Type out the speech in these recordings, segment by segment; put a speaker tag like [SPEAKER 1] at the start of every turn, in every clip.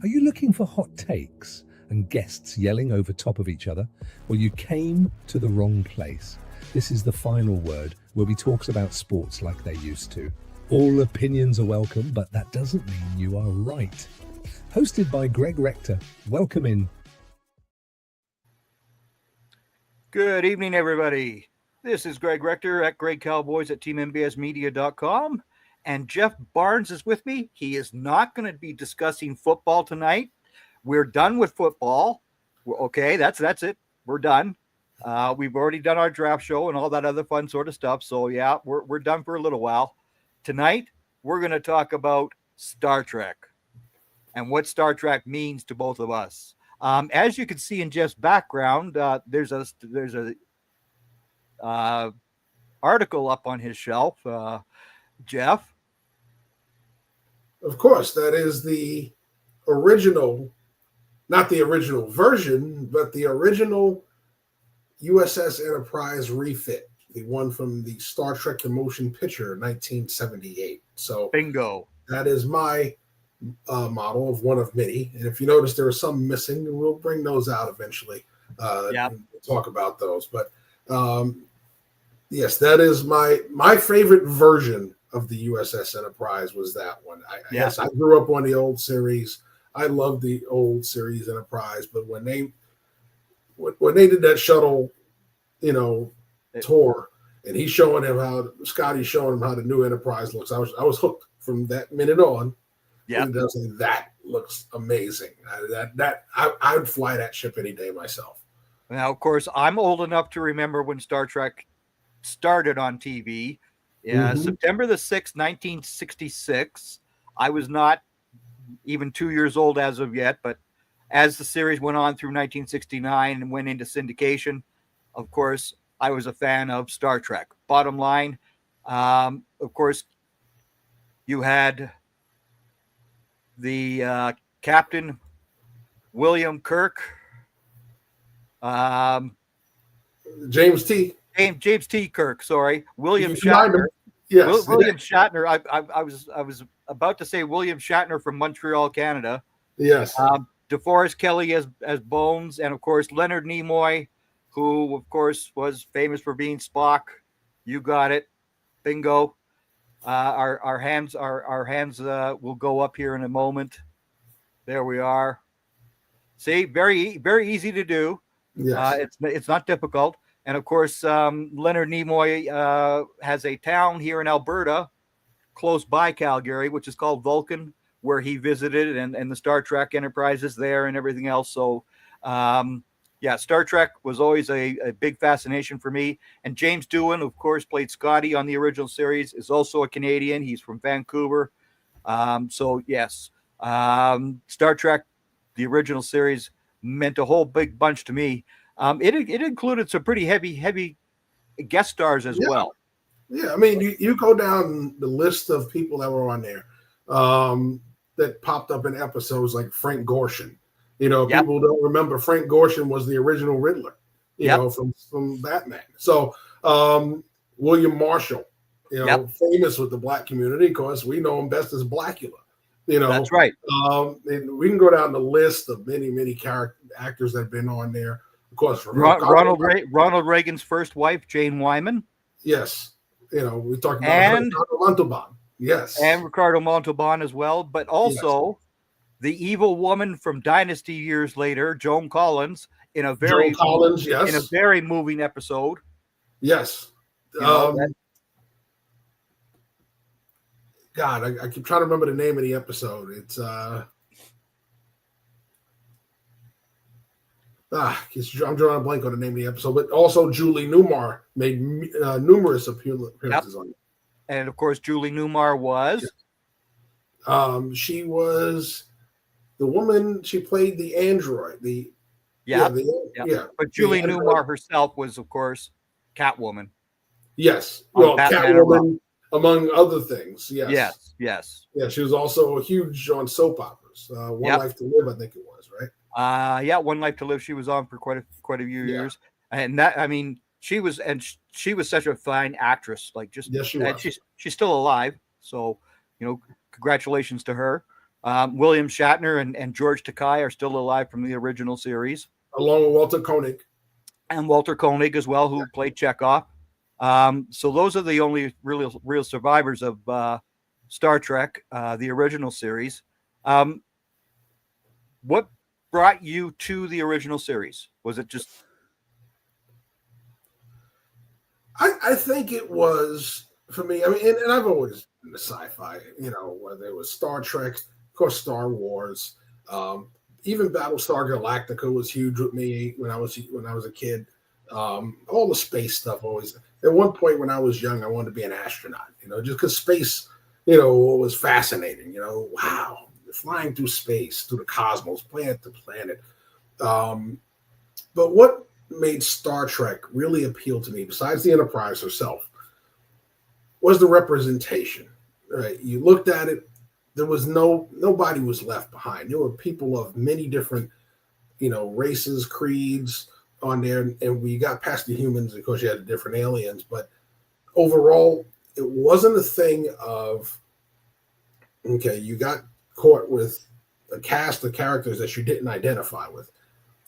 [SPEAKER 1] Are you looking for hot takes and guests yelling over top of each other? Well, you came to the wrong place. This is the final word, where we talk about sports like they used to. All opinions are welcome, but that doesn't mean you are right. Hosted by Greg Rector. Welcome in.
[SPEAKER 2] Good evening, everybody. This is Greg Rector at Greg Cowboys at TeamMBSmedia.com. And Jeff Barnes is with me. He is not going to be discussing football tonight. We're done with football. Okay, that's it. We're done. We've already done our draft show and all that other fun sort of stuff. So, yeah, we're done for a little while. Tonight, we're going to talk about Star Trek and what Star Trek means to both of us. As you can see in Jeff's background, there's a article up on his shelf. Jeff?
[SPEAKER 3] Of course, that is the original, not the original version, but the original USS Enterprise refit, the one from the Star Trek The Motion Picture, 1978. So,
[SPEAKER 2] bingo.
[SPEAKER 3] That is my model of one of many. And if you notice, there are some missing, and we'll bring those out eventually. And talk about those. But yes, that is my favorite version of the USS Enterprise was that one. Yes, I grew up on the old series. I love the old series Enterprise, but when they did that shuttle, tour, and Scotty's showing him how the new Enterprise looks, I was hooked from that minute on. Yeah, that looks amazing. I would fly that ship any day myself.
[SPEAKER 2] Now, of course, I'm old enough to remember when Star Trek started on TV. September the 6th, 1966. I was not even 2 years old as of yet, but as the series went on through 1969 and went into syndication, of course, I was a fan of Star Trek. Bottom line, of course, you had the Captain William Kirk,
[SPEAKER 3] James T.
[SPEAKER 2] Kirk. Sorry, William Shatner.
[SPEAKER 3] Yes,
[SPEAKER 2] William Shatner. I was about to say William Shatner from Montreal, Canada.
[SPEAKER 3] Yes.
[SPEAKER 2] DeForest Kelley as Bones, and of course Leonard Nimoy, who of course was famous for being Spock. You got it, bingo. Our hands will go up here in a moment. There we are. See, very very easy to do.
[SPEAKER 3] Yes.
[SPEAKER 2] It's not difficult. And of course, Leonard Nimoy has a town here in Alberta, close by Calgary, which is called Vulcan, where he visited, and the Star Trek Enterprise is there and everything else. So, Star Trek was always a big fascination for me. And James Doohan, of course, played Scotty on the original series, is also a Canadian. He's from Vancouver. So, yes, Star Trek, the original series, meant a whole big bunch to me. It included some pretty heavy guest stars as well.
[SPEAKER 3] Yeah, I mean, you go down the list of people that were on there that popped up in episodes like Frank Gorshin. People don't remember Frank Gorshin was the original Riddler, from Batman. So William Marshall, famous with the Black community, because we know him best as Blackula.
[SPEAKER 2] That's right.
[SPEAKER 3] And we can go down the list of many character actors that have been on there. Of course,
[SPEAKER 2] Ronald Reagan's first wife, Jane Wyman.
[SPEAKER 3] Yes, we talked about Ricardo Montalban. Yes,
[SPEAKER 2] and Ricardo Montalban as well, but also the evil woman from Dynasty years later, Joan Collins, in a very moving episode.
[SPEAKER 3] Yes. God, I keep trying to remember the name of the episode. It's I'm drawing a blank on the name of the episode, but also Julie Newmar made numerous appearances on it.
[SPEAKER 2] And of course, Julie Newmar was.
[SPEAKER 3] She was the woman. She played the android.
[SPEAKER 2] But Julie Newmar herself was, of course, Catwoman.
[SPEAKER 3] Yes, Catwoman, among other things. Yes. Yeah, she was also huge on soap operas. One Life to Live, I think it was, right?
[SPEAKER 2] One Life to Live. She was on for quite a few years, and that, I mean, she was such a fine actress. Like, just
[SPEAKER 3] yes, she was.
[SPEAKER 2] She's still alive, so congratulations to her. William Shatner and George Takei are still alive from the original series,
[SPEAKER 3] along with Walter Koenig.
[SPEAKER 2] And Walter Koenig as well, who played Chekhov. So those are the only real survivors of Star Trek, the original series. What brought you to the original series? Was it just...
[SPEAKER 3] I think it was, for me, I mean, and I've always been a sci-fi, whether it was Star Trek, of course, Star Wars, even Battlestar Galactica was huge with me when I was a kid. All the space stuff always. At one point when I was young, I wanted to be an astronaut, just because space, was fascinating. Wow, flying through space, through the cosmos, planet to planet. But what made Star Trek really appeal to me, besides the Enterprise herself, was the representation. Right? You looked at it, there was nobody was left behind. There were people of many different, races, creeds on there, and we got past the humans, of course you had the different aliens, but overall, it wasn't a thing of, okay, you got caught with a cast of characters that you didn't identify with.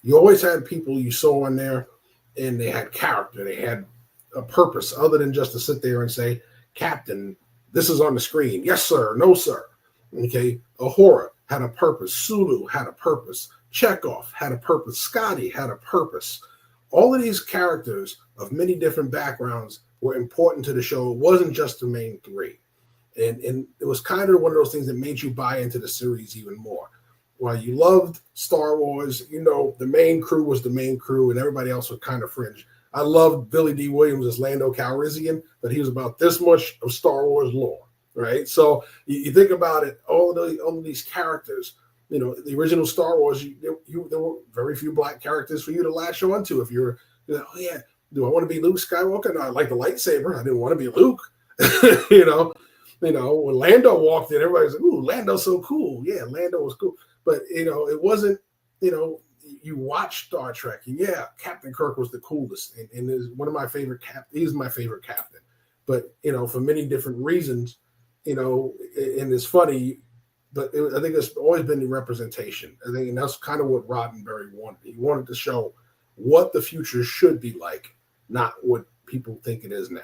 [SPEAKER 3] You always had people you saw on there, and they had character. They had a purpose other than just to sit there and say, Captain, this is on the screen. Yes, sir. No, sir. Okay. Uhura had a purpose. Sulu had a purpose. Chekhov had a purpose. Scotty had a purpose. All of these characters of many different backgrounds were important to the show. It wasn't just the main three. And it was kind of one of those things that made you buy into the series even more. While you loved Star Wars, the main crew was the main crew and everybody else was kind of fringe. I loved Billy D. Williams as Lando Calrissian, but he was about this much of Star Wars lore, right? So you think about it, all of these characters, the original Star Wars, there were very few black characters for you to latch on to. If you're, oh yeah, do I want to be Luke Skywalker? No, I like the lightsaber. I didn't want to be Luke, when Lando walked in, everybody was like, ooh, Lando's so cool. Yeah, Lando was cool. But, it wasn't, you watch Star Trek, and yeah, Captain Kirk was the coolest. And is one of my favorite he's my favorite captain. But, for many different reasons, and it's funny, but I think it's always been the representation. I think, and that's kind of what Roddenberry wanted. He wanted to show what the future should be like, not what people think it is now.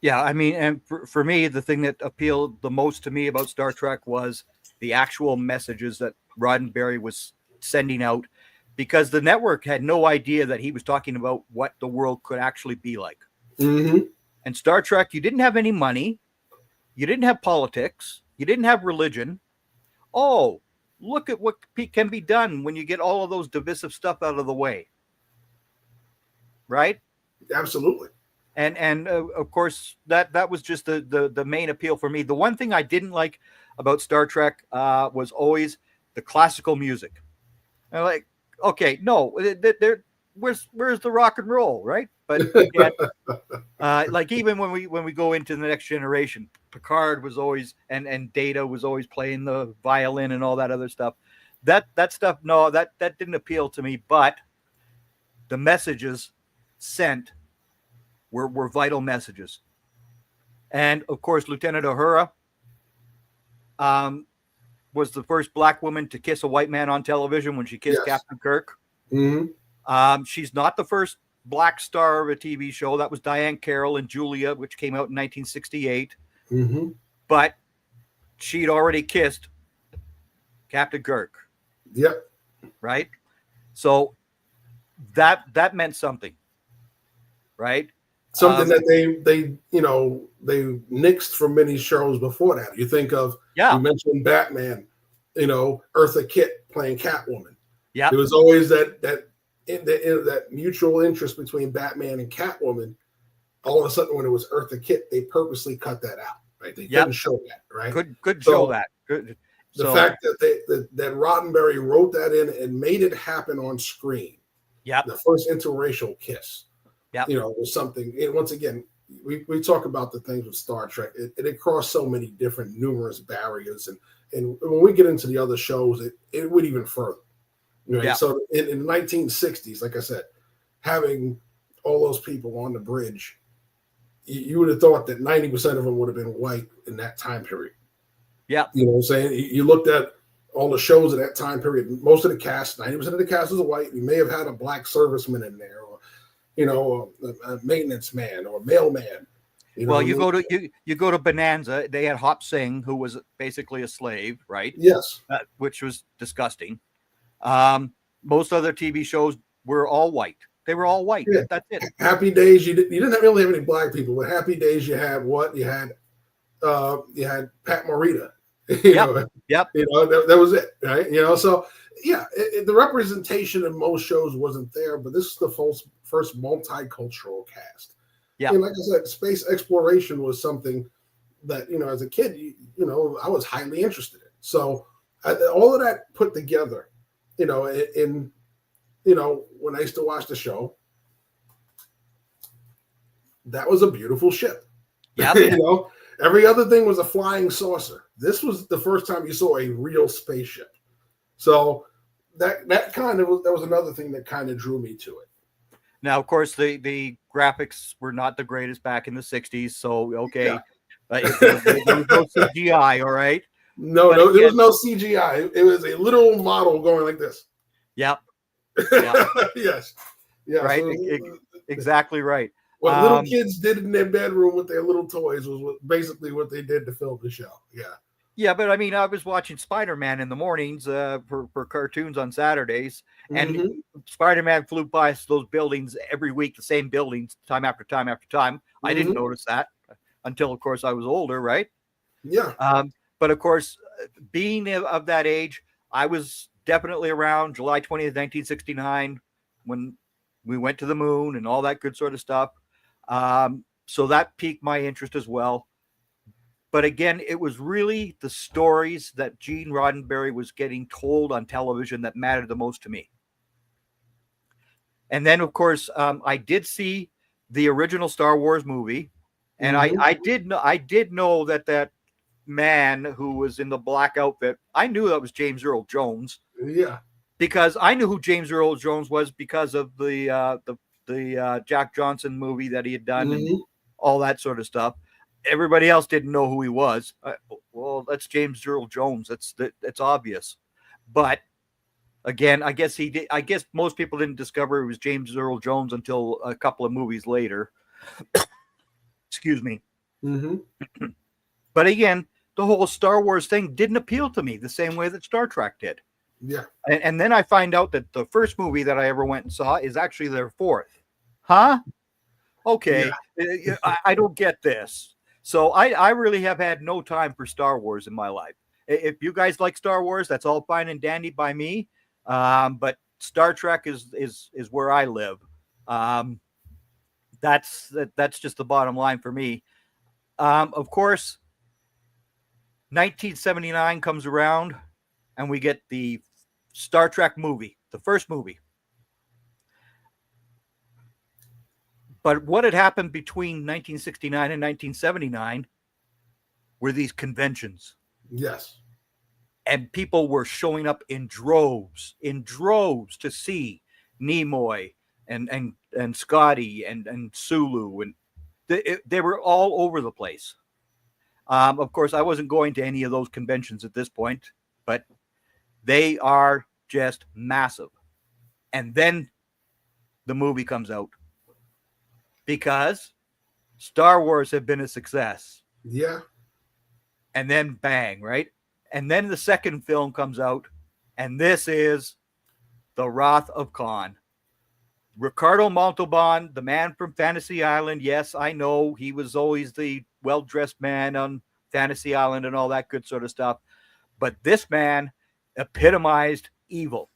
[SPEAKER 2] Yeah, I mean, and for me, the thing that appealed the most to me about Star Trek was the actual messages that Roddenberry was sending out, because the network had no idea that he was talking about what the world could actually be like.
[SPEAKER 3] Mm-hmm.
[SPEAKER 2] And Star Trek, you didn't have any money, you didn't have politics, you didn't have religion. Oh, look at what can be done when you get all of those divisive stuff out of the way. Right?
[SPEAKER 3] Absolutely.
[SPEAKER 2] And of course, that was just the main appeal for me. The one thing I didn't like about Star Trek was always the classical music. I'm like, okay, no, where's the rock and roll, right? But again, like even when we go into the Next Generation, Picard was always and Data was always playing the violin and all that other stuff. That stuff, no, that didn't appeal to me. But the messages sent were vital messages. And of course, Lieutenant Uhura was the first black woman to kiss a white man on television when she kissed Captain Kirk.
[SPEAKER 3] Mm-hmm.
[SPEAKER 2] She's not the first black star of a TV show. That was Diane Carroll in Julia, which came out in 1968.
[SPEAKER 3] Mm-hmm.
[SPEAKER 2] But she'd already kissed Captain Kirk.
[SPEAKER 3] Yep.
[SPEAKER 2] Right? So that meant something. Right?
[SPEAKER 3] Something that they nixed from many shows before that. You think of, you mentioned Batman, Eartha Kitt playing Catwoman.
[SPEAKER 2] Yeah,
[SPEAKER 3] there was always that mutual interest between Batman and Catwoman. All of a sudden, when it was Eartha Kitt, they purposely cut that out. Right? They couldn't show that. Right?
[SPEAKER 2] Could show that. Good.
[SPEAKER 3] The fact that Roddenberry wrote that in and made it happen on screen.
[SPEAKER 2] Yeah,
[SPEAKER 3] the first interracial kiss.
[SPEAKER 2] Yeah,
[SPEAKER 3] was something. And once again, we talk about the things with Star Trek. It crossed so many different, numerous barriers, and when we get into the other shows, it went even further. Right? Yeah. So in the 1960s, like I said, having all those people on the bridge, you would have thought that 90% of them would have been white in that time period.
[SPEAKER 2] Yeah.
[SPEAKER 3] You know what I'm saying? You looked at all the shows of that time period. Most of the cast, 90% of the cast was white. You may have had a black serviceman in there, or a maintenance man or mailman.
[SPEAKER 2] Well, you go to Bonanza. They had Hop Singh, who was basically a slave, right?
[SPEAKER 3] Yes.
[SPEAKER 2] Which was disgusting. Most other TV shows were all white. They were all white.
[SPEAKER 3] Yeah.
[SPEAKER 2] That's it.
[SPEAKER 3] Happy Days, you didn't really have any black people, but Happy Days, you had what? You had Pat Morita.
[SPEAKER 2] Yep.
[SPEAKER 3] That was it, right? So yeah, the representation in most shows wasn't there, but this is the first multicultural cast.
[SPEAKER 2] Yeah.
[SPEAKER 3] And like I said, space exploration was something that, as a kid, I was highly interested in. So all of that put together, when I used to watch the show, that was a beautiful ship.
[SPEAKER 2] Yeah.
[SPEAKER 3] Every other thing was a flying saucer. This was the first time you saw a real spaceship. So that was another thing that kind of drew me to it.
[SPEAKER 2] Now, of course, the graphics were not the greatest back in the 60s. So, okay. Yeah. There was no CGI, all right?
[SPEAKER 3] No, there was no CGI. It was a literal model going like this.
[SPEAKER 2] Yep.
[SPEAKER 3] Yes. Yeah.
[SPEAKER 2] Right.
[SPEAKER 3] So,
[SPEAKER 2] exactly right.
[SPEAKER 3] What little kids did in their bedroom with their little toys was basically what they did to film the show. Yeah.
[SPEAKER 2] Yeah, but I mean, I was watching Spider-Man in the mornings for cartoons on Saturdays, and Spider-Man flew by those buildings every week, the same buildings, time after time after time. I didn't notice that until, of course, I was older, right?
[SPEAKER 3] Yeah.
[SPEAKER 2] But of course, being of that age, I was definitely around July 20th, 1969, when we went to the moon and all that good sort of stuff. So that piqued my interest as well. But again, it was really the stories that Gene Roddenberry was getting told on television that mattered the most to me. And then, of course, I did see the original Star Wars movie, and I did know that man who was in the black outfit, I knew that was James Earl Jones.
[SPEAKER 3] Yeah,
[SPEAKER 2] because I knew who James Earl Jones was because of the Jack Johnson movie that he had done and all that sort of stuff. Everybody else didn't know who he was. Well, that's James Earl Jones. That's obvious. But again, I guess he did. I guess most people didn't discover it was James Earl Jones until a couple of movies later. Excuse me. But again, the whole Star Wars thing didn't appeal to me the same way that Star Trek did.
[SPEAKER 3] Yeah.
[SPEAKER 2] And then I find out that the first movie that I ever went and saw is actually their fourth. Huh? Okay. Yeah. I don't get this. So I really have had no time for Star Wars in my life. If you guys like Star Wars, that's all fine and dandy by me. But Star Trek is where I live. That's just the bottom line for me. Of course, 1979 comes around and we get the Star Trek movie, the first movie. But what had happened between 1969 and 1979 were these conventions.
[SPEAKER 3] Yes.
[SPEAKER 2] And people were showing up in droves to see Nimoy and Scotty and Sulu. And they were all over the place. Of course, I wasn't going to any of those conventions at this point, but they are just massive. And then the movie comes out. Because Star Wars had been a success.
[SPEAKER 3] Yeah.
[SPEAKER 2] And then bang, right? And then the second film comes out, and this is The Wrath of Khan. Ricardo Montalban, the man from Fantasy Island. Yes, I know he was always the well-dressed man on Fantasy Island and all that good sort of stuff. But this man epitomized evil.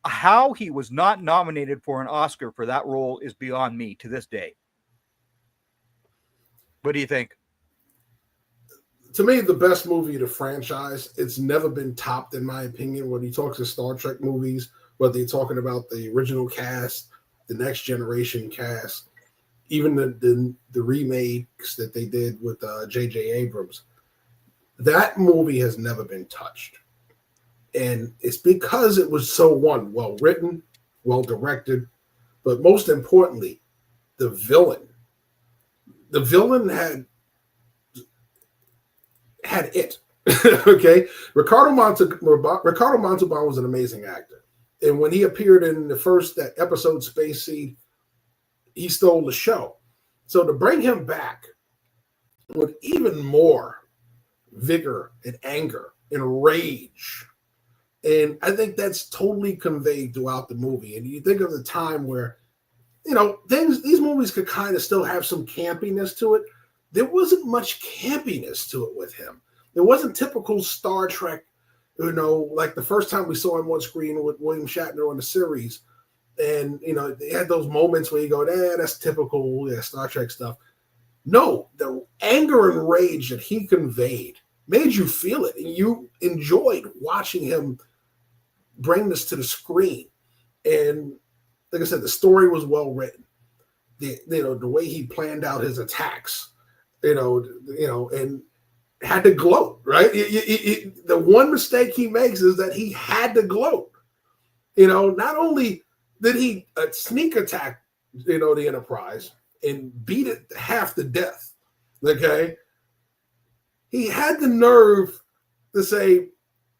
[SPEAKER 2] How he was not nominated for an Oscar for that role is beyond me to this day. What do you think?
[SPEAKER 3] To me, the best movie of the franchise. It's never been topped, in my opinion. When he talks to Star Trek movies, whether you're talking about the original cast, the Next Generation cast, even the remakes that they did with J.J. Abrams, that movie has never been touched. And it's because it was so well written, well directed, but most importantly, the villain. The villain had it. Okay, Ricardo Montalban was an amazing actor, and when he appeared in the first that episode Space Seed, he stole the show. So to bring him back with even more vigor and anger and rage, and I think that's totally conveyed throughout the movie. And you think of the time where, these movies could kind of still have some campiness to it. There wasn't much campiness to it with him. It wasn't typical Star Trek, like the first time we saw him on screen with William Shatner on the series. And, they had those moments where you go, that's typical Star Trek stuff. No, the anger and rage that he conveyed made you feel it. And you enjoyed watching him bring this to the screen. And like I said, the story was well written. The way he planned out his attacks, and had to gloat, right? The one mistake he makes is that he had to gloat. Not only did he sneak attack, the Enterprise and beat it half to death, okay? He had the nerve to say,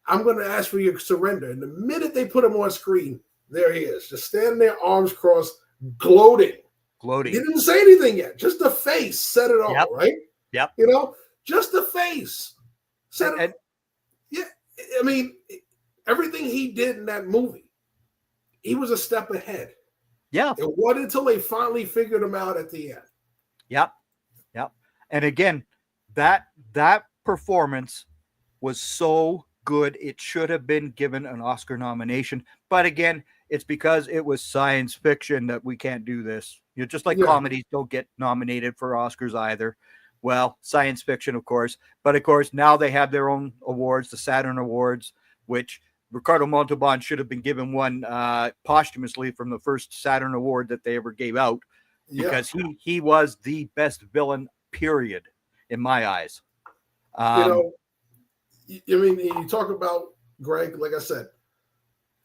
[SPEAKER 3] I'm going to ask for your surrender. And the minute they put him on screen, there he is, just standing there, arms crossed, gloating. He didn't say anything yet. Just the face said it all, right?
[SPEAKER 2] Yep.
[SPEAKER 3] Just the face said it. Yeah, I mean, everything he did in that movie, he was a step ahead.
[SPEAKER 2] Yeah.
[SPEAKER 3] It wasn't until they finally figured him out at the end.
[SPEAKER 2] Yep. And again, that performance was so good, it should have been given an Oscar nomination. But again, it's because it was science fiction that we can't do this. Just like comedies don't get nominated for Oscars either. Well, science fiction, of course. But of course, now they have their own awards, the Saturn Awards, which Ricardo Montalban should have been given one posthumously from the first Saturn Award that they ever gave out, because he was the best villain, period, in my eyes.
[SPEAKER 3] You talk about, Greg, like I said,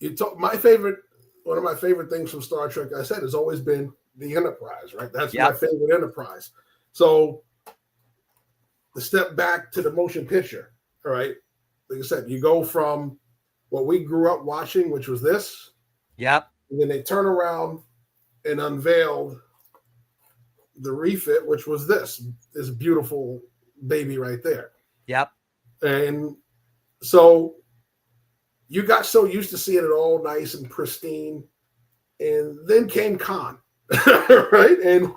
[SPEAKER 3] one of my favorite things from Star Trek, I said, has always been the Enterprise, right? That's my favorite Enterprise. So the step back to the motion picture, all right? Like I said, you go from what we grew up watching, which was this.
[SPEAKER 2] Yep.
[SPEAKER 3] And then they turn around and unveiled the refit, which was this beautiful baby right there.
[SPEAKER 2] Yep.
[SPEAKER 3] And so you got so used to seeing it all nice and pristine. And then came right? And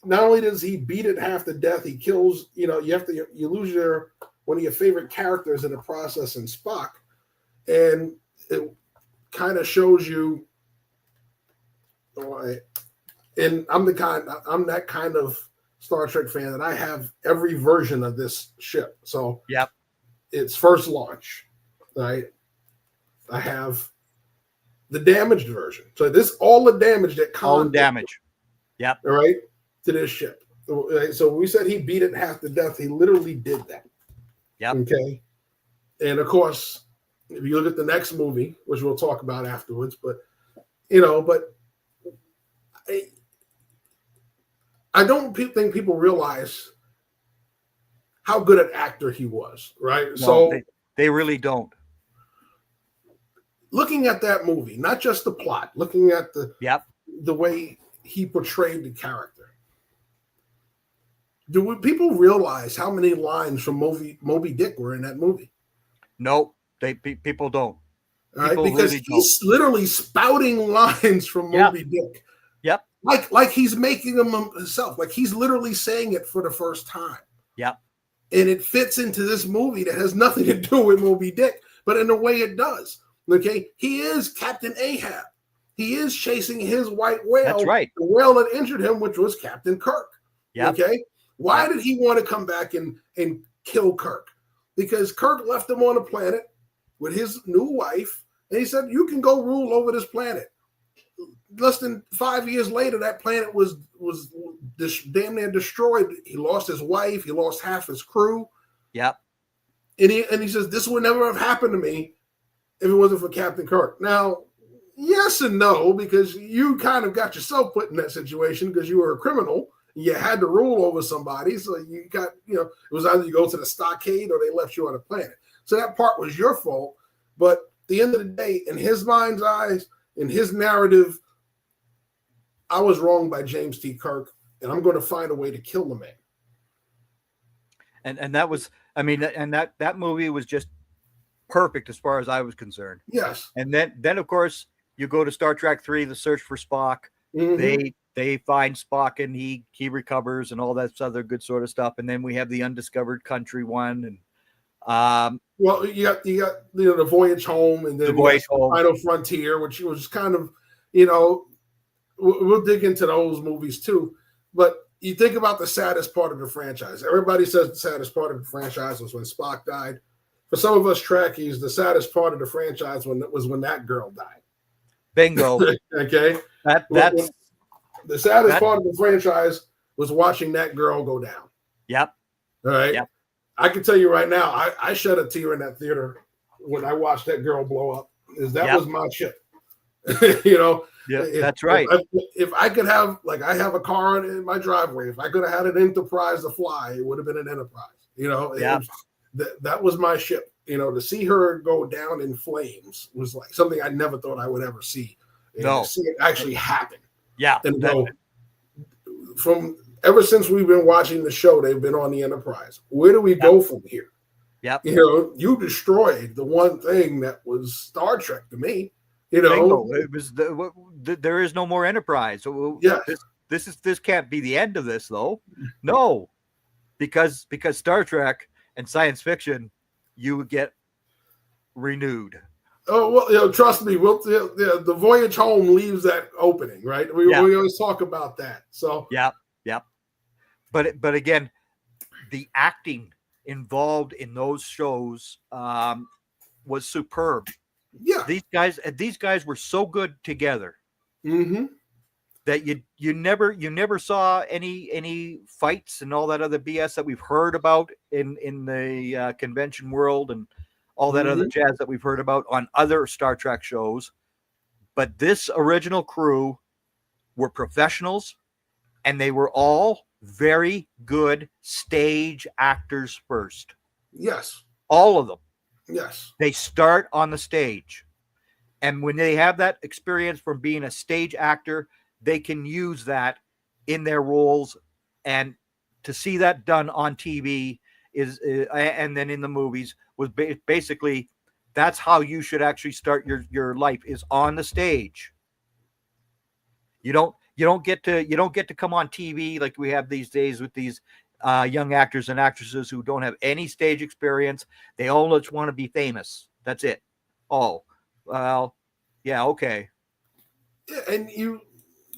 [SPEAKER 3] not only does he beat it half to death, he kills, you lose one of your favorite characters in the process in Spock. And it kind of shows you, and I'm that kind of Star Trek fan that I have every version of this ship. So it's first launch, right? I have the damaged version. So this all the damage that
[SPEAKER 2] all damage.
[SPEAKER 3] All right, to this ship. So we said he beat it half to death. He literally did that.
[SPEAKER 2] Yep.
[SPEAKER 3] Okay. And of course, if you look at the next movie, which we'll talk about afterwards, but I don't think people realize how good an actor he was, right?
[SPEAKER 2] No,
[SPEAKER 3] so
[SPEAKER 2] they really don't.
[SPEAKER 3] Looking at that movie, not just the plot, looking at the way he portrayed the character. Do people realize how many lines from Moby Dick were in that movie?
[SPEAKER 2] No, people don't.
[SPEAKER 3] All right, because really he's literally spouting lines from Moby Dick.
[SPEAKER 2] Yep.
[SPEAKER 3] Like he's making them himself. Like he's literally saying it for the first time.
[SPEAKER 2] Yep.
[SPEAKER 3] And it fits into this movie that has nothing to do with Moby Dick, but in a way it does. Okay, he is Captain Ahab. He is chasing his white whale.
[SPEAKER 2] That's right.
[SPEAKER 3] The whale that injured him, which was Captain Kirk.
[SPEAKER 2] Yeah.
[SPEAKER 3] Okay. Why did he want to come back and kill Kirk? Because Kirk left him on a planet with his new wife, and he said, "You can go rule over this planet." Less than 5 years later, that planet was damn near destroyed. He lost his wife. He lost half his crew.
[SPEAKER 2] Yep.
[SPEAKER 3] And he says, "This would never have happened to me if it wasn't for Captain Kirk." Now, yes and no, because you kind of got yourself put in that situation because you were a criminal. You had to rule over somebody. So you got, it was either you go to the stockade or they left you on a planet. So that part was your fault. But at the end of the day, in his mind's eyes, in his narrative, I was wronged by James T. Kirk, and I'm going to find a way to kill the man.
[SPEAKER 2] And that was, I mean, and that movie was just perfect as far as I was concerned.
[SPEAKER 3] Yes.
[SPEAKER 2] And then of course you go to Star Trek 3, The Search for Spock.
[SPEAKER 3] Mm-hmm.
[SPEAKER 2] They find Spock and he recovers and all that other good sort of stuff. And then we have the Undiscovered Country one, and
[SPEAKER 3] well, you got the Voyage Home, and then
[SPEAKER 2] the Voyage Home,
[SPEAKER 3] Final Frontier, which was kind of, we'll dig into those movies too. But you think about the saddest part of the franchise. Everybody says the saddest part of the franchise was when Spock died. For some of us Trekkies, the saddest part of the franchise was when that girl died.
[SPEAKER 2] Bingo.
[SPEAKER 3] Okay.
[SPEAKER 2] That's
[SPEAKER 3] the saddest part of the franchise was watching that girl go down.
[SPEAKER 2] Yep.
[SPEAKER 3] All right.
[SPEAKER 2] Yep.
[SPEAKER 3] I can tell you right now, I shed a tear in that theater when I watched that girl blow up. That was my ship.
[SPEAKER 2] Yeah, that's right.
[SPEAKER 3] If I could have, like, I have a car in my driveway. If I could have had an Enterprise to fly, it would have been an Enterprise. That was my ship. To see her go down in flames was like something I never thought I would ever see. To see it actually happen.
[SPEAKER 2] Yeah.
[SPEAKER 3] And from ever since we've been watching the show, they've been on the Enterprise. Where do we go from here?
[SPEAKER 2] Yep.
[SPEAKER 3] You destroyed the one thing that was Star Trek to me.
[SPEAKER 2] Bingo. It was there is no more Enterprise. So
[SPEAKER 3] yeah.
[SPEAKER 2] This can't be the end of this, though. No, because Star Trek and science fiction, you would get renewed.
[SPEAKER 3] Oh well, trust me. The Voyage Home leaves that opening, right? We always talk about that. So
[SPEAKER 2] yeah. But again, the acting involved in those shows was superb.
[SPEAKER 3] Yeah,
[SPEAKER 2] these guys were so good together that you never saw any fights and all that other BS that we've heard about in the convention world and all that other jazz that we've heard about on other Star Trek shows. But this original crew were professionals, and they were all very good stage actors first.
[SPEAKER 3] Yes,
[SPEAKER 2] all of them.
[SPEAKER 3] Yes.
[SPEAKER 2] They start on the stage. And when they have that experience from being a stage actor, they can use that in their roles. And to see that done on TV and then in the movies was basically, that's how you should actually start your life, is on the stage. You don't get to come on TV like we have these days with these young actors and actresses who don't have any stage experience. They all just want to be famous. That's it. Oh, well, yeah, okay.
[SPEAKER 3] Yeah, and you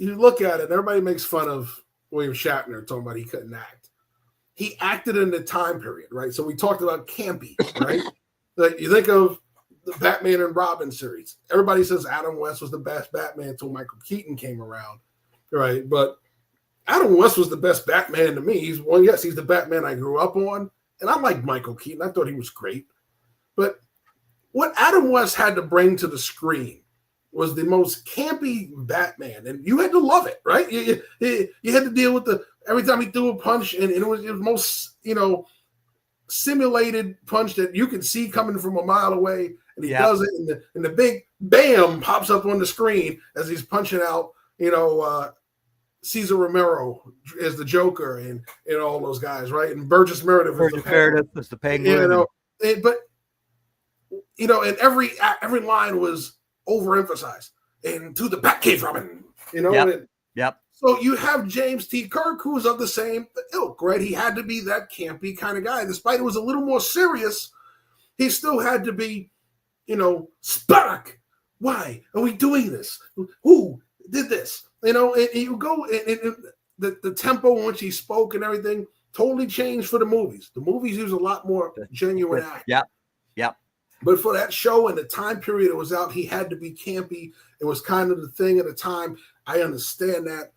[SPEAKER 3] look at it, everybody makes fun of William Shatner talking about he couldn't act. He acted in the time period, right? So we talked about campy, right? Like you think of the Batman and Robin series. Everybody says Adam West was the best Batman until Michael Keaton came around, right? But Adam West was the best Batman to me. He's the Batman I grew up on. And I like Michael Keaton. I thought he was great. But what Adam West had to bring to the screen was the most campy Batman. And you had to love it, right? You had to deal with every time he threw a punch, and it was the most, simulated punch that you could see coming from a mile away. And he does it, and the big bam pops up on the screen as he's punching out, Cesar Romero is the Joker, and all those guys, right? And Burgess Meredith
[SPEAKER 2] is the Penguin.
[SPEAKER 3] And every line was overemphasized. And to the Batcave, Robin,
[SPEAKER 2] Yep.
[SPEAKER 3] So you have James T. Kirk, who's of the same ilk, right? He had to be that campy kind of guy. Despite it was a little more serious, he still had to be, Spock. Why are we doing this? Who did this? And you go, and the tempo in which he spoke and everything totally changed for the movies. The movies use a lot more genuine acting.
[SPEAKER 2] Yep.
[SPEAKER 3] But for that show and the time period it was out, he had to be campy. It was kind of the thing at the time. I understand that,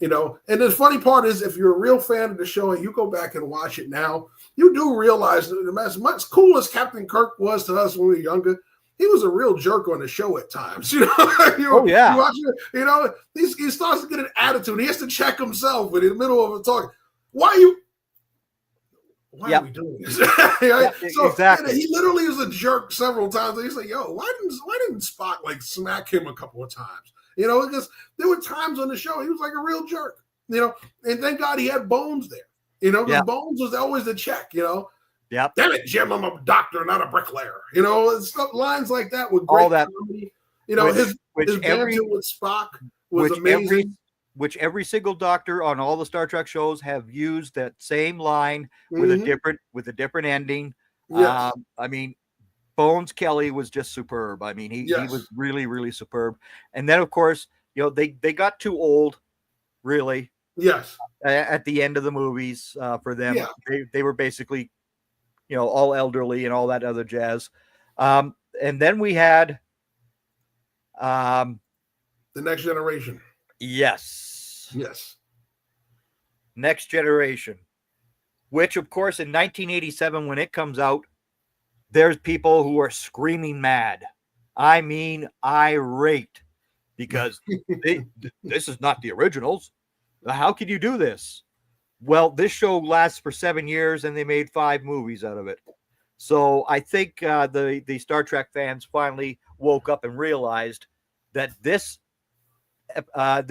[SPEAKER 3] And the funny part is, if you're a real fan of the show and you go back and watch it now, you do realize that as much cool as Captain Kirk was to us when we were younger, he was a real jerk on the show at times. You watch it, he starts to get an attitude. He has to check himself in the middle of a talk. why are we doing this? Right? So
[SPEAKER 2] exactly.
[SPEAKER 3] he literally was a jerk several times. He's like, yo, why didn't Spock like smack him a couple of times? Because there were times on the show he was like a real jerk. And thank God he had Bones there. Because Bones was always the check.
[SPEAKER 2] Yep.
[SPEAKER 3] Damn it, Jim, I'm a doctor, not a bricklayer. Stuff, lines like that with great comedy. His banter with Spock was amazing.
[SPEAKER 2] Which every single doctor on all the Star Trek shows have used that same line with a different ending.
[SPEAKER 3] Yes.
[SPEAKER 2] I mean, Bones Kelly was just superb. I mean, he was really, really superb. And then, of course, they got too old, really.
[SPEAKER 3] Yes.
[SPEAKER 2] At the end of the movies, for them, they were basically, all elderly and all that other jazz. And then we had
[SPEAKER 3] The Next Generation.
[SPEAKER 2] Yes. Next Generation, which, of course, in 1987, when it comes out, there's people who are screaming mad. I mean, irate, because this is not the originals. How could you do this? Well, this show lasts for 7 years, and they made 5 movies out of it. So I think the Star Trek fans finally woke up and realized that this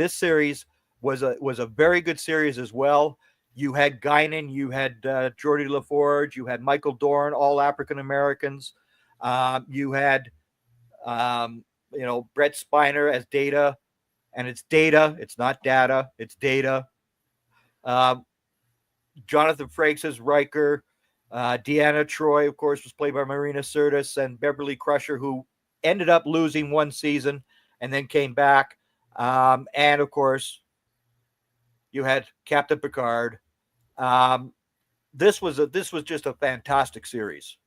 [SPEAKER 2] series was a very good series as well. You had Guinan, you had Geordie LaForge, you had Michael Dorn, all African Americans. You had Brett Spiner as Data, and it's Data, it's not Data, it's Data. Jonathan Frakes as Riker. Deanna Troi, of course, was played by Marina Sirtis, and Beverly Crusher, who ended up losing 1 season and then came back. And of course, you had Captain Picard. This was just a fantastic series.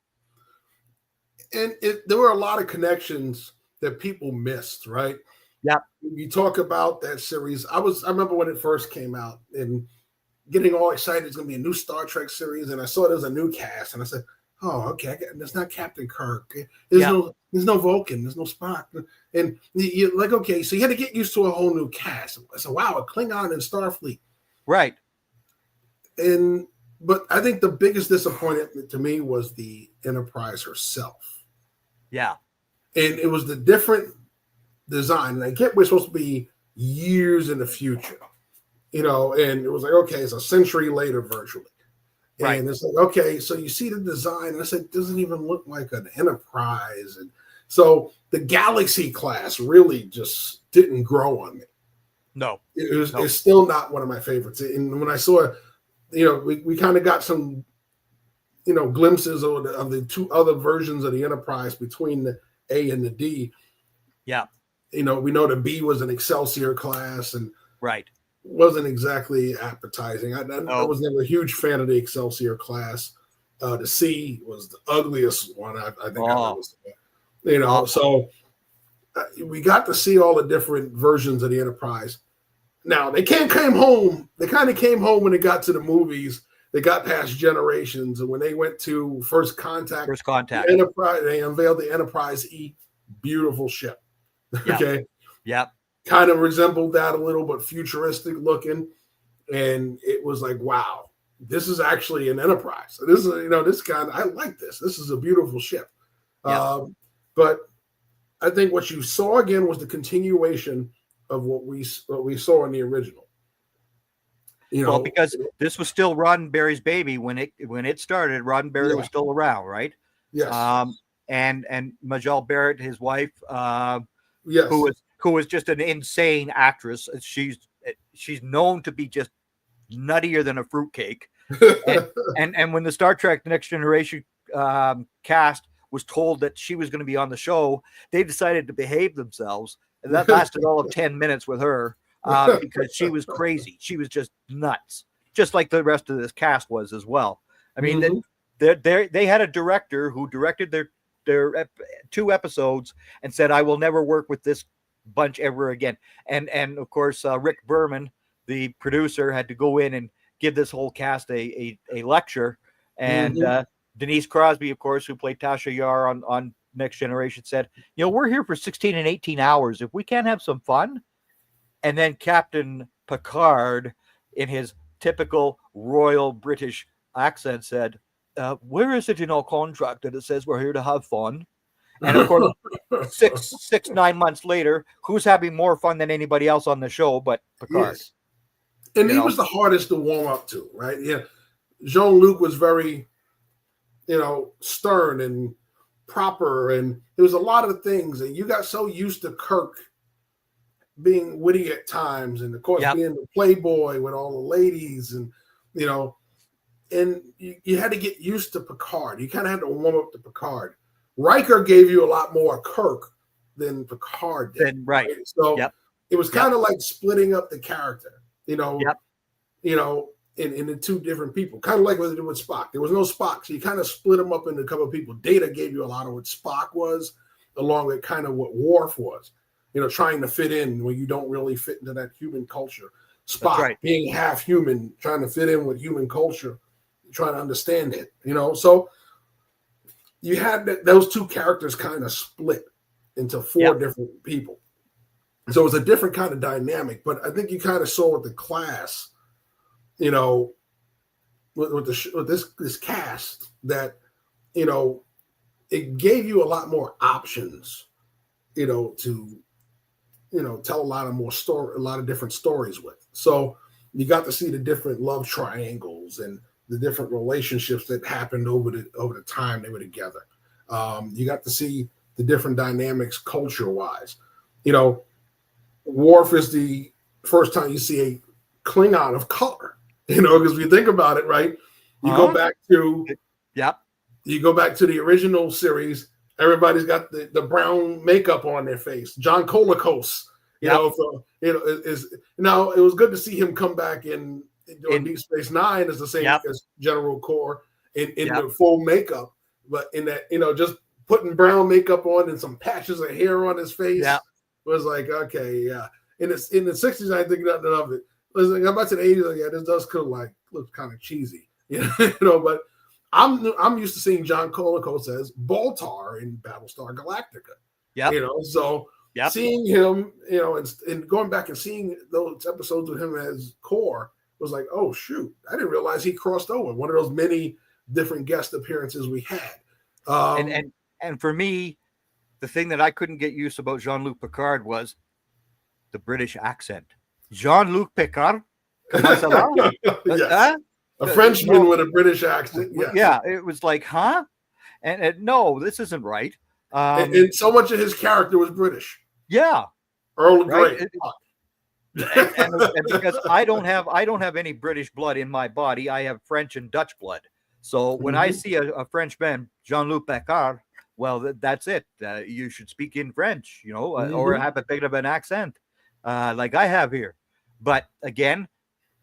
[SPEAKER 3] And there were a lot of connections that people missed, right?
[SPEAKER 2] Yeah.
[SPEAKER 3] You talk about that series. I remember when it first came out and getting all excited. It's going to be a new Star Trek series, and I saw there's a new cast, and I said, "Oh, okay, there's not Captain Kirk. There's no Vulcan. There's no Spock." And you're like, okay, so you had to get used to a whole new cast. I said, "Wow, a Klingon in Starfleet."
[SPEAKER 2] Right.
[SPEAKER 3] But I think the biggest disappointment to me was the Enterprise herself.
[SPEAKER 2] Yeah.
[SPEAKER 3] And it was the different design. And I get we're supposed to be years in the future, and it was like, okay, it's a century later virtually.
[SPEAKER 2] Right.
[SPEAKER 3] And it's like, okay, so you see the design, and I said, it doesn't even look like an Enterprise. And so the Galaxy class really just didn't grow on me.
[SPEAKER 2] No.
[SPEAKER 3] It's still not one of my favorites. And when I saw, we kind of got some, glimpses of the 2 other versions of the Enterprise between the A and the D.
[SPEAKER 2] Yeah.
[SPEAKER 3] We know the B was an Excelsior class and
[SPEAKER 2] right.
[SPEAKER 3] wasn't exactly appetizing. I was never a huge fan of the Excelsior class. The C was the ugliest one I think I ever saw. So we got to see all the different versions of the Enterprise. Now they kind of came home when it got to the movies. They got past Generations, and when they went to First Contact, Enterprise, they unveiled the Enterprise E, beautiful ship.
[SPEAKER 2] Yep.
[SPEAKER 3] Okay.
[SPEAKER 2] Yep.
[SPEAKER 3] Kind of resembled that a little, but futuristic looking, and it was like, wow, this is actually an Enterprise. This is, I like this. This is a beautiful ship. Yep. But I think what you saw again was the continuation of what we saw in the original.
[SPEAKER 2] Because this was still Roddenberry's baby when it started. Roddenberry was still around, right?
[SPEAKER 3] Yes.
[SPEAKER 2] And Majel Barrett, his wife,
[SPEAKER 3] yes,
[SPEAKER 2] who was just an insane actress. She's known to be just nuttier than a fruitcake. and when the Star Trek: The Next Generation cast was told that she was going to be on the show, they decided to behave themselves, and that lasted all of 10 minutes with her. Because she was crazy. She was just nuts, just like the rest of this cast was as well. I mean, they had a director who directed their 2 episodes and said, "I will never work with this bunch ever again." And of course, Rick Berman, the producer, had to go in and give this whole cast a lecture. And Denise Crosby, of course, who played Tasha Yar on Next Generation, said, "We're here for 16 and 18 hours. If we can't have some fun." And then Captain Picard, in his typical royal British accent, said, where is it in our contract that it says we're here to have fun? And of course, 9 months later, who's having more fun than anybody else on the show but Picard?
[SPEAKER 3] Yes. And he was the hardest to warm up to, right? Yeah. Jean-Luc was very, stern and proper, and there was a lot of things, and you got so used to Kirk being witty at times, and of course being the playboy with all the ladies, and and you had to get used to Picard. You kind of had to warm up to Picard. Riker gave you a lot more Kirk than Picard did.
[SPEAKER 2] Right.
[SPEAKER 3] So it was kind of like splitting up the character, in the two different people, kind of like what they did with Spock. There was no Spock, so you kind of split them up into a couple of people. Data gave you a lot of what Spock was, along with kind of what Worf was, trying to fit in when you don't really fit into that human culture. Spock being half human, trying to fit in with human culture, trying to understand it, So you had those two characters kind of split into four different people. So it was a different kind of dynamic, but I think you kind of saw with the class, with this cast, that it gave you a lot more options, to tell a lot of different stories with. So you got to see the different love triangles and the different relationships that happened over the time they were together. You got to see the different dynamics culture-wise. Worf is the first time you see a Klingon of color. Because if you think about it, right? You go back to the original series. Everybody's got the brown makeup on their face. John Colicos, is now. It was good to see him come back in Deep Space Nine as the same as General Kor in the full makeup, but in that just putting brown makeup on and some patches of hair on his face was like, okay, yeah. In the 60s, I think nothing of it. Like, I'm about to the 80s, like, this does look kind of cheesy, but I'm used to seeing John Colicos as Baltar in Battlestar Galactica. So seeing him, and going back and seeing those episodes with him as Kor was like, oh shoot, I didn't realize he crossed over. One of those many different guest appearances we had.
[SPEAKER 2] And for me, the thing that I couldn't get used about Jean-Luc Picard was the British accent. Jean-Luc Picard?
[SPEAKER 3] Yes. A Frenchman with a British accent. Yes.
[SPEAKER 2] Yeah, it was like, huh? And no, this isn't right.
[SPEAKER 3] And so much of his character was British.
[SPEAKER 2] Yeah.
[SPEAKER 3] Earl Grey.
[SPEAKER 2] And because I don't have any British blood in my body, I have French and Dutch blood. So when I see a Frenchman, Jean-Luc Picard, well, that's it. You should speak in French, or have a bit of an accent, like I have here. But again,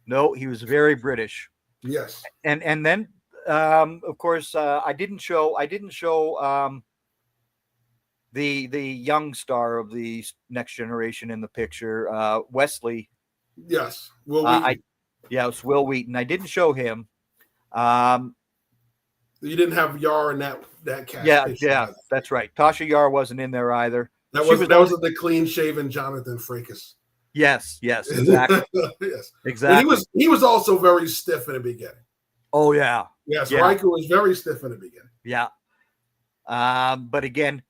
[SPEAKER 2] no, he was very British.
[SPEAKER 3] Yes.
[SPEAKER 2] And then, of course, I didn't show the young star of the Next Generation in the picture, Wesley.
[SPEAKER 3] Yes. Will Wheaton.
[SPEAKER 2] It was Will Wheaton. I didn't show him.
[SPEAKER 3] You didn't have Yar in that cast.
[SPEAKER 2] Yeah, that's right. Tasha Yar wasn't in there either.
[SPEAKER 3] That wasn't the clean-shaven Jonathan Frakes.
[SPEAKER 2] Yes, exactly.
[SPEAKER 3] Yes,
[SPEAKER 2] exactly.
[SPEAKER 3] And he was also very stiff in the beginning.
[SPEAKER 2] Oh yeah.
[SPEAKER 3] Yes, yeah. Riker was very stiff in the beginning.
[SPEAKER 2] Yeah. But again,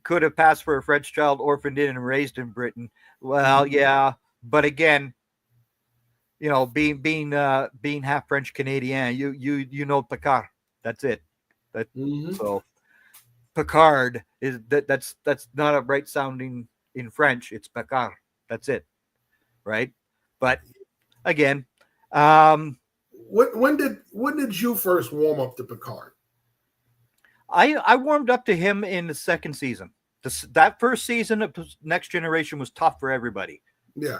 [SPEAKER 2] could have passed for a French child orphaned in and raised in Britain. Well, yeah, but again, being half French Canadian, you know Picard. That's it. So Picard is that's not a right sounding in French. It's Picard. That's it, right? But again,
[SPEAKER 3] when did you first warm up to Picard?
[SPEAKER 2] I warmed up to him in the second season. That first season of Next Generation was tough for everybody.
[SPEAKER 3] Yeah.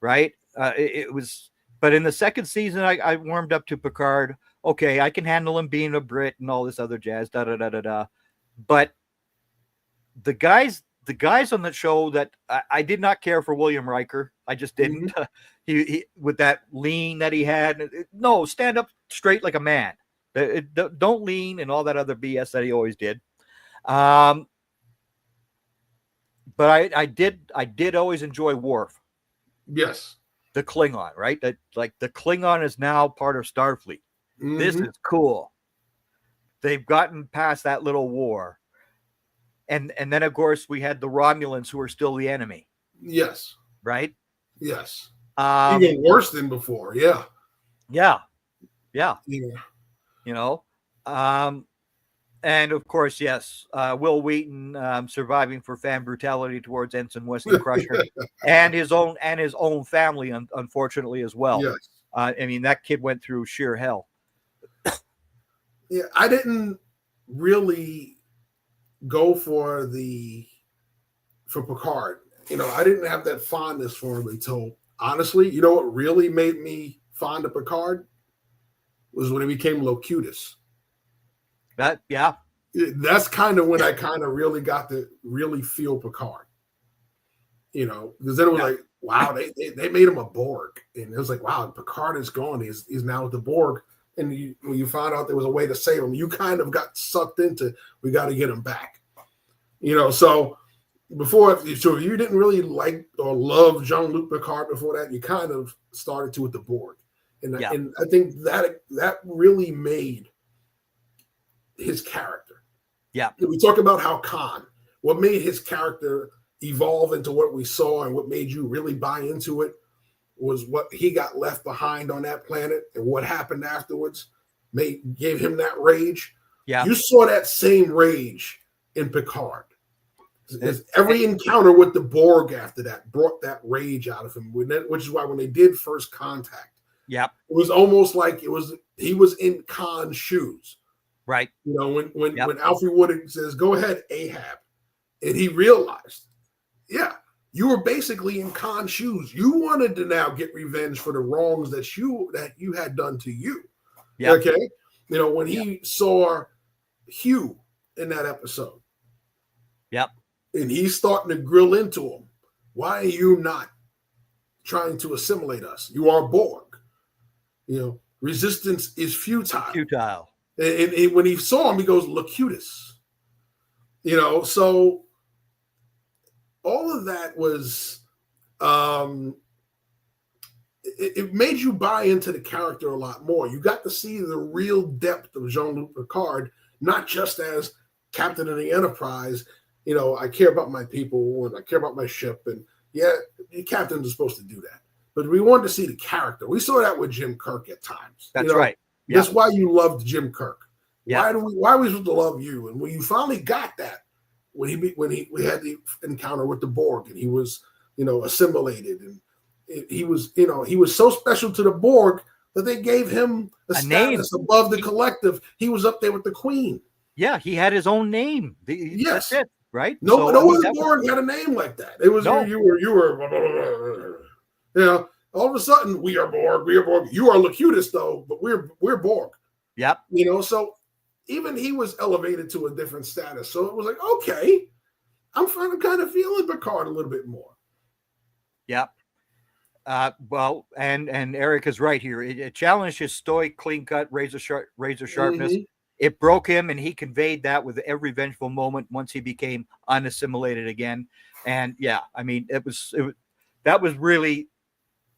[SPEAKER 3] Right.
[SPEAKER 2] It was, but in the second season, I warmed up to Picard. Okay, I can handle him being a Brit and all this other jazz. But the guys on the show that I did not care for William Riker. I just didn't. He with that lean that he had. No, stand up straight like a man. Don't lean and all that other BS that he always did. But I did always enjoy Worf.
[SPEAKER 3] Yes.
[SPEAKER 2] The Klingon, right? That like the Klingon is now part of Starfleet. This is cool. They've gotten past that little war. And then, of course, we had the Romulans who are still the enemy.
[SPEAKER 3] Yes.
[SPEAKER 2] Right?
[SPEAKER 3] Yes. Even worse than before. Yeah.
[SPEAKER 2] Yeah. You know, and of course, yes, Will Wheaton surviving for fan brutality towards Ensign Wesley Crusher and his own family, unfortunately, as well.
[SPEAKER 3] Yes.
[SPEAKER 2] I mean, that kid went through sheer hell.
[SPEAKER 3] Yeah, I didn't really go for Picard. I didn't have that fondness for him until, honestly, what really made me fond of Picard was when he became Locutus. That's kind of when I kind of really got to really feel Picard. Because then it was like, wow, they made him a Borg, and it was like, wow, Picard is gone. He's now with the Borg, and when you found out there was a way to save him, you kind of got sucked into, we got to get him back. So before, so if you didn't really like or love Jean-Luc Picard before that, you kind of started to with the Borg, and I think that really made his character.
[SPEAKER 2] Yeah,
[SPEAKER 3] we talk about how Khan, what made his character evolve into what we saw, and what made you really buy into it was what he got left behind on that planet, and what happened afterwards gave him that rage.
[SPEAKER 2] Yeah,
[SPEAKER 3] you saw that same rage in Picard. As every encounter with the Borg after that brought that rage out of him, which is why when they did first contact, it was almost like he was in Khan's shoes.
[SPEAKER 2] Right.
[SPEAKER 3] When Alfre Woodard says, "Go ahead, Ahab," and he realized, you were basically in Khan's shoes. You wanted to now get revenge for the wrongs that you had done to you. Yeah. Okay. When he saw Hugh in that episode.
[SPEAKER 2] Yep.
[SPEAKER 3] And he's starting to grill into him. Why are you not trying to assimilate us? You are Borg. Resistance is futile. And when he saw him, he goes, Locutus. So all of that was, it made you buy into the character a lot more. You got to see the real depth of Jean-Luc Picard, not just as captain of the Enterprise. I care about my people and I care about my ship. And the captains are supposed to do that. But we wanted to see the character. We saw that with Jim Kirk at times.
[SPEAKER 2] That's right.
[SPEAKER 3] Yeah. That's why you loved Jim Kirk. Yeah. Why are we supposed to love you? And when you finally got that, we had the encounter with the Borg, and he was, assimilated, and he was so special to the Borg that they gave him a status name above the collective. He was up there with the Queen.
[SPEAKER 2] Yeah, he had his own name.
[SPEAKER 3] Yes,
[SPEAKER 2] that's it, right?
[SPEAKER 3] No other Borg had a name like that. It was you were. All of a sudden we are Borg. We are Borg. You are Locutus though, but we're Borg.
[SPEAKER 2] Yep.
[SPEAKER 3] So even he was elevated to a different status. So it was like, okay, I'm kind of feeling Picard a little bit more.
[SPEAKER 2] Yep. Well, and Eric is right here. It challenged his stoic, clean-cut, razor sharpness. Mm-hmm. It broke him, and he conveyed that with every vengeful moment once he became unassimilated again. And I mean, that was really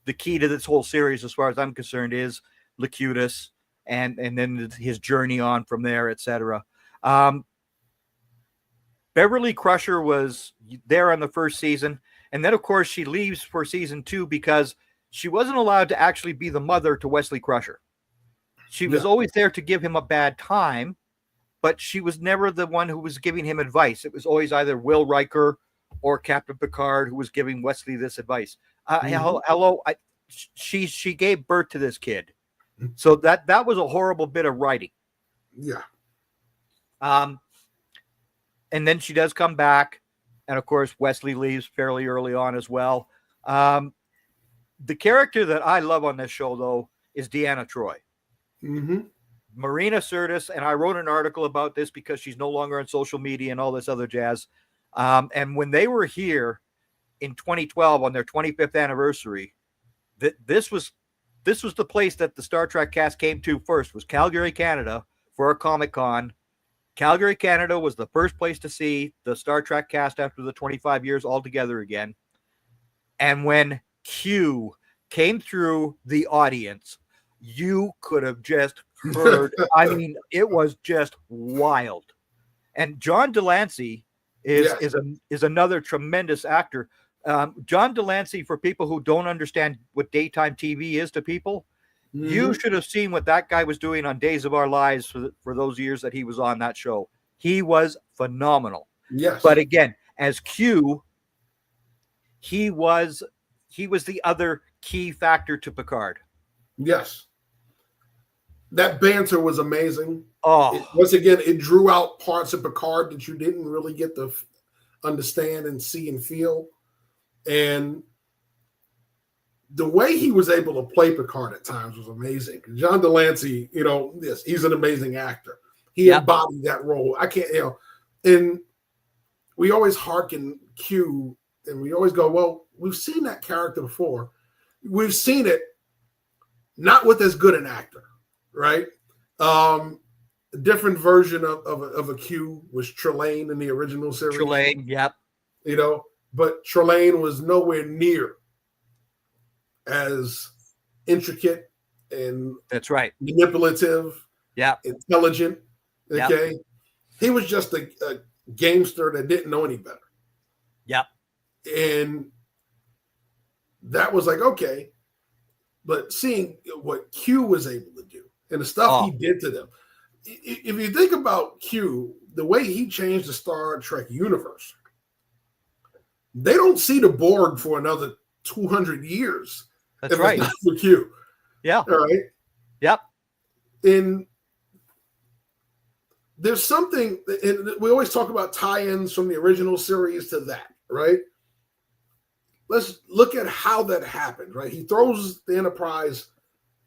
[SPEAKER 2] the key to this whole series, as far as I'm concerned, is Locutus, and then his journey on from there, etc. Beverly Crusher was there on the first season, and then of course she leaves for season 2 because she wasn't allowed to actually be the mother to Wesley Crusher. She was always there to give him a bad time, but she was never the one who was giving him advice. It was always either Will Riker or Captain Picard who was giving Wesley this advice. Hello, she gave birth to this kid, so that was a horrible bit of writing.
[SPEAKER 3] Yeah.
[SPEAKER 2] And then she does come back, and of course Wesley leaves fairly early on as well. The character that I love on this show, though, is Deanna Troi.
[SPEAKER 3] Mm-hmm.
[SPEAKER 2] Marina Sirtis, and I wrote an article about this because she's no longer on social media and all this other jazz. And when they were here in 2012 on their 25th anniversary, this was the place that the Star Trek cast came to first, was Calgary, Canada, for a Comic-Con. Calgary, Canada was the first place to see the Star Trek cast after the 25 years all together again. And when Q came through the audience, you could have just heard. I mean, it was just wild. And John Delancey is another tremendous actor. John Delancey, for people who don't understand what daytime TV is to people, you should have seen what that guy was doing on Days of Our Lives for those years that he was on that show. He was phenomenal.
[SPEAKER 3] Yes.
[SPEAKER 2] But again, as Q, he was the other key factor to Picard.
[SPEAKER 3] Yes. That banter was amazing.
[SPEAKER 2] Oh,
[SPEAKER 3] Once again, it drew out parts of Picard that you didn't really get to understand and see and feel. And the way he was able to play Picard at times was amazing. John Delancey, yes, he's an amazing actor. He embodied that role. I can't, and we always hearken Q, and we always go, well, we've seen that character before. We've seen it not with as good an actor, right? A different version of a Q was Trelane in the original series.
[SPEAKER 2] Trelane, yep.
[SPEAKER 3] But Trelane was nowhere near as intricate and
[SPEAKER 2] that's right,
[SPEAKER 3] manipulative, intelligent. Okay, he was just a gamester that didn't know any better.
[SPEAKER 2] Yep.
[SPEAKER 3] And that was like, okay, but seeing what Q was able to do and the stuff he did to them. If you think about Q, the way he changed the Star Trek universe, they don't see the Borg for another 200 years.
[SPEAKER 2] That's right.
[SPEAKER 3] It's not for Q.
[SPEAKER 2] Yeah.
[SPEAKER 3] All right.
[SPEAKER 2] Yep.
[SPEAKER 3] And there's something, and we always talk about tie-ins from the original series to that, right? Let's look at how that happened, right? He throws the Enterprise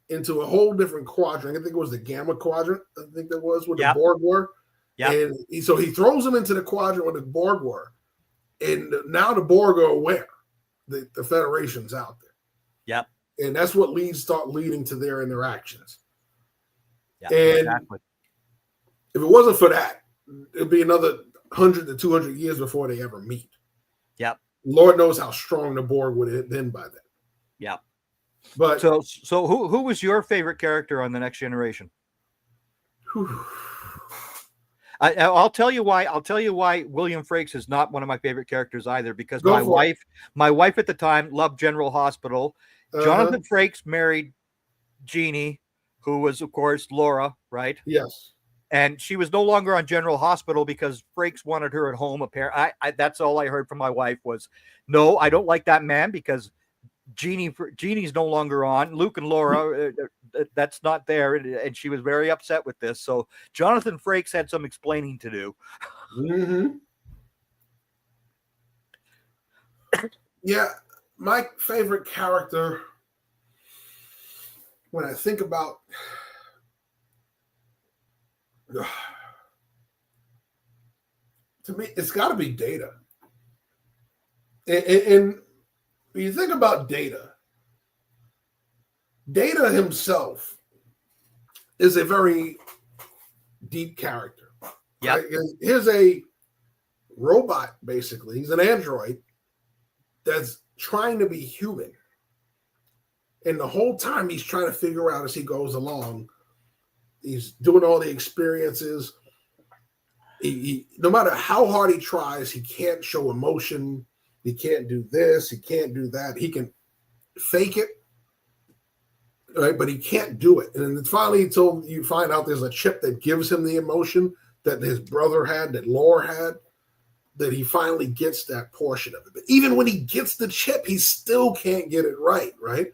[SPEAKER 3] into a whole different quadrant. I think it was the Gamma quadrant. I think that was where the Borg were.
[SPEAKER 2] Yeah.
[SPEAKER 3] And so he throws them into the quadrant where the Borg were. And now the Borg are aware that the Federation's out there.
[SPEAKER 2] Yep.
[SPEAKER 3] And that's what start leading to their interactions.
[SPEAKER 2] Yeah,
[SPEAKER 3] and
[SPEAKER 2] exactly.
[SPEAKER 3] If it wasn't for that, it'd be another 100 to 200 years before they ever meet.
[SPEAKER 2] Yep.
[SPEAKER 3] Lord knows how strong the Borg would have been by then.
[SPEAKER 2] Yeah.
[SPEAKER 3] But
[SPEAKER 2] so who was your favorite character on The Next Generation? I'll tell you why. I'll tell you why William Frakes is not one of my favorite characters either. Because my wife at the time loved General Hospital. Jonathan Frakes married Jeannie, who was of course Laura, right?
[SPEAKER 3] Yes. And
[SPEAKER 2] she was no longer on General Hospital because Frakes wanted her at home. Apparently, that's all I heard from my wife was, no, I don't like that man because Jeannie's no longer on. Luke and Laura, that's not there, and she was very upset with this. So Jonathan Frakes had some explaining to do.
[SPEAKER 3] Mm-hmm. Yeah, my favorite character when I think about to me, it's got to be Data. And when you think about Data himself is a very deep character.
[SPEAKER 2] Yeah.
[SPEAKER 3] Right? Here's a robot, basically. He's an android that's trying to be human. And the whole time he's trying to figure out as he goes along, he's doing all the experiences. He no matter how hard he tries, he can't show emotion. He can't do this. He can't do that. He can fake it, right? But he can't do it. And then finally, until you find out there's a chip that gives him the emotion that his brother had, that Lore had, that he finally gets that portion of it. But even when he gets the chip, he still can't get it right, right?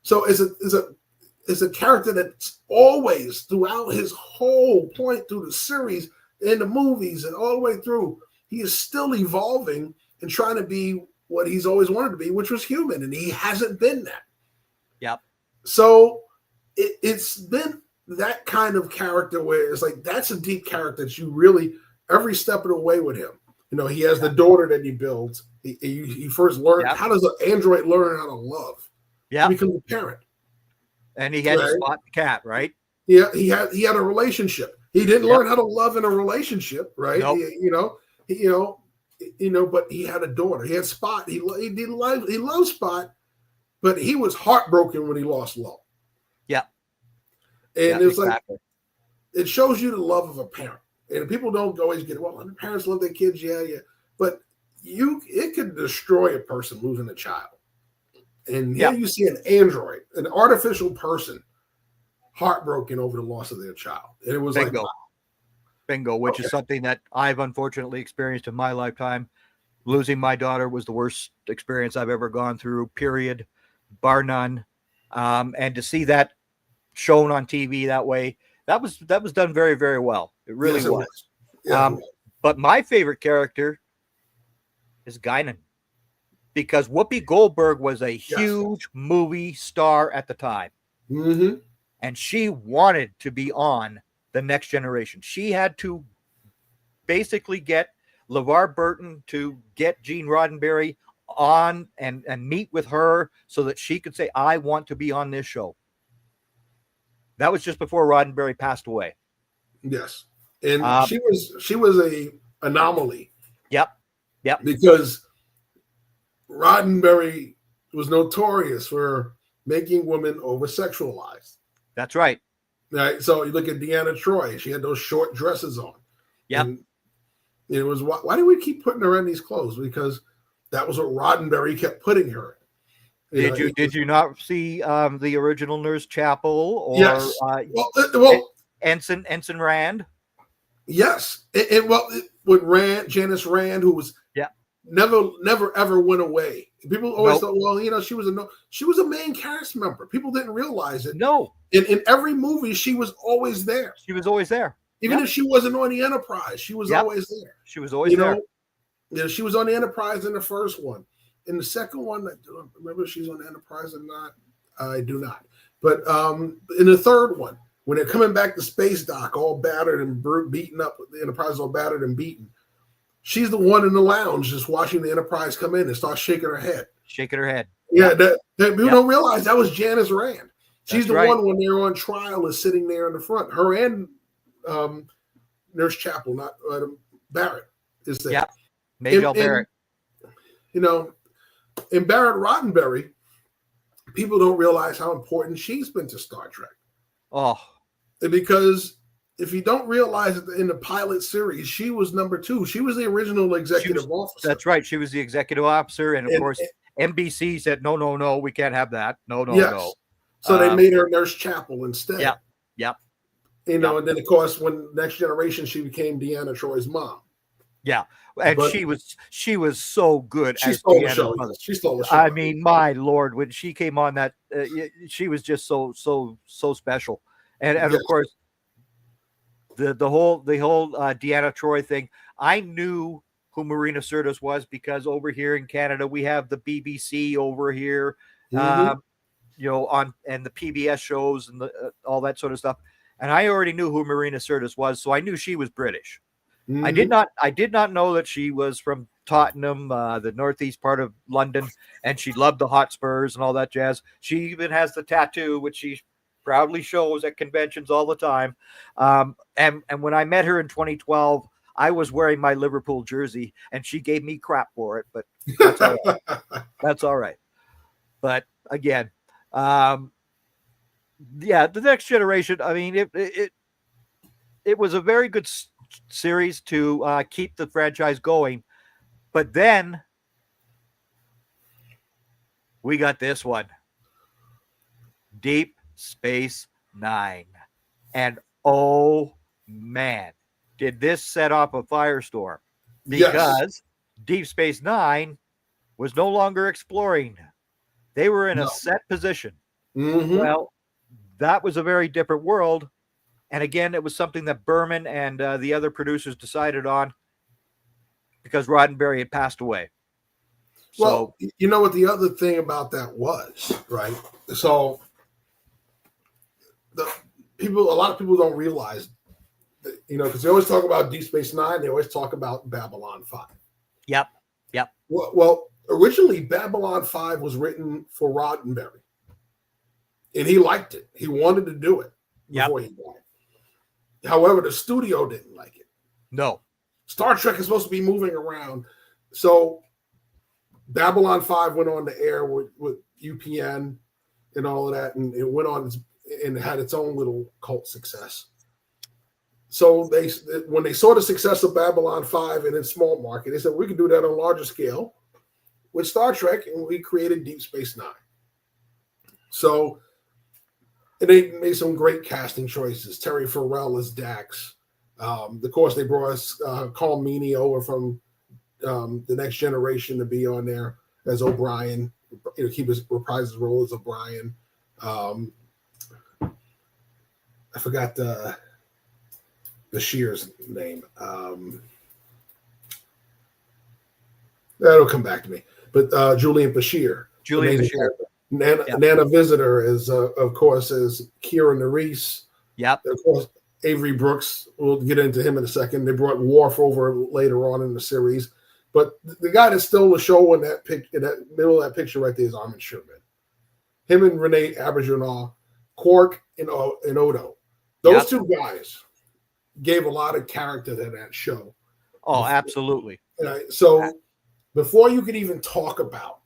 [SPEAKER 3] So it's a character that's always throughout his whole point through the series, in the movies, and all the way through, he is still evolving and trying to be what he's always wanted to be, which was human, and he hasn't been that.
[SPEAKER 2] Yep.
[SPEAKER 3] So it's been that kind of character where it's like that's a deep character that you really every step of the way with him. He has the daughter that he builds. He first learned how does an android learn how to love?
[SPEAKER 2] Yeah,
[SPEAKER 3] he becomes a parent,
[SPEAKER 2] and he had to spot the cat, right?
[SPEAKER 3] Yeah, he had a relationship. He didn't learn how to love in a relationship, right?
[SPEAKER 2] Nope.
[SPEAKER 3] But he had a daughter. He had Spot. He loved Spot, but he was heartbroken when he lost Lo.
[SPEAKER 2] Yeah.
[SPEAKER 3] And it's
[SPEAKER 2] exactly.
[SPEAKER 3] like, it shows you the love of a parent. And people don't always get, well, the parents love their kids, yeah. But it could destroy a person losing a child. And here you see an android, an artificial person, heartbroken over the loss of their child. And it was
[SPEAKER 2] Bingo.
[SPEAKER 3] like, wow.
[SPEAKER 2] Bingo, which is something that I've unfortunately experienced in my lifetime. Losing my daughter was the worst experience I've ever gone through, period, bar none. And to see that shown on TV that way, that was done very, very well. It really was.
[SPEAKER 3] Yeah,
[SPEAKER 2] but my favorite character is Guinan, because Whoopi Goldberg was a huge movie star at the time.
[SPEAKER 3] Mm-hmm.
[SPEAKER 2] And she wanted to be on The Next Generation. She had to basically get LeVar Burton to get Gene Roddenberry on and meet with her so that she could say, I want to be on this show. That was just before Roddenberry passed away.
[SPEAKER 3] Yes. And she was a anomaly.
[SPEAKER 2] Yep.
[SPEAKER 3] Because Roddenberry was notorious for making women over-sexualized.
[SPEAKER 2] That's right.
[SPEAKER 3] Right. So you look at Deanna Troi, she had those short dresses on.
[SPEAKER 2] Yep.
[SPEAKER 3] And it was, why do we keep putting her in these clothes? Because that was what Roddenberry kept putting her in.
[SPEAKER 2] Did you not see the original Nurse Chapel or
[SPEAKER 3] yes.
[SPEAKER 2] Ensign Rand?
[SPEAKER 3] Yes. With Janice Rand, who was never ever went away. People always thought, well, she was a main cast member. People didn't realize it.
[SPEAKER 2] No.
[SPEAKER 3] In every movie, she was always there.
[SPEAKER 2] She was always there.
[SPEAKER 3] Even if she wasn't on the Enterprise, she was always there.
[SPEAKER 2] She was always there.
[SPEAKER 3] She was on the Enterprise in the first one. In the second one, I don't remember if she's on the Enterprise or not. I do not. But in the third one, when they're coming back to Space Dock, all battered and beaten up, the Enterprise is all battered and beaten. She's the one in the lounge just watching the Enterprise come in and start shaking her head. Yeah, that people don't realize that was Janice Rand. She's the one when they're on trial is sitting there in the front. Her and Nurse Chapel, not Barrett, is there.
[SPEAKER 2] Yep, Majel Barrett.
[SPEAKER 3] And Barrett Roddenberry, people don't realize how important she's been to Star Trek.
[SPEAKER 2] Oh.
[SPEAKER 3] Because if you don't realize it, in the pilot series, she was number 2. She was the original executive officer.
[SPEAKER 2] That's right. She was the executive officer. And of course, NBC said, no, we can't have that. No.
[SPEAKER 3] So they made her Nurse Chapel instead.
[SPEAKER 2] Yep.
[SPEAKER 3] And then, of course, when Next Generation, she became Deanna Troy's mom.
[SPEAKER 2] Yeah. And she was so good.
[SPEAKER 3] She stole the show. She stole the show.
[SPEAKER 2] I mean, my Lord, when she came on that, she was just so special. And of course, the whole Deanna Troi thing. I knew who Marina Sirtis was because over here in Canada we have the BBC over here, on and the PBS shows and all that sort of stuff. And I already knew who Marina Sirtis was, so I knew she was British. Mm-hmm. I did not know that she was from Tottenham, the northeast part of London, and she loved the Hotspurs and all that jazz. She even has the tattoo, which she proudly shows at conventions all the time. And when I met her in 2012, I was wearing my Liverpool jersey, and she gave me crap for it, but that's all right. That's all right. But again, the Next Generation. I mean, it was a very good series to keep the franchise going, but then we got this one, Deep Space Nine, and oh man, did this set off a firestorm, because Deep Space Nine was no longer exploring. They were in a set position.
[SPEAKER 3] Mm-hmm.
[SPEAKER 2] Well, that was a very different world. And again, it was something that Berman and the other producers decided on because Roddenberry had passed away.
[SPEAKER 3] Well, you know what the other thing about that was, right? So a lot of people don't realize that, because they always talk about Deep Space Nine, they always talk about Babylon 5.
[SPEAKER 2] Yep.
[SPEAKER 3] Well, originally Babylon 5 was written for Roddenberry, and he liked it. He wanted to do it before he died. However, the studio didn't like it.
[SPEAKER 2] No.
[SPEAKER 3] Star Trek is supposed to be moving around. So Babylon 5 went on the air with UPN and all of that, and it went on and had its own little cult success. So when they saw the success of Babylon 5 in its small market, they said, we can do that on a larger scale with Star Trek, and we created Deep Space Nine. So and they made some great casting choices. Terry Farrell as Dax. Of course, they brought us Carl Meany over from The Next Generation to be on there as O'Brien. He reprised his role as O'Brien. I forgot Bashir's name. That'll come back to me. But Julian Bashir.
[SPEAKER 2] Julian Bashir.
[SPEAKER 3] Nana Visitor is, of course, is Kira Nerys.
[SPEAKER 2] Yep.
[SPEAKER 3] Of course, Avery Brooks. We'll get into him in a second. They brought Worf over later on in the series. But the guy that stole the show in that middle of that picture right there is Armin Sherman. Him and Renee Auberjonois, Quark and Odo. Those two guys gave a lot of character to that show.
[SPEAKER 2] Oh, absolutely.
[SPEAKER 3] So before you could even talk about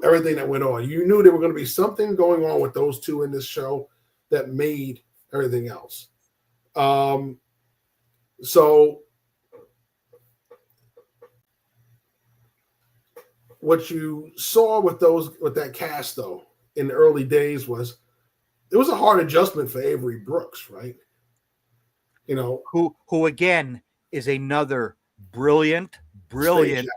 [SPEAKER 3] everything that went on, you knew there were going to be something going on with those two in this show that made everything else. So what you saw with that cast, though, in the early days was it was a hard adjustment for Avery Brooks, right?
[SPEAKER 2] Who again is another brilliant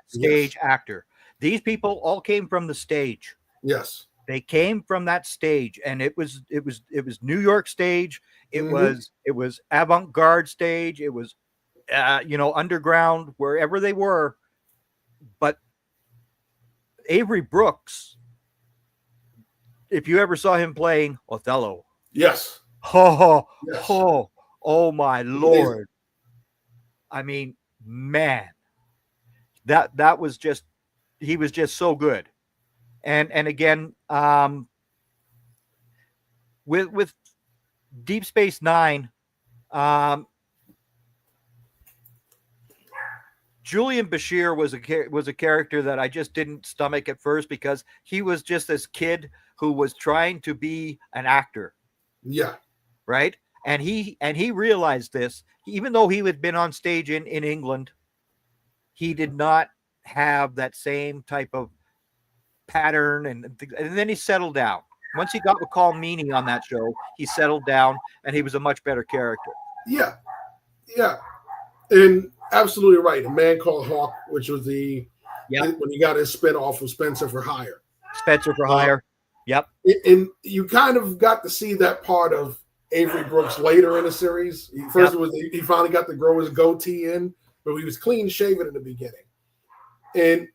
[SPEAKER 2] stage actor. These people all came from the stage.
[SPEAKER 3] Yes,
[SPEAKER 2] they came from that stage, and it was New York stage. It was avant-garde stage. It was underground, wherever they were. But Avery Brooks, if you ever saw him playing Othello,
[SPEAKER 3] yes,
[SPEAKER 2] oh my Lord! I mean, man, that was just, he was just so good. And again, with Deep Space Nine, Julian Bashir was a character that I just didn't stomach at first, because he was just this kid who was trying to be an actor.
[SPEAKER 3] Yeah.
[SPEAKER 2] Right. And he realized this, even though he had been on stage in England, he did not have that same type of pattern. And then he settled down. Once he got with Carl Meany on that show, he settled down, and he was a much better character.
[SPEAKER 3] Yeah. Yeah. And absolutely right. A Man Called Hawk, which was when he got his spinoff of Spencer for Hire.
[SPEAKER 2] Spencer for Hire. Yep.
[SPEAKER 3] And you kind of got to see that part of Avery Brooks later in the series. First, it was he finally got to grow his goatee in, but he was clean shaven in the beginning.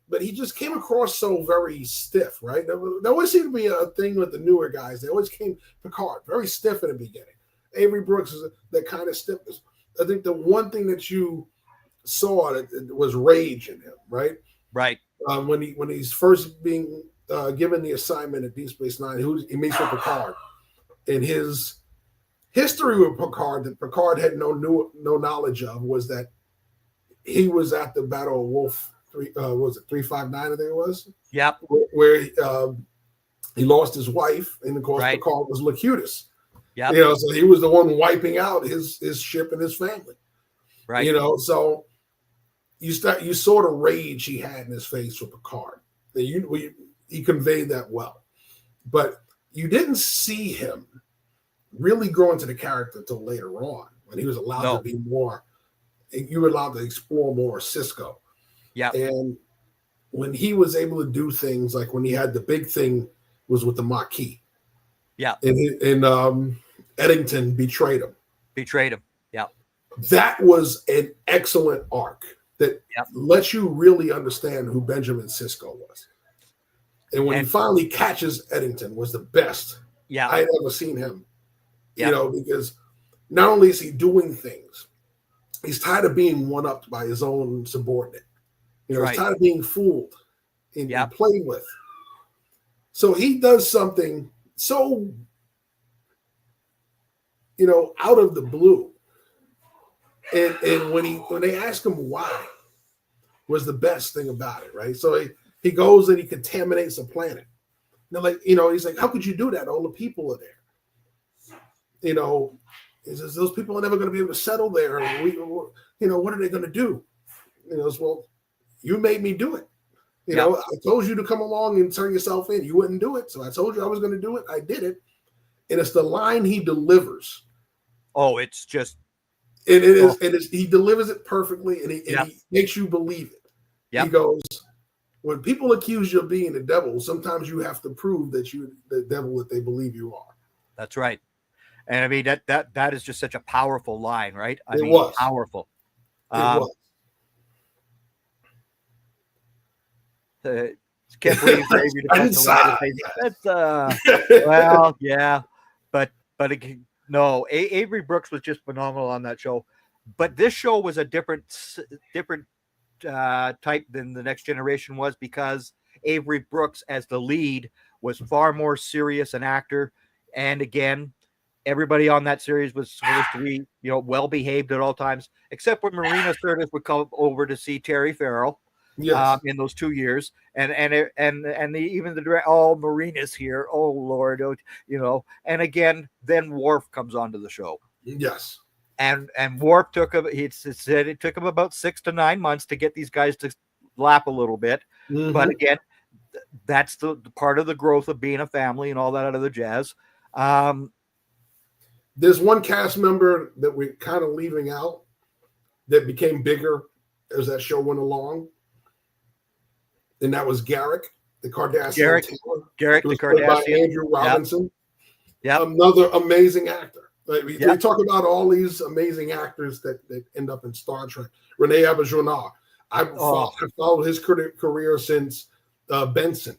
[SPEAKER 3] But he just came across so very stiff, right? There always seemed to be a thing with the newer guys. They always came Picard very stiff in the beginning. Avery Brooks is that kind of stiffness. I think the one thing that you saw that was rage in him, right?
[SPEAKER 2] Right.
[SPEAKER 3] When he's first being given the assignment at Deep Space Nine, he meets with Picard, and his history with Picard that Picard had no knowledge of was that he was at the Battle of Wolf 359, I think it was.
[SPEAKER 2] Yep.
[SPEAKER 3] Where he lost his wife, and of course Picard was Locutus.
[SPEAKER 2] Yeah.
[SPEAKER 3] So he was the one wiping out his ship and his family.
[SPEAKER 2] Right.
[SPEAKER 3] So you saw the rage he had in his face for Picard. He conveyed that well, but you didn't see him really grow into the character until later on, when he was allowed to be more. You were allowed to explore more Cisco.
[SPEAKER 2] Yeah.
[SPEAKER 3] And when he was able to do things like when he had the big thing was with the Maquis.
[SPEAKER 2] Yeah.
[SPEAKER 3] And Eddington betrayed him.
[SPEAKER 2] Yeah.
[SPEAKER 3] That was an excellent arc that lets you really understand who Benjamin Sisko was. And when he finally catches Eddington, was the best I had ever seen him. Because not only is he doing things, he's tired of being one-upped by his own subordinate. He's tired of being fooled and played with. So he does something so, out of the blue. And when they ask him why, was the best thing about it, right? So he goes and he contaminates a planet. They're like, he's like, how could you do that? All the people are there. He says, those people are never going to be able to settle there. What are they going to do? Well, you made me do it. I told you to come along and turn yourself in. You wouldn't do it. So I told you I was going to do it. I did it. And it's the line he delivers.
[SPEAKER 2] Oh, it's just.
[SPEAKER 3] He delivers it perfectly, and he makes you believe it. Yep. He goes, when people accuse you of being the devil, sometimes you have to prove that you're the devil that they believe you are.
[SPEAKER 2] That's right. And I mean, that is just such a powerful line, right?
[SPEAKER 3] It was
[SPEAKER 2] powerful.
[SPEAKER 3] It was.
[SPEAKER 2] Can't believe Avery well, yeah, but no, Avery Brooks was just phenomenal on that show. But this show was a different type than the Next Generation was, because Avery Brooks as the lead was far more serious an actor. And again, everybody on that series was supposed to be, well behaved at all times, except when Marina Sirtis would come over to see Terry Farrell. Yes. In those 2 years, and even the direct, Marina's here, oh Lord, and again, then Worf comes onto the show.
[SPEAKER 3] Yes.
[SPEAKER 2] And Worf he said it took him about 6 to 9 months to get these guys to lap a little bit. Mm-hmm. But again, that's the part of the growth of being a family and all that other jazz.
[SPEAKER 3] There's one cast member that we're kind of leaving out that became bigger as that show went along. And that was Garrick, the Cardassian.
[SPEAKER 2] Garrick, the Cardassian.
[SPEAKER 3] By Andrew Robinson.
[SPEAKER 2] Yeah.
[SPEAKER 3] Another amazing actor. We talk about all these amazing actors that end up in Star Trek. Rene Auberjonois. I've followed his career since Benson.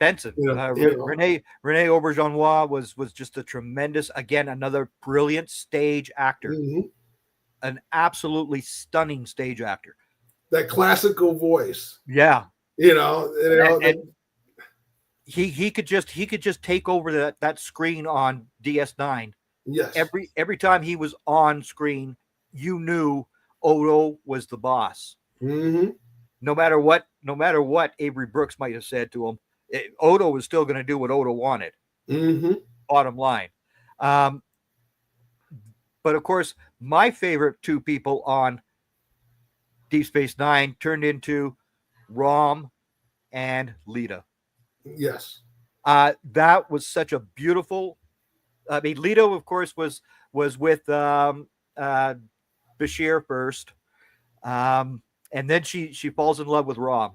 [SPEAKER 2] Rene Auberjonois was just a tremendous, again, another brilliant stage actor. Mm-hmm. An absolutely stunning stage actor.
[SPEAKER 3] That classical voice.
[SPEAKER 2] Yeah.
[SPEAKER 3] And
[SPEAKER 2] he could just take over that screen on DS9.
[SPEAKER 3] Yes.
[SPEAKER 2] Every time he was on screen, you knew Odo was the boss.
[SPEAKER 3] Mm-hmm.
[SPEAKER 2] No matter what Avery Brooks might have said to him, Odo was still going to do what Odo wanted.
[SPEAKER 3] Mm-hmm.
[SPEAKER 2] Bottom line. But of course, my favorite two people on Deep Space Nine turned into Rom and Lita.
[SPEAKER 3] Yes.
[SPEAKER 2] That was such a beautiful. I mean, Lita, of course, was with Bashir first, and then she falls in love with Rom.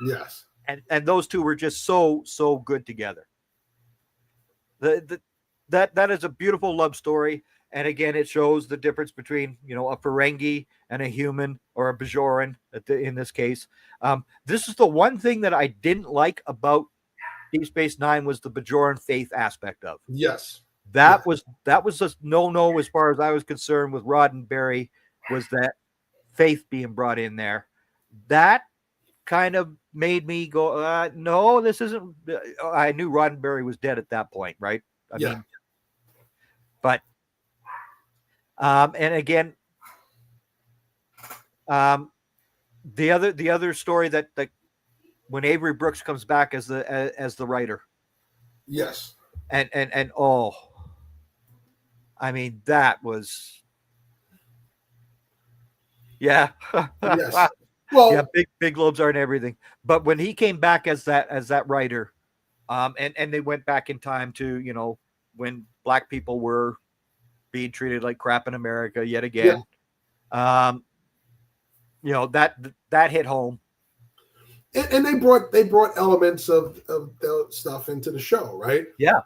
[SPEAKER 3] Yes.
[SPEAKER 2] And those two were just so good together. That is a beautiful love story. And again, it shows the difference between, a Ferengi and a human, or a Bajoran in this case. This is the one thing that I didn't like about Deep Space Nine was the Bajoran faith aspect of.
[SPEAKER 3] Yes.
[SPEAKER 2] That was a no as far as I was concerned with Roddenberry, was that faith being brought in there. That kind of made me go, no, this isn't. I knew Roddenberry was dead at that point, right? I mean, but. And again, the other story that when Avery Brooks comes back as the writer,
[SPEAKER 3] yes,
[SPEAKER 2] and I mean, that was,
[SPEAKER 3] yes,
[SPEAKER 2] well, yeah, big globes aren't everything, but when he came back as that writer, and they went back in time to when black people were being treated like crap in America yet again. Yeah. That hit home.
[SPEAKER 3] And they brought elements of the stuff into the show, right?
[SPEAKER 2] Yeah.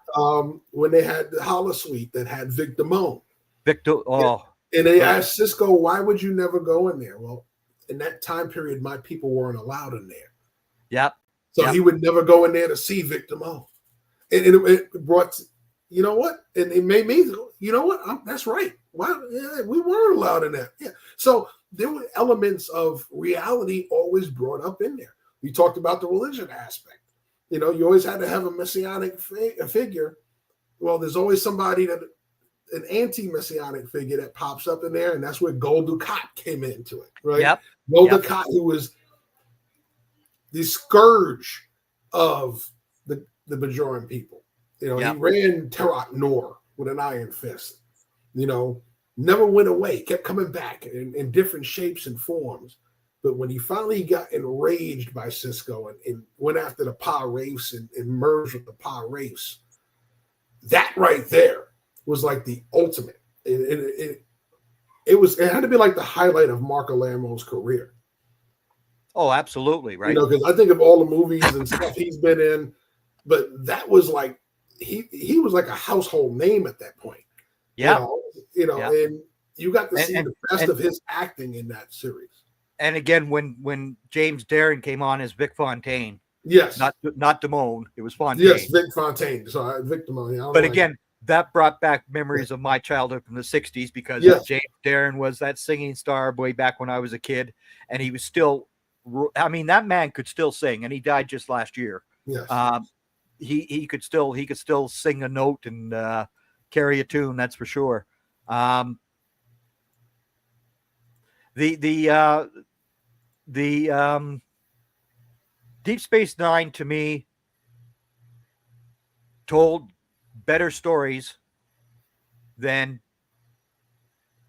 [SPEAKER 3] When they had the holosuite that had Vic Damone.
[SPEAKER 2] And
[SPEAKER 3] they asked Cisco, why would you never go in there? Well, in that time period, my people weren't allowed in there.
[SPEAKER 2] Yep.
[SPEAKER 3] So he would never go in there to see Vic Damone. And it brought, you know what? And it made me, you know what? That's right. Why? Yeah, we weren't allowed in there. Yeah. So there were elements of reality always brought up in there. We talked about the religion aspect. You always had to have a messianic figure. Well, there's always somebody an anti-messianic figure that pops up in there, and that's where Gul Dukat came into it, right?
[SPEAKER 2] Yep.
[SPEAKER 3] Gul Dukat, who was the scourge of the Bajoran people. He ran Terok Nor with an iron fist. never went away, kept coming back in different shapes and forms. But when he finally got enraged by Cisco and went after the Pa race and merged with the Pa race, that right there was like the ultimate. It had to be like the highlight of Marco Lamo's career.
[SPEAKER 2] Oh, absolutely, right.
[SPEAKER 3] Because I think of all the movies and stuff he's been in, but that was like he was like a household name at that point.
[SPEAKER 2] Yeah,
[SPEAKER 3] and you got to see the best of his acting in that series. And
[SPEAKER 2] again, when James Darren came on as Vic Fontaine,
[SPEAKER 3] yes,
[SPEAKER 2] not Damone, it was Fontaine.
[SPEAKER 3] Yes, Vic Fontaine. Sorry, Vic Damone.
[SPEAKER 2] But again, that brought back memories of my childhood from the '60s because James Darren was that singing star way back when I was a kid, and he was still. I mean, that man could still sing, and he died just last year.
[SPEAKER 3] Yes,
[SPEAKER 2] he could still sing a note and carry a tune. That's for sure. The Deep Space Nine to me told better stories than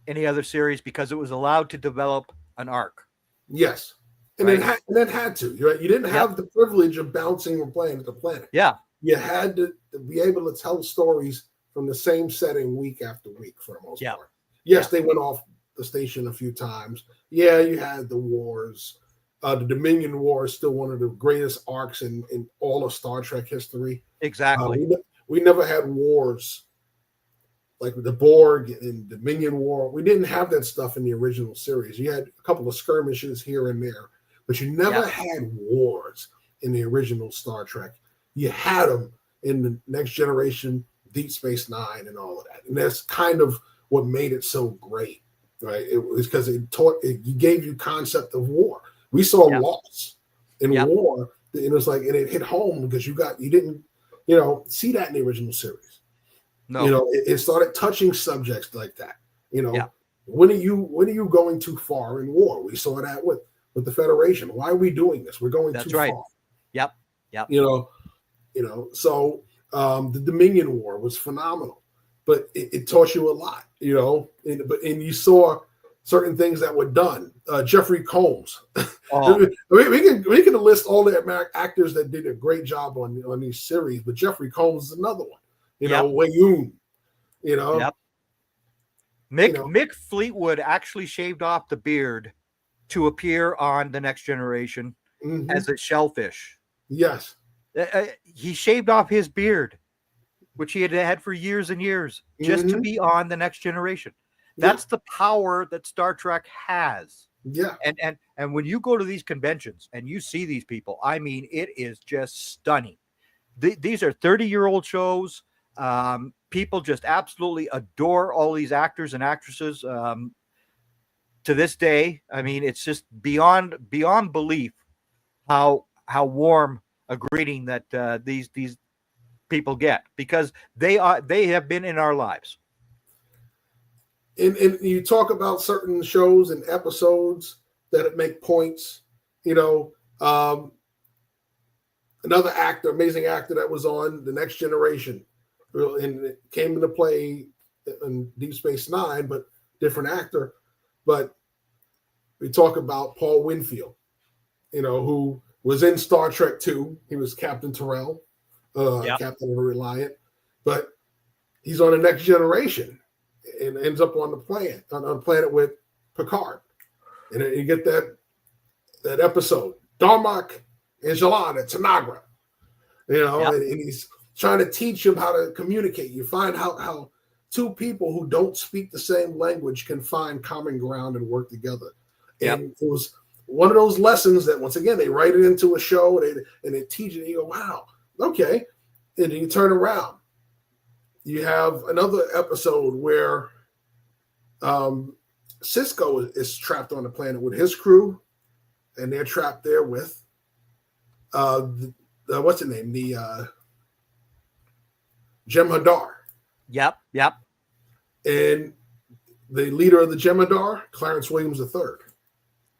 [SPEAKER 2] any other series because it was allowed to develop an arc.
[SPEAKER 3] Yes. And it had to. Right? You didn't have the privilege of bouncing and playing at the planet.
[SPEAKER 2] Yeah.
[SPEAKER 3] You had to be able to tell stories from the same setting week after week for the most part. Yes, they went off the station a few times. Yeah, you had the wars. The Dominion War is still one of the greatest arcs in all of Star Trek history.
[SPEAKER 2] Exactly.
[SPEAKER 3] We never had wars like the Borg and Dominion War. We didn't have that stuff in the original series. You had a couple of skirmishes here and there, but you never had wars in the original Star Trek. You had them in the Next Generation, Deep Space Nine, and all of that. And that's kind of what made it so great, right? It was because it gave you concept of war. We saw loss in war, and it was like, and it hit home because you didn't, see that in the original series. No, it started touching subjects like that. When are you going too far in war? We saw that with the Federation. Why are we doing this? We're going too far.
[SPEAKER 2] Yep.
[SPEAKER 3] So the Dominion War was phenomenal, but it taught you a lot. And you saw certain things that were done. Jeffrey Combs. Oh. we can list all the actors that did a great job on these series, but Jeffrey Combs is another one. Wayoon.
[SPEAKER 2] Mick Fleetwood actually shaved off the beard to appear on The Next Generation as a shellfish.
[SPEAKER 3] Yes.
[SPEAKER 2] He shaved off his beard, which he had for years and years, just to be on The Next Generation. That's the power that Star Trek has.
[SPEAKER 3] Yeah.
[SPEAKER 2] And when you go to these conventions and you see these people, I mean, it is just stunning. These are 30-year-old shows. People just absolutely adore all these actors and actresses. To this day, I mean, it's just beyond belief how warm a greeting that these people get, because they have been in our lives.
[SPEAKER 3] And you talk about certain shows and episodes that make points. Another amazing actor that was on The Next Generation, and it came into play in Deep Space Nine, but different actor. But we talk about Paul Winfield, who was in Star Trek 2. He was Captain Terrell, Captain of the Reliant, but he's on The Next Generation and ends up on the planet with Picard. And you get that episode, Darmok and Jalan at Tanagra, and he's trying to teach him how to communicate. You find how two people who don't speak the same language can find common ground and work together. Yep. And it was one of those lessons that, once again, they write it into a show and they teach it, and you go, wow, okay. And then you turn around. You have another episode where Cisco is trapped on the planet with his crew, and they're trapped there with what's the name? The Jem'Hadar.
[SPEAKER 2] Yep.
[SPEAKER 3] And the leader of the Jem'Hadar, Clarence Williams III.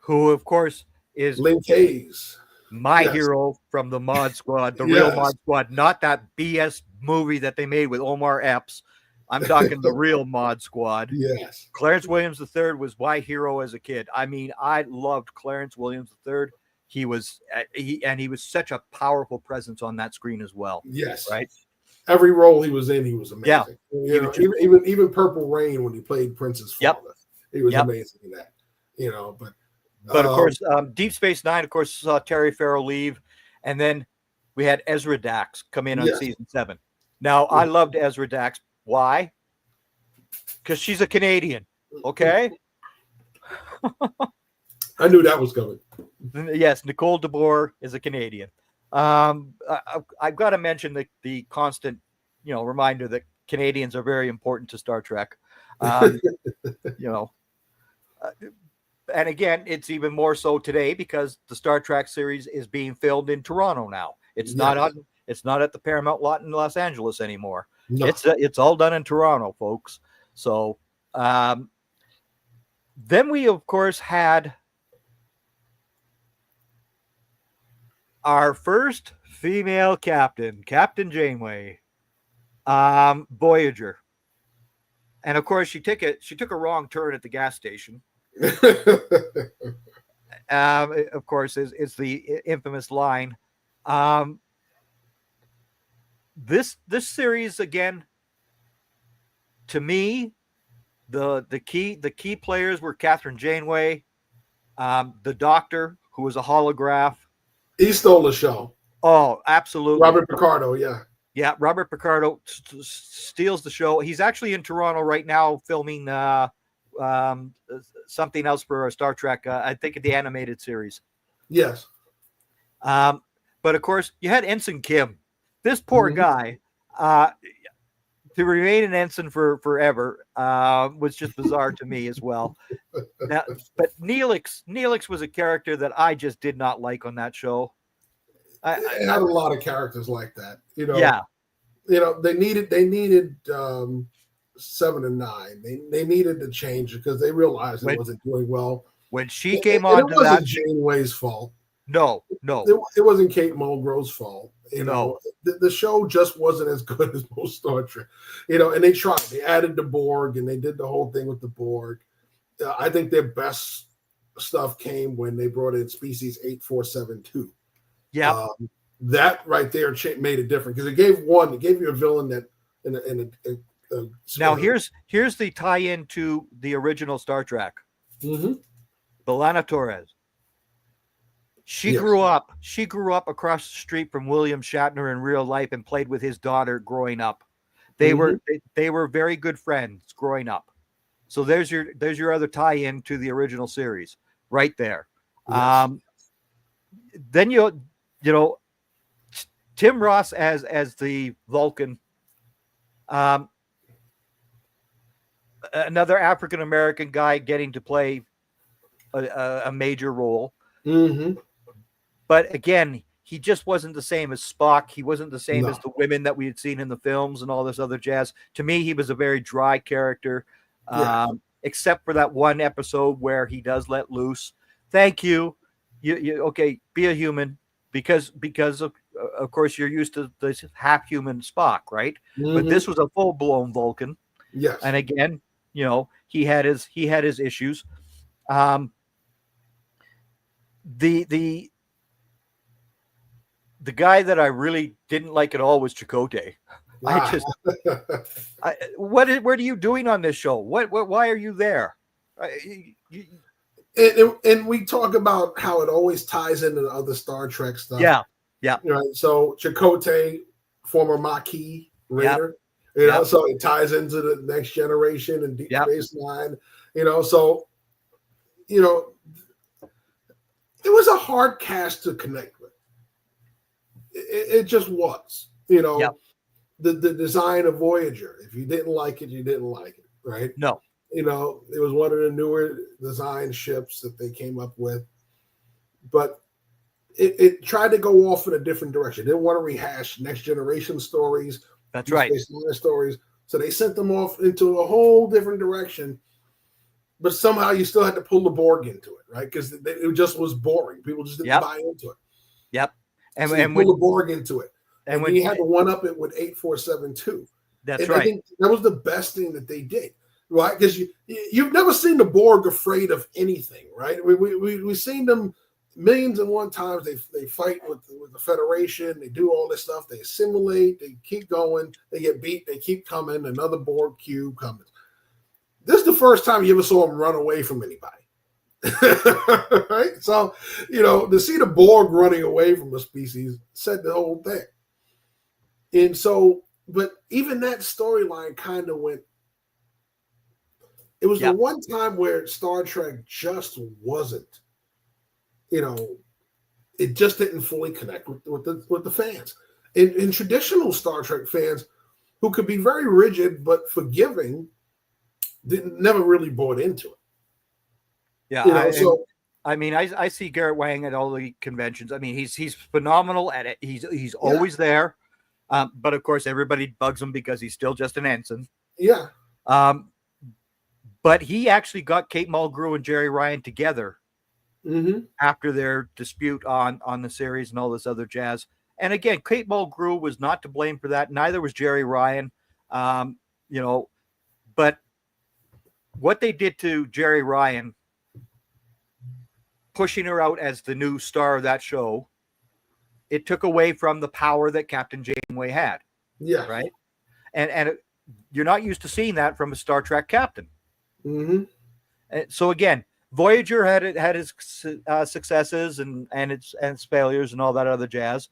[SPEAKER 2] Who, of course, is
[SPEAKER 3] Link Hayes.
[SPEAKER 2] My hero from the Mod Squad, the real Mod Squad, not that BS movie that they made with Omar Epps. I'm talking the real Mod Squad.
[SPEAKER 3] Yes.
[SPEAKER 2] Clarence Williams III was my hero as a kid. I mean, I loved Clarence Williams III. He was such a powerful presence on that screen as well.
[SPEAKER 3] Yes.
[SPEAKER 2] Right.
[SPEAKER 3] Every role he was in, he was amazing.
[SPEAKER 2] Yeah.
[SPEAKER 3] Even Purple Rain when he played Prince's father, he was amazing in that. But
[SPEAKER 2] of course, Deep Space Nine, of course, saw Terry Farrell leave, and then we had Ezra Dax come in on season 7. Now, I loved Ezra Dax. Why? Because she's a Canadian. Okay.
[SPEAKER 3] I knew that was coming.
[SPEAKER 2] Yes, Nicole DeBoer is a Canadian. I've got to mention the constant, reminder that Canadians are very important to Star Trek. And again, it's even more so today because the Star Trek series is being filmed in Toronto now. It's not at the Paramount lot in Los Angeles anymore. No. It's all done in Toronto, folks. So then we, of course, had our first female captain, Captain Janeway, Voyager. And of course, she took a wrong turn at the gas station. Of course, is the infamous line. This series, again, to me, the key players were Catherine Janeway, the Doctor, who was a holograph.
[SPEAKER 3] He stole the show.
[SPEAKER 2] Oh, absolutely.
[SPEAKER 3] Robert Picardo, yeah.
[SPEAKER 2] Yeah, Robert Picardo steals the show. He's actually in Toronto right now filming something else for Star Trek. I think the animated series.
[SPEAKER 3] Yes.
[SPEAKER 2] But of course, you had Ensign Kim. This poor guy, to remain an ensign forever was just bizarre to me as well. Now, but Neelix was a character that I just did not like on that show.
[SPEAKER 3] It had a lot of characters like that,
[SPEAKER 2] Yeah.
[SPEAKER 3] They needed 7 and 9. They needed to change because they realized it wasn't doing well.
[SPEAKER 2] When she came on,
[SPEAKER 3] it wasn't Janeway's fault.
[SPEAKER 2] No.
[SPEAKER 3] It wasn't Kate Mulgrow's fault. The show just wasn't as good as most Star Trek. And they tried. They added the Borg, and they did the whole thing with the Borg. I think their best stuff came when they brought in Species 8472.
[SPEAKER 2] Yeah,
[SPEAKER 3] that right there made it different because it gave you a villain that
[SPEAKER 2] now here's the tie-in to the original Star Trek.
[SPEAKER 3] Mm-hmm.
[SPEAKER 2] B'Elanna Torres. She grew up across the street from William Shatner in real life and played with his daughter growing up. They were very good friends growing up. So there's your other tie-in to the original series right there. Yes. Then Tim Ross as the Vulcan, another African American guy getting to play a major role.
[SPEAKER 3] Mm-hmm.
[SPEAKER 2] But again, he just wasn't the same as Spock. He wasn't the same as the women that we had seen in the films and all this other jazz. To me, he was a very dry character, except for that one episode where he does let loose. Thank you. You okay? Be a human, because of course you're used to this half human Spock, right? Mm-hmm. But this was a full blown Vulcan.
[SPEAKER 3] Yes.
[SPEAKER 2] And again, he had his issues. The guy that I really didn't like at all was Chakotay. What are you doing on this show? Why are you there?
[SPEAKER 3] And we talk about how it always ties into the other Star Trek stuff.
[SPEAKER 2] Yeah.
[SPEAKER 3] Right. So Chakotay, former Maquis Raider, so it ties into the Next Generation and Deep Space Nine. So it was a hard cast to connect with. It just was. The design of Voyager. If you didn't like it, you didn't like it, right?
[SPEAKER 2] No.
[SPEAKER 3] It was one of the newer design ships that they came up with, but it tried to go off in a different direction. It didn't want to rehash Next Generation stories.
[SPEAKER 2] That's right.
[SPEAKER 3] Stories. So they sent them off into a whole different direction, but somehow you still had to pull the Borg into it, right? Because it just was boring. People just didn't buy into it.
[SPEAKER 2] Yep.
[SPEAKER 3] And pull the Borg into it. And when you had to one up it with 8472.
[SPEAKER 2] That's
[SPEAKER 3] and
[SPEAKER 2] right.
[SPEAKER 3] I think that was the best thing that they did, right? Because you've never seen the Borg afraid of anything, right? We've seen them millions and one times. They fight with the Federation. They do all this stuff. They assimilate. They keep going. They get beat. They keep coming. Another Borg cube comes. This is the first time you ever saw them run away from anybody. Right? So, to see the Borg running away from a species said the whole thing. And so, but even that storyline kind of went. It was the one time where Star Trek just wasn't, it just didn't fully connect with the fans. In traditional Star Trek fans, who could be very rigid but forgiving, never really bought into it.
[SPEAKER 2] Yeah, I see Garrett Wang at all the conventions. I mean, he's phenomenal at it. He's always there, but of course, everybody bugs him because he's still just an ensign.
[SPEAKER 3] Yeah.
[SPEAKER 2] But he actually got Kate Mulgrew and Jerry Ryan together after their dispute on the series and all this other jazz. And again, Kate Mulgrew was not to blame for that. Neither was Jerry Ryan. But what they did to Jerry Ryan, pushing her out as the new star of that show, it took away from the power that Captain Janeway had.
[SPEAKER 3] Yeah.
[SPEAKER 2] Right. And you're not used to seeing that from a Star Trek captain. And so again, Voyager had its successes and its failures and all that other jazz.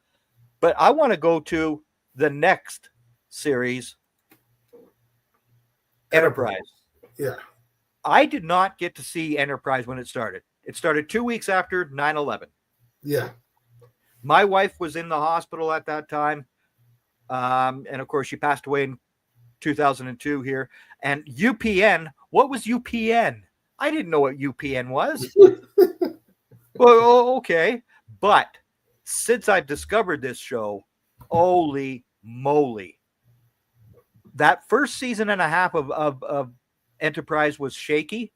[SPEAKER 2] But I want to go to the next series, Enterprise.
[SPEAKER 3] Yeah.
[SPEAKER 2] I did not get to see Enterprise when it started. It started 2 weeks after 9/11.
[SPEAKER 3] Yeah.
[SPEAKER 2] My wife was in the hospital at that time. And of course, she passed away in 2002 here. And UPN, what was UPN? I didn't know what UPN was. Well, okay. But since I've discovered this show, holy moly. That first season and a half of Enterprise was shaky.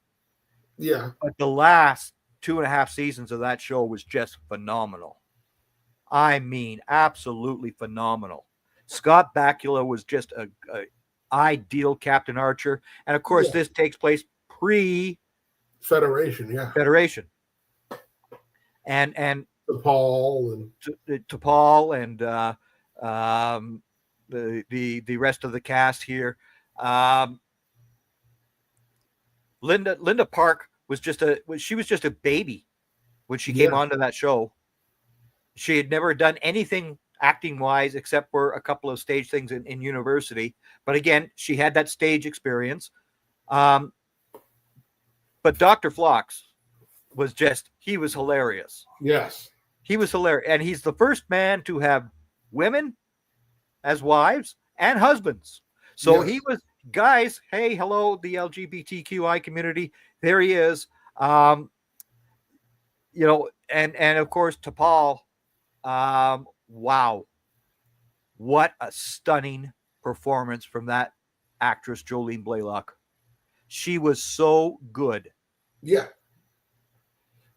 [SPEAKER 3] Yeah.
[SPEAKER 2] But the last 2.5 seasons of that show was just phenomenal. I mean, absolutely phenomenal. Scott Bakula was just a ideal Captain Archer. And of course, this takes place
[SPEAKER 3] Federation, yeah.
[SPEAKER 2] Federation. And
[SPEAKER 3] T'Pol
[SPEAKER 2] and the rest of the cast here. Linda Park was just a baby when she came onto that show. She had never done anything acting wise except for a couple of stage things in university. But again, she had that stage experience. But Dr. Phlox he was hilarious.
[SPEAKER 3] Yes.
[SPEAKER 2] He was hilarious. And he's the first man to have women as wives and husbands. So he was, guys, hey, hello, the LGBTQI community. There he is. And of course, T'Pol, wow. What a stunning performance from that actress, Jolene Blaylock. She was so good.
[SPEAKER 3] Yeah.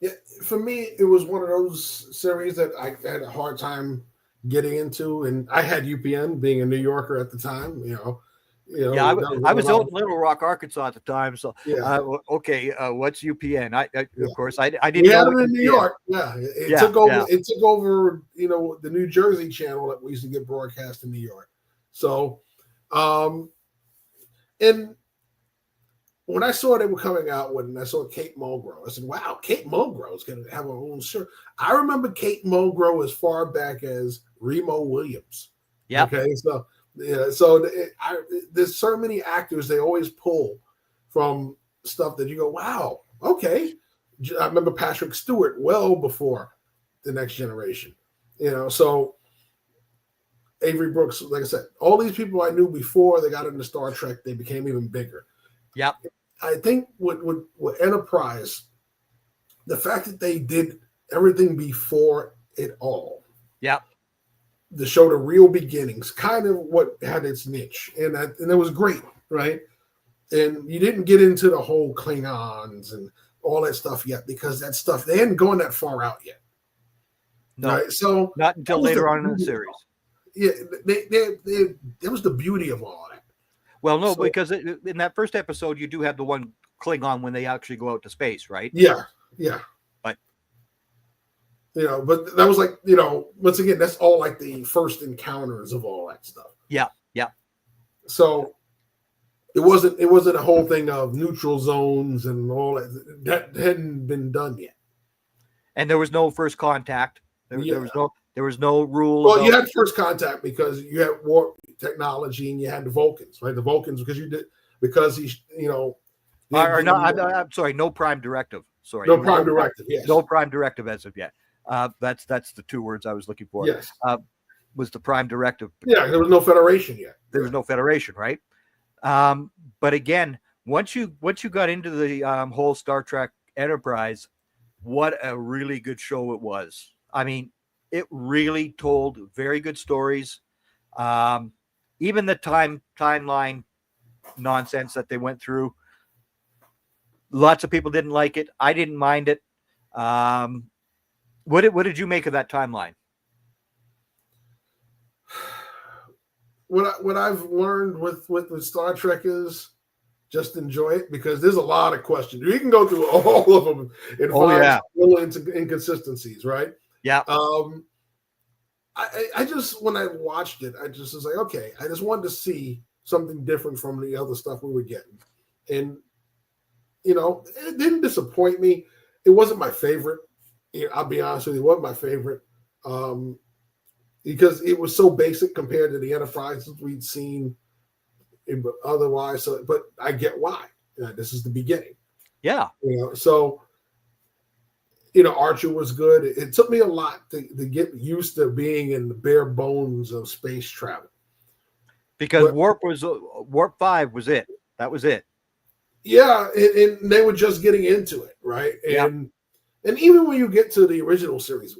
[SPEAKER 3] Yeah. For me, it was one of those series that I had a hard time getting into. And I had UPN, being a New Yorker at the time,
[SPEAKER 2] I was out in Little Rock, Arkansas at the time. So, what's UPN? Of course, I didn't
[SPEAKER 3] know. We had
[SPEAKER 2] it
[SPEAKER 3] in New York. Yeah. It took over. It took over, the New Jersey channel that we used to get broadcast in New York. So, and when I saw they were coming out with, and I saw Kate Mulgrew, I said, wow, Kate Mulgrew is going to have her own show. I remember Kate Mulgrew as far back as Remo Williams.
[SPEAKER 2] Yeah.
[SPEAKER 3] Okay. So, so there's so many actors they always pull from stuff that you go, wow, okay. I remember Patrick Stewart well before The Next Generation. So Avery Brooks, like I said, all these people I knew before they got into Star Trek, they became even bigger.
[SPEAKER 2] Yep.
[SPEAKER 3] I think with Enterprise, the fact that they did everything before it all.
[SPEAKER 2] Yep.
[SPEAKER 3] To show the real beginnings, kind of what had its niche, and it was great, right? And you didn't get into the whole Klingons and all that stuff yet, because that stuff they hadn't gone that far out yet.
[SPEAKER 2] No,
[SPEAKER 3] right? So
[SPEAKER 2] not until later on in the series.
[SPEAKER 3] Yeah, there was the beauty of all that.
[SPEAKER 2] Well, no,
[SPEAKER 3] So,
[SPEAKER 2] because in that first episode, you do have the one Klingon when they actually go out to space, right?
[SPEAKER 3] yeah, yeah.
[SPEAKER 2] But
[SPEAKER 3] But that was like, once again, that's all like the first encounters of all that stuff.
[SPEAKER 2] yeah.
[SPEAKER 3] So it wasn't a whole thing of neutral zones and all that. That hadn't been done yet.
[SPEAKER 2] And there was no first contact. There was no rule.
[SPEAKER 3] Well, you had first contact because you had warp technology and you had the Vulcans, right? The Vulcans because
[SPEAKER 2] I'm sorry, no prime directive. Sorry,
[SPEAKER 3] no prime directive. Yes,
[SPEAKER 2] no prime directive as of yet. That's the two words I was looking for.
[SPEAKER 3] Yes,
[SPEAKER 2] was the prime directive.
[SPEAKER 3] Yeah, there was no Federation yet.
[SPEAKER 2] There was no Federation, right? But again, once you got into the whole Star Trek Enterprise, what a really good show it was. I mean, it really told very good stories. Even the timeline nonsense that they went through, lots of people didn't like it. I didn't mind it. What did you make of that timeline?
[SPEAKER 3] What I've learned with Star Trek is just enjoy it, because there's a lot of questions. You can go through all of them and find little inconsistencies, right?
[SPEAKER 2] Yeah.
[SPEAKER 3] I just, when I watched it, I just was like, okay, I just wanted to see something different from the other stuff we were getting. And, it didn't disappoint me. It wasn't my favorite. I'll be honest with you, it wasn't my favorite. Because it was so basic compared to the Enterprises we'd seen otherwise. So, but I get why. This is the beginning.
[SPEAKER 2] Yeah.
[SPEAKER 3] So, Archer was good. It took me a lot to get used to being in the bare bones of space travel.
[SPEAKER 2] Because Warp 5 was it. That was it.
[SPEAKER 3] Yeah, and they were just getting into it, right? And even when you get to the original series,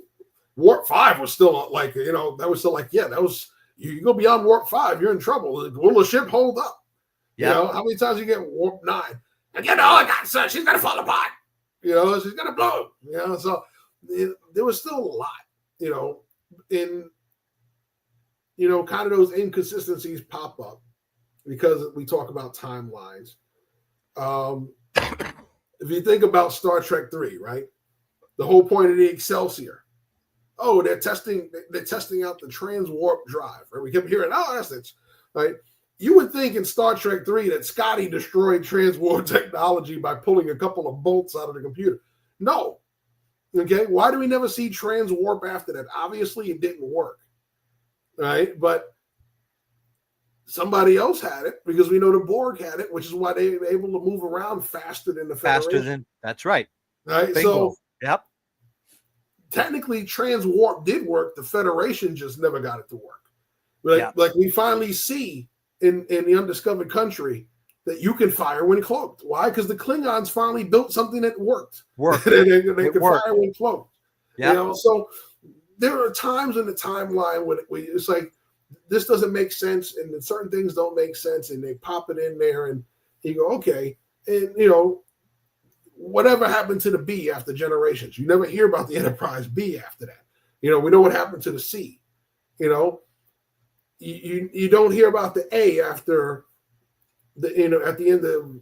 [SPEAKER 3] Warp 5 was still like, that was still like, that was, you go beyond Warp 5, you're in trouble. Will the ship hold up? Yeah. How many times you get Warp 9? And I got son, she's gonna fall apart. She's gonna blow. So there was still a lot, in kind of those inconsistencies pop up because we talk about timelines. If you think about Star Trek 3, right? The whole point of the Excelsior. Oh, they're testing out the transwarp drive. Right? We kept hearing, that's it. Right? You would think in Star Trek 3 that Scotty destroyed transwarp technology by pulling a couple of bolts out of the computer. No. Okay. Why do we never see transwarp after that? Obviously, it didn't work. Right? But somebody else had it, because we know the Borg had it, which is why they were able to move around faster than the Federation.
[SPEAKER 2] That's right.
[SPEAKER 3] Right.
[SPEAKER 2] Bingo. Yep.
[SPEAKER 3] Technically, transwarp did work. The Federation just never got it to work. Like we finally see in the undiscovered country that you can fire when cloaked. Why? Because the Klingons finally built something that worked. They could fire when cloaked. Yeah. So there are times in the timeline when it's like, this doesn't make sense, and certain things don't make sense, and they pop it in there, and you go, okay, and whatever happened to the B after Generations? You never hear about the Enterprise B after that. We know what happened to the C. You don't hear about the A after at the end of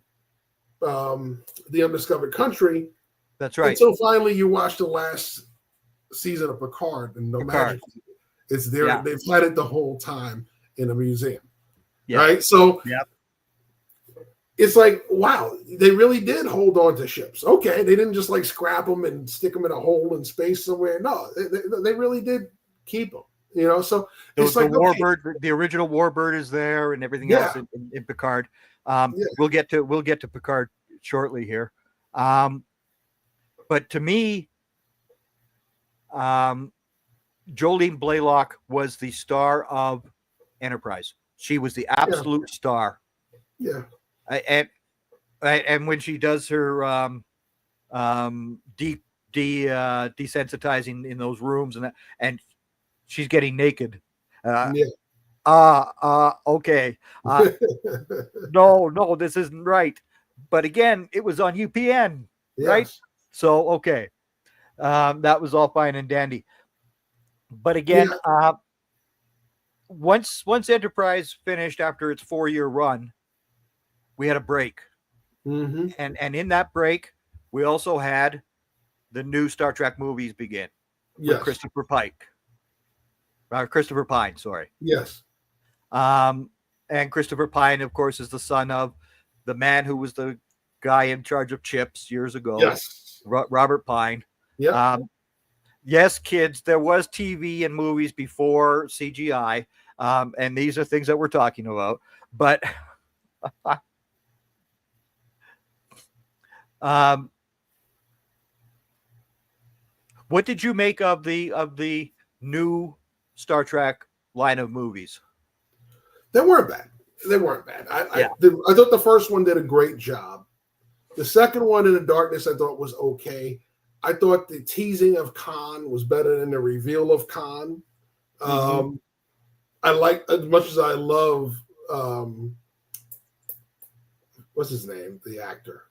[SPEAKER 3] the Undiscovered Country.
[SPEAKER 2] That's right.
[SPEAKER 3] Until finally you watch the last season of Picard, and no magic. It's there. Yeah. They've had it the whole time in a museum. Yeah. Right. So it's like, wow, they really did hold on to ships. Okay. They didn't just like scrap them and stick them in a hole in space somewhere. No, they really did keep them, so it's like
[SPEAKER 2] Warbird, the original Warbird is there, and everything else in Picard. We'll get to Picard shortly here. But to me, Jolene Blalock was the star of Enterprise. She was the absolute star.
[SPEAKER 3] Yeah.
[SPEAKER 2] And when she does her desensitizing in those rooms and she's getting naked. Okay. No, this isn't right. But again, it was on UPN, right? So okay. That was all fine and dandy. But again, once Enterprise finished after its 4-year run, we had a break.
[SPEAKER 3] Mm-hmm.
[SPEAKER 2] And in that break, we also had the new Star Trek movies begin with
[SPEAKER 3] Yes.
[SPEAKER 2] Christopher Pine, sorry.
[SPEAKER 3] Yes.
[SPEAKER 2] And Christopher Pine, of course, is the son of the man who was the guy in charge of Chips years ago.
[SPEAKER 3] Yes.
[SPEAKER 2] Robert Pine.
[SPEAKER 3] Yeah.
[SPEAKER 2] Yes, kids, there was TV and movies before CGI, and these are things that we're talking about. But what did you make of the new Star Trek line of movies?
[SPEAKER 3] They weren't bad. I thought the first one did a great job. The second one, In the Darkness, I thought was okay. I thought the teasing of Khan was better than the reveal of Khan. I like, as much as I love, what's his name? The actor.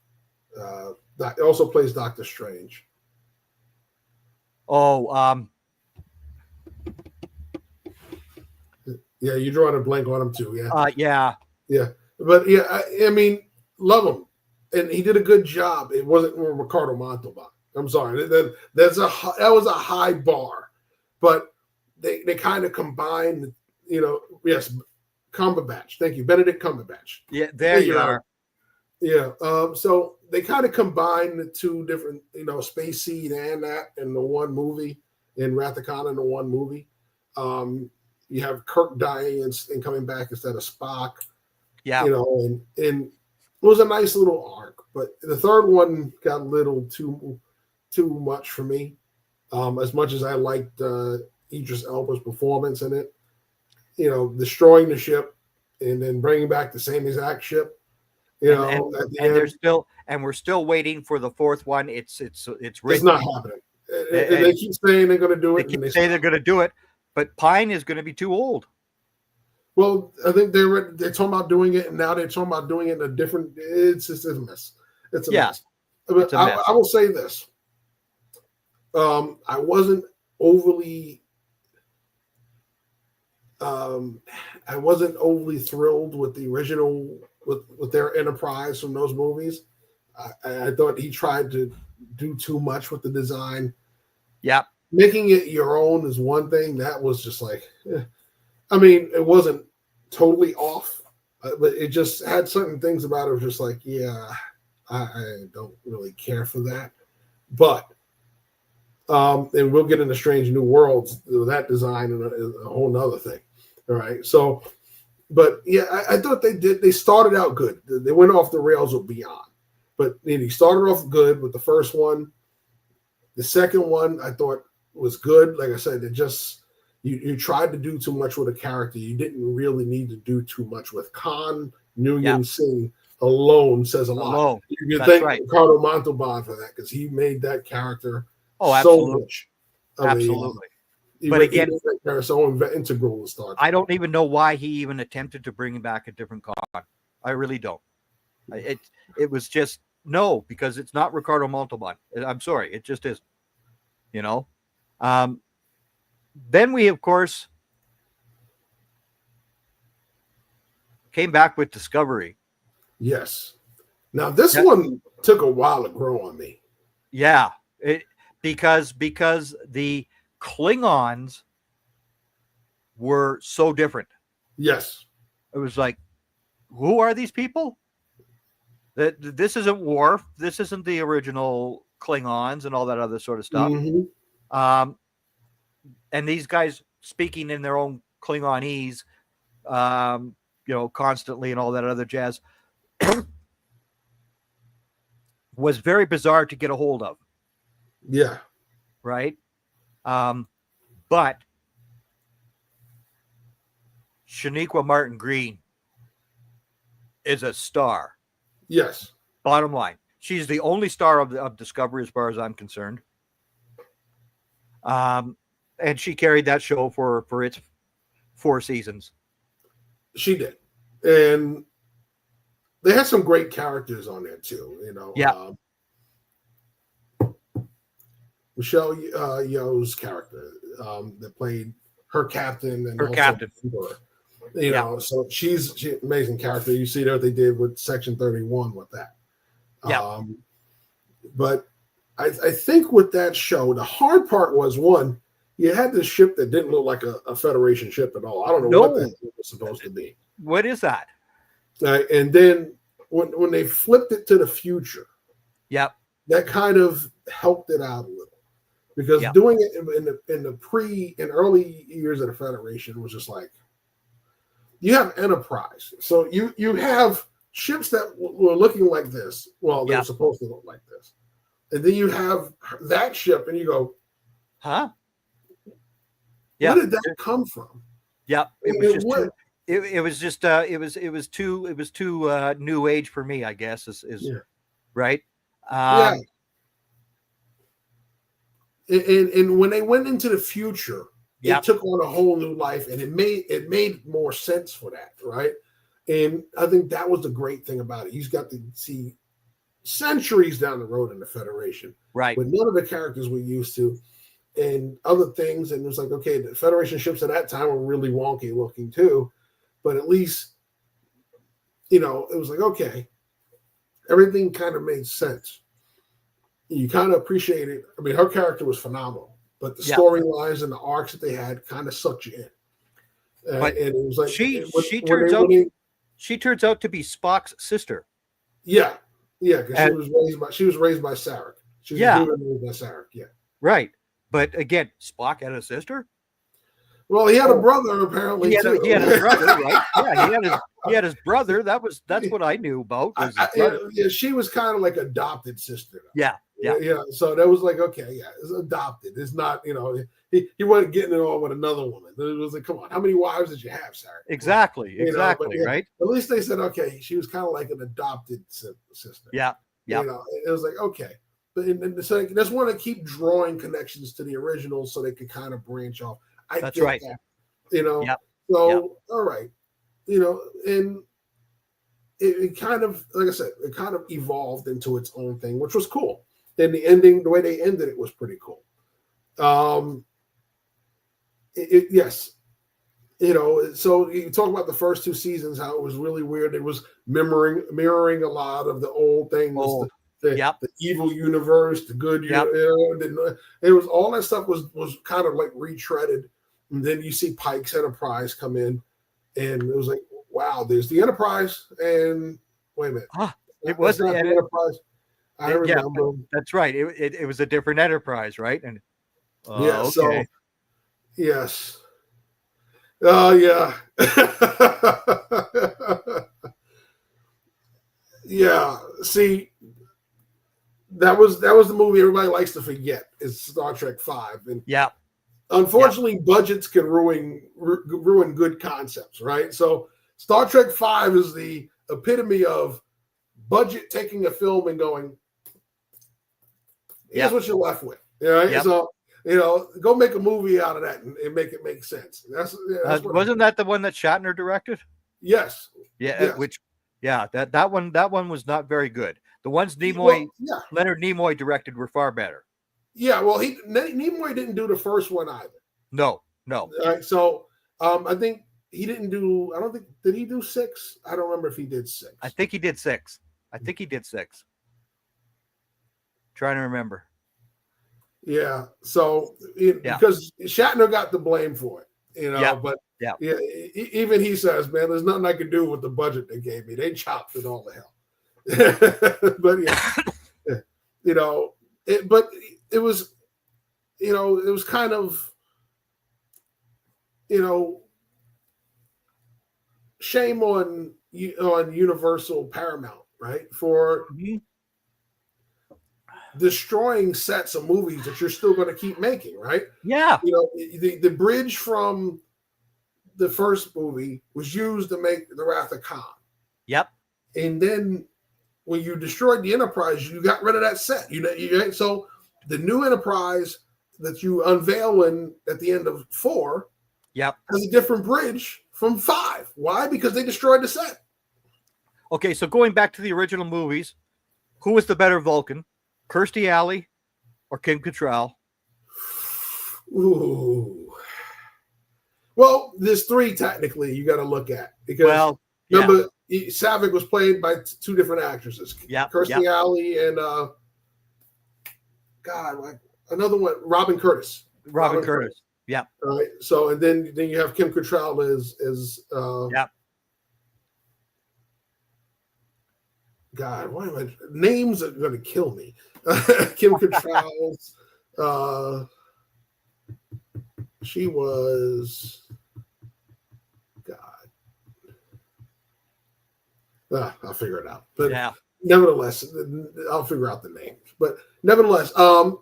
[SPEAKER 3] That also plays Doctor Strange.
[SPEAKER 2] Oh,
[SPEAKER 3] yeah, you're drawing a blank on him too.
[SPEAKER 2] yeah.
[SPEAKER 3] But yeah, I mean, love him, and he did a good job. It wasn't Ricardo Montalban. I'm sorry, that was a high bar, but they kind of combined. Yes, Cumberbatch. Thank you, Benedict Cumberbatch.
[SPEAKER 2] Yeah, there you are.
[SPEAKER 3] Yeah. So they kind of combined the two different, Space Seed and that in the one movie, in Wrath of Khan in the one movie. You have Kirk dying and coming back instead of Spock.
[SPEAKER 2] Yeah.
[SPEAKER 3] And it was a nice little arc, but the third one got a little too much for me. As much as I liked Idris Elba's performance in it, destroying the ship and then bringing back the same exact ship.
[SPEAKER 2] We're still waiting for the fourth one. It's written.
[SPEAKER 3] It's not happening. They keep saying they're going to do it.
[SPEAKER 2] They say they're going to do it, but Pine is going to be too old.
[SPEAKER 3] Well, I think they're talking about doing it, and now they're talking about doing it in a different. It's just a mess. It's a mess. But I will say this: I wasn't overly thrilled with the original with their Enterprise from those movies. I thought he tried to do too much with the design.
[SPEAKER 2] Yeah,
[SPEAKER 3] making it your own is one thing. That was just like, I mean, it wasn't totally off, but it just had certain things about it. Just like, yeah, I don't really care for that. But and we'll get into Strange New Worlds, that design and a whole nother thing. All right, so. But yeah, I thought they started out good. They went off the rails with Beyond, but he started off good with the first one. The second one I thought was good. Like I said, it just you tried to do too much with a character. You didn't really need to do too much with Khan. Nguyen Singh alone says a lot. You can thank Ricardo Montalban for that because he made that character so much.
[SPEAKER 2] Absolutely.
[SPEAKER 3] But again, they're so integral to Star Trek.
[SPEAKER 2] I don't even know why he even attempted to bring back a different Khan. I really don't. It was just no, because it's not Ricardo Montalban. I'm sorry, it just isn't. Then we, of course, came back with Discovery.
[SPEAKER 3] Yes. Now this one took a while to grow on me.
[SPEAKER 2] Yeah, because the Klingons were so different.
[SPEAKER 3] Yes.
[SPEAKER 2] It was like, who are these people? This isn't Worf. This isn't the original Klingons and all that other sort of stuff.
[SPEAKER 3] Mm-hmm.
[SPEAKER 2] And these guys speaking in their own Klingonese, constantly and all that other jazz was very bizarre to get a hold of.
[SPEAKER 3] Yeah.
[SPEAKER 2] Right. But Shaniqua Martin Green is a star.
[SPEAKER 3] Yes.
[SPEAKER 2] Bottom line, she's the only star of Discovery as far as I'm concerned. And she carried that show for its 4 seasons.
[SPEAKER 3] She did, and they had some great characters on there too.
[SPEAKER 2] Yeah.
[SPEAKER 3] Michelle Yeoh's character that played her captain and
[SPEAKER 2] her captain.
[SPEAKER 3] You know, so she's an amazing character. You see what they did with Section 31 with that.
[SPEAKER 2] Yeah.
[SPEAKER 3] But I think with that show, the hard part was, one, you had this ship that didn't look like a Federation ship at all. I don't know what the hell it was supposed to be.
[SPEAKER 2] What is that?
[SPEAKER 3] And then when they flipped it to the future, that kind of helped it out a little, because doing it in the early years of the Federation was just like, you have Enterprise, so you have ships that were looking like this. Well, they were supposed to look like this, and then you have that ship, and you go, huh? Where did that come from?
[SPEAKER 2] Yeah, it was just it was too new age for me, I guess. Right.
[SPEAKER 3] And when they went into the future, it took on a whole new life, and it made more sense for that, right? And I think that was the great thing about it. He's got to see centuries down the road in the Federation,
[SPEAKER 2] right?
[SPEAKER 3] With none of the characters we're used to, and other things. And it was like, okay, the Federation ships at that time were really wonky looking too, but at least, it was like, okay, everything kind of made sense. You kind of appreciate it. I mean, her character was phenomenal, but the storylines and the arcs that they had kind of sucked you in. And it was like
[SPEAKER 2] she turns out to be Spock's sister.
[SPEAKER 3] Yeah, because she was raised by Sarek. She was raised by Sarek. Yeah,
[SPEAKER 2] right. But again, Spock had a sister.
[SPEAKER 3] Well, he had a brother apparently.
[SPEAKER 2] He had a brother, right? Yeah, he had his brother. That's what I knew about.
[SPEAKER 3] She was kind of like adopted sister.
[SPEAKER 2] Yeah.
[SPEAKER 3] So that was like, okay, it's adopted. It's not, he wasn't getting it on with another woman. It was like, come on, how many wives did you have, Sarah?
[SPEAKER 2] Exactly, right?
[SPEAKER 3] At least they said, okay, she was kind of like an adopted sister.
[SPEAKER 2] Yeah.
[SPEAKER 3] It was like, okay. And so they just want to keep drawing connections to the original so they could kind of branch off.
[SPEAKER 2] That's right.
[SPEAKER 3] That, So, all right. And it kind of, like I said, it kind of evolved into its own thing, which was cool. And the way they ended it was pretty cool. Yes. So you talk about the first two seasons, how it was really weird. It was mirroring a lot of the old things, the evil universe, the good universe. It was all that stuff was kind of like retreaded. And then you see Pike's Enterprise come in, and it was like, wow, there's the Enterprise, and wait a minute,
[SPEAKER 2] it wasn't
[SPEAKER 3] the Enterprise. I remember.
[SPEAKER 2] That's right. It was a different Enterprise, right? And
[SPEAKER 3] okay. So yes, yeah, yeah. See, that was the movie everybody likes to forget. Is Star Trek V, and unfortunately, budgets can ruin good concepts, right? So Star Trek V is the epitome of budget taking a film and going, here's what you're left with. Right? So, go make a movie out of that and make it make sense.
[SPEAKER 2] Wasn't that the one that Shatner directed?
[SPEAKER 3] Yes.
[SPEAKER 2] Yeah. Yes. That one was not very good. The ones Leonard Nimoy directed were far better.
[SPEAKER 3] Yeah. Well, Nimoy didn't do the first one either.
[SPEAKER 2] No.
[SPEAKER 3] All right. So, I think he didn't do. I don't think did he do 6? I don't remember if he did 6.
[SPEAKER 2] I think he did 6. Trying to remember.
[SPEAKER 3] Yeah. So because Shatner got the blame for it, but even he says, man, there's nothing I could do with the budget they gave me. They chopped it all to hell. But but it was, it was kind of, shame on Universal Paramount, right? For destroying sets of movies that you're still going to keep making, right?
[SPEAKER 2] Yeah.
[SPEAKER 3] The bridge from the first movie was used to make The Wrath of Khan.
[SPEAKER 2] Yep.
[SPEAKER 3] And then when you destroyed the Enterprise, you got rid of that set. So the new Enterprise that you unveil at the end of 4 has a different bridge from 5. Why? Because they destroyed the set.
[SPEAKER 2] Okay, so going back to the original movies, who was the better Vulcan? Kirstie Alley or Kim Cattrall?
[SPEAKER 3] Ooh. Well, there's 3 technically you got to look at because remember Savick was played by 2 different actresses.
[SPEAKER 2] Yeah,
[SPEAKER 3] Kirstie Alley and another one, Robin Curtis.
[SPEAKER 2] Robin Curtis. Yeah.
[SPEAKER 3] All right. So and then you have Kim Cattrall as God, why am I? Names are going to kill me. Kim Cattrall's. She was. God. I'll figure it out. But nevertheless, I'll figure out the names. But nevertheless, oh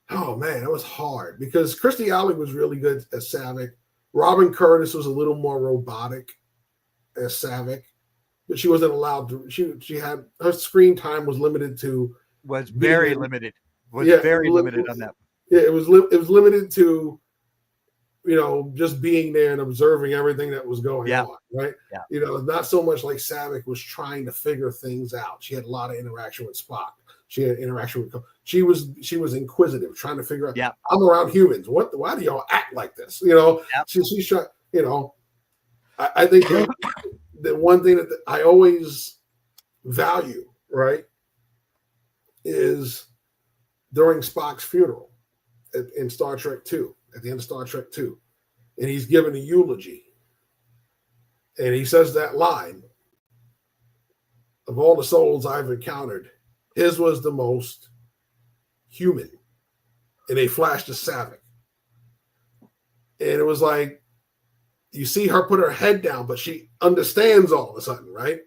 [SPEAKER 3] man, it was hard because Kirstie Alley was really good as Savick. Robin Curtis was a little more robotic as Savick. But she wasn't allowed to. She had her screen time was limited to.
[SPEAKER 2] Was very limited. Very limited on that.
[SPEAKER 3] Yeah, it was limited to, just being there and observing everything that was going on. Right. Yeah. Not so much like Savick was trying to figure things out. She had a lot of interaction with Spock. She had interaction with. She was inquisitive, trying to figure out. Yeah. I'm around humans. Why do y'all act like this? She's trying. I think. The one thing that I always value, right, is during Spock's funeral in Star Trek II, at the end of Star Trek II, and he's given a eulogy, and he says that line, of all the souls I've encountered, his was the most human, and they flashed to Savick, and it was like, you see her put her head down, but she understands all of a sudden, right?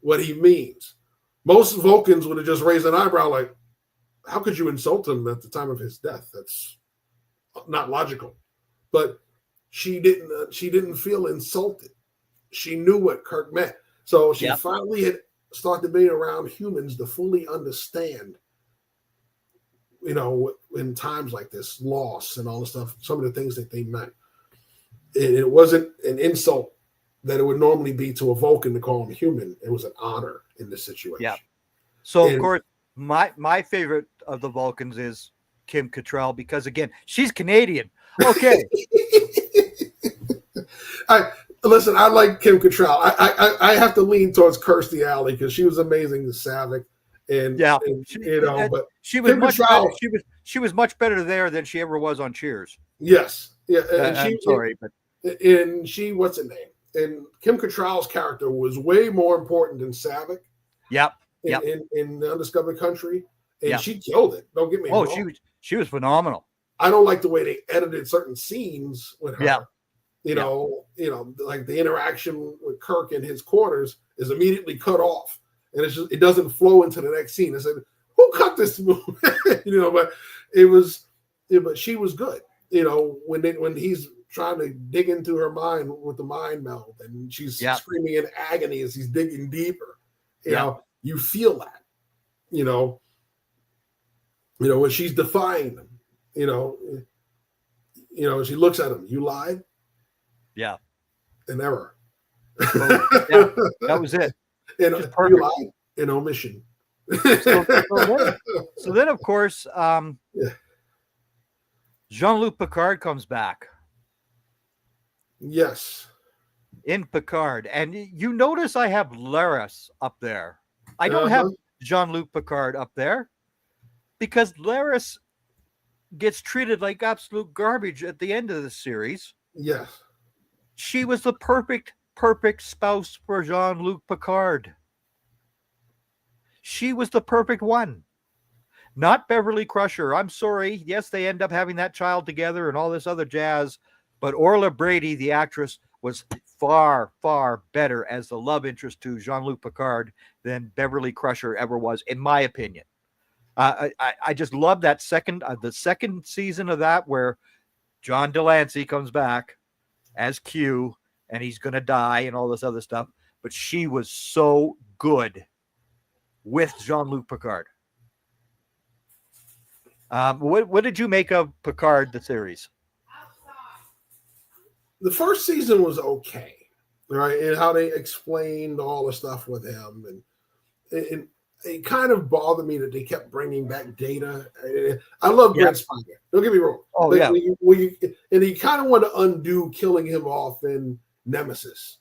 [SPEAKER 3] What he means. Most Vulcans would have just raised an eyebrow like, how could you insult him at the time of his death? That's not logical. But she didn't feel insulted. She knew what Kirk meant. So she finally had started being around humans to fully understand, in times like this, loss and all the stuff, some of the things that they meant. And it wasn't an insult that it would normally be to a Vulcan to call him human. It was an honor in this situation.
[SPEAKER 2] Yeah. So, of course, my favorite of the Vulcans is Kim Cattrall because, again, she's Canadian. Okay.
[SPEAKER 3] I like Kim Cattrall. I have to lean towards Kirstie Alley because she was amazing as Savick. But
[SPEAKER 2] she was much better. She was much better there than she ever was on Cheers.
[SPEAKER 3] Yes. Yeah.
[SPEAKER 2] I'm sorry, but
[SPEAKER 3] what's her name? And Kim Cattrall's character was way more important than Savick.
[SPEAKER 2] Yep.
[SPEAKER 3] In the Undiscovered Country, and she killed it. Don't get me wrong.
[SPEAKER 2] Oh, she was phenomenal.
[SPEAKER 3] I don't like the way they edited certain scenes with her. Yeah. Like the interaction with Kirk in his quarters is immediately cut off, and it doesn't flow into the next scene. I said, "Who cut this movie?" But but she was good. When he's trying to dig into her mind with the mind meld, and she's screaming in agony as he's digging deeper. You feel that. When she's defying them. She looks at him. You lied.
[SPEAKER 2] Yeah.
[SPEAKER 3] An error.
[SPEAKER 2] That was it.
[SPEAKER 3] And you lied. An omission.
[SPEAKER 2] So then, of course, Jean-Luc Picard comes back.
[SPEAKER 3] Yes.
[SPEAKER 2] In Picard. And you notice I have Laris up there. I don't have Jean-Luc Picard up there because Laris gets treated like absolute garbage at the end of the series.
[SPEAKER 3] Yes.
[SPEAKER 2] She was the perfect spouse for Jean-Luc Picard. She was the perfect one. Not Beverly Crusher. I'm sorry. Yes, they end up having that child together and all this other jazz. But Orla Brady, the actress, was far, far better as the love interest to Jean-Luc Picard than Beverly Crusher ever was, in my opinion. I just love that the second season of that where John Delancey comes back as Q and he's going to die and all this other stuff. But she was so good with Jean-Luc Picard. What did you make of Picard, the series?
[SPEAKER 3] The first season was okay, right? And how they explained all the stuff with him. And it kind of bothered me that they kept bringing back Data. I love Brent Spiner. Don't get me wrong.
[SPEAKER 2] Oh,
[SPEAKER 3] but
[SPEAKER 2] yeah.
[SPEAKER 3] And he kind of wanted to undo killing him off in Nemesis.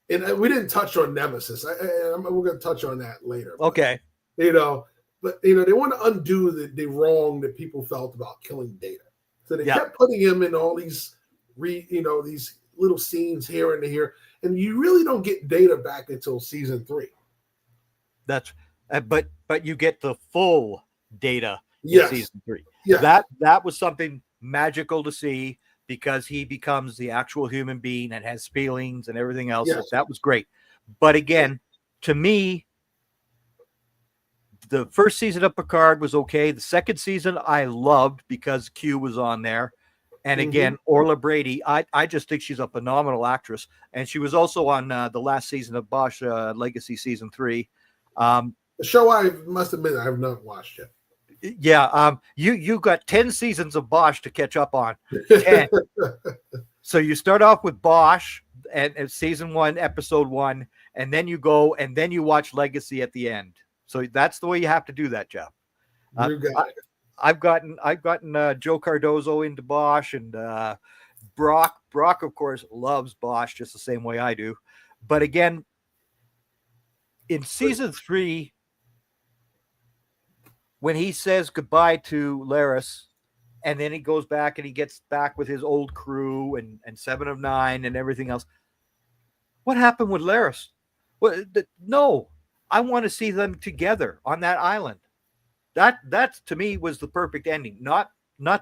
[SPEAKER 3] And we didn't touch on Nemesis. We're going to touch on that later.
[SPEAKER 2] Okay.
[SPEAKER 3] But they want to undo the wrong that people felt about killing Data. So they kept putting him in all these, these little scenes here and here. And you really don't get Data back until season 3.
[SPEAKER 2] That's but you get the full Data in season 3.
[SPEAKER 3] Yeah.
[SPEAKER 2] That was something magical to see, because he becomes the actual human being and has feelings and everything else.
[SPEAKER 3] Yes.
[SPEAKER 2] That was great. But again, to me, the first season of Picard was okay. The second season I loved because Q was on there. And again, Orla Brady, I just think she's a phenomenal actress. And she was also on the last season of Bosch Legacy season 3.
[SPEAKER 3] The show I must admit I have not watched yet.
[SPEAKER 2] Yeah, you got 10 seasons of Bosch to catch up on. 10. So you start off with Bosch and season 1, episode 1, and then you go and then you watch Legacy at the end. So that's the way you have to do that, Jeff. I've gotten Joe Cardozo into Bosch, and Brock. Brock, of course, loves Bosch just the same way I do. But again, in season 3, when he says goodbye to Laris, and then he goes back and he gets back with his old crew and 7 of 9 and everything else. What happened with Laris? Well, no, I want to see them together on that island. That to me was the perfect ending. Not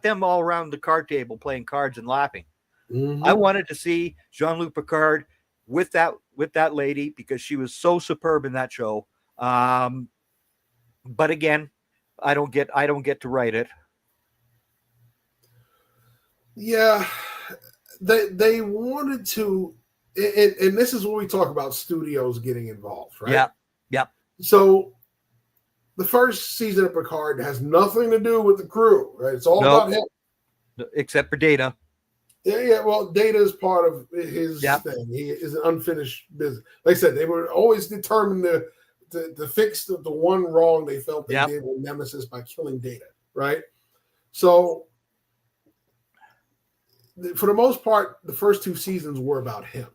[SPEAKER 2] them all around the card table playing cards and laughing. I wanted to see Jean-Luc Picard with that lady, because she was so superb in that show. But again, I don't get to write it.
[SPEAKER 3] Yeah, they wanted to, and this is when we talk about studios getting involved, right?
[SPEAKER 2] Yeah.
[SPEAKER 3] So the first season of Picard has nothing to do with the crew, right? It's all about him,
[SPEAKER 2] except for Data.
[SPEAKER 3] Yeah. Well, Data is part of his thing. He is an unfinished business. Like I said, they were always determined to fix the one wrong they felt they did with Nemesis by killing Data, right? So for the most part, the first 2 seasons were about him.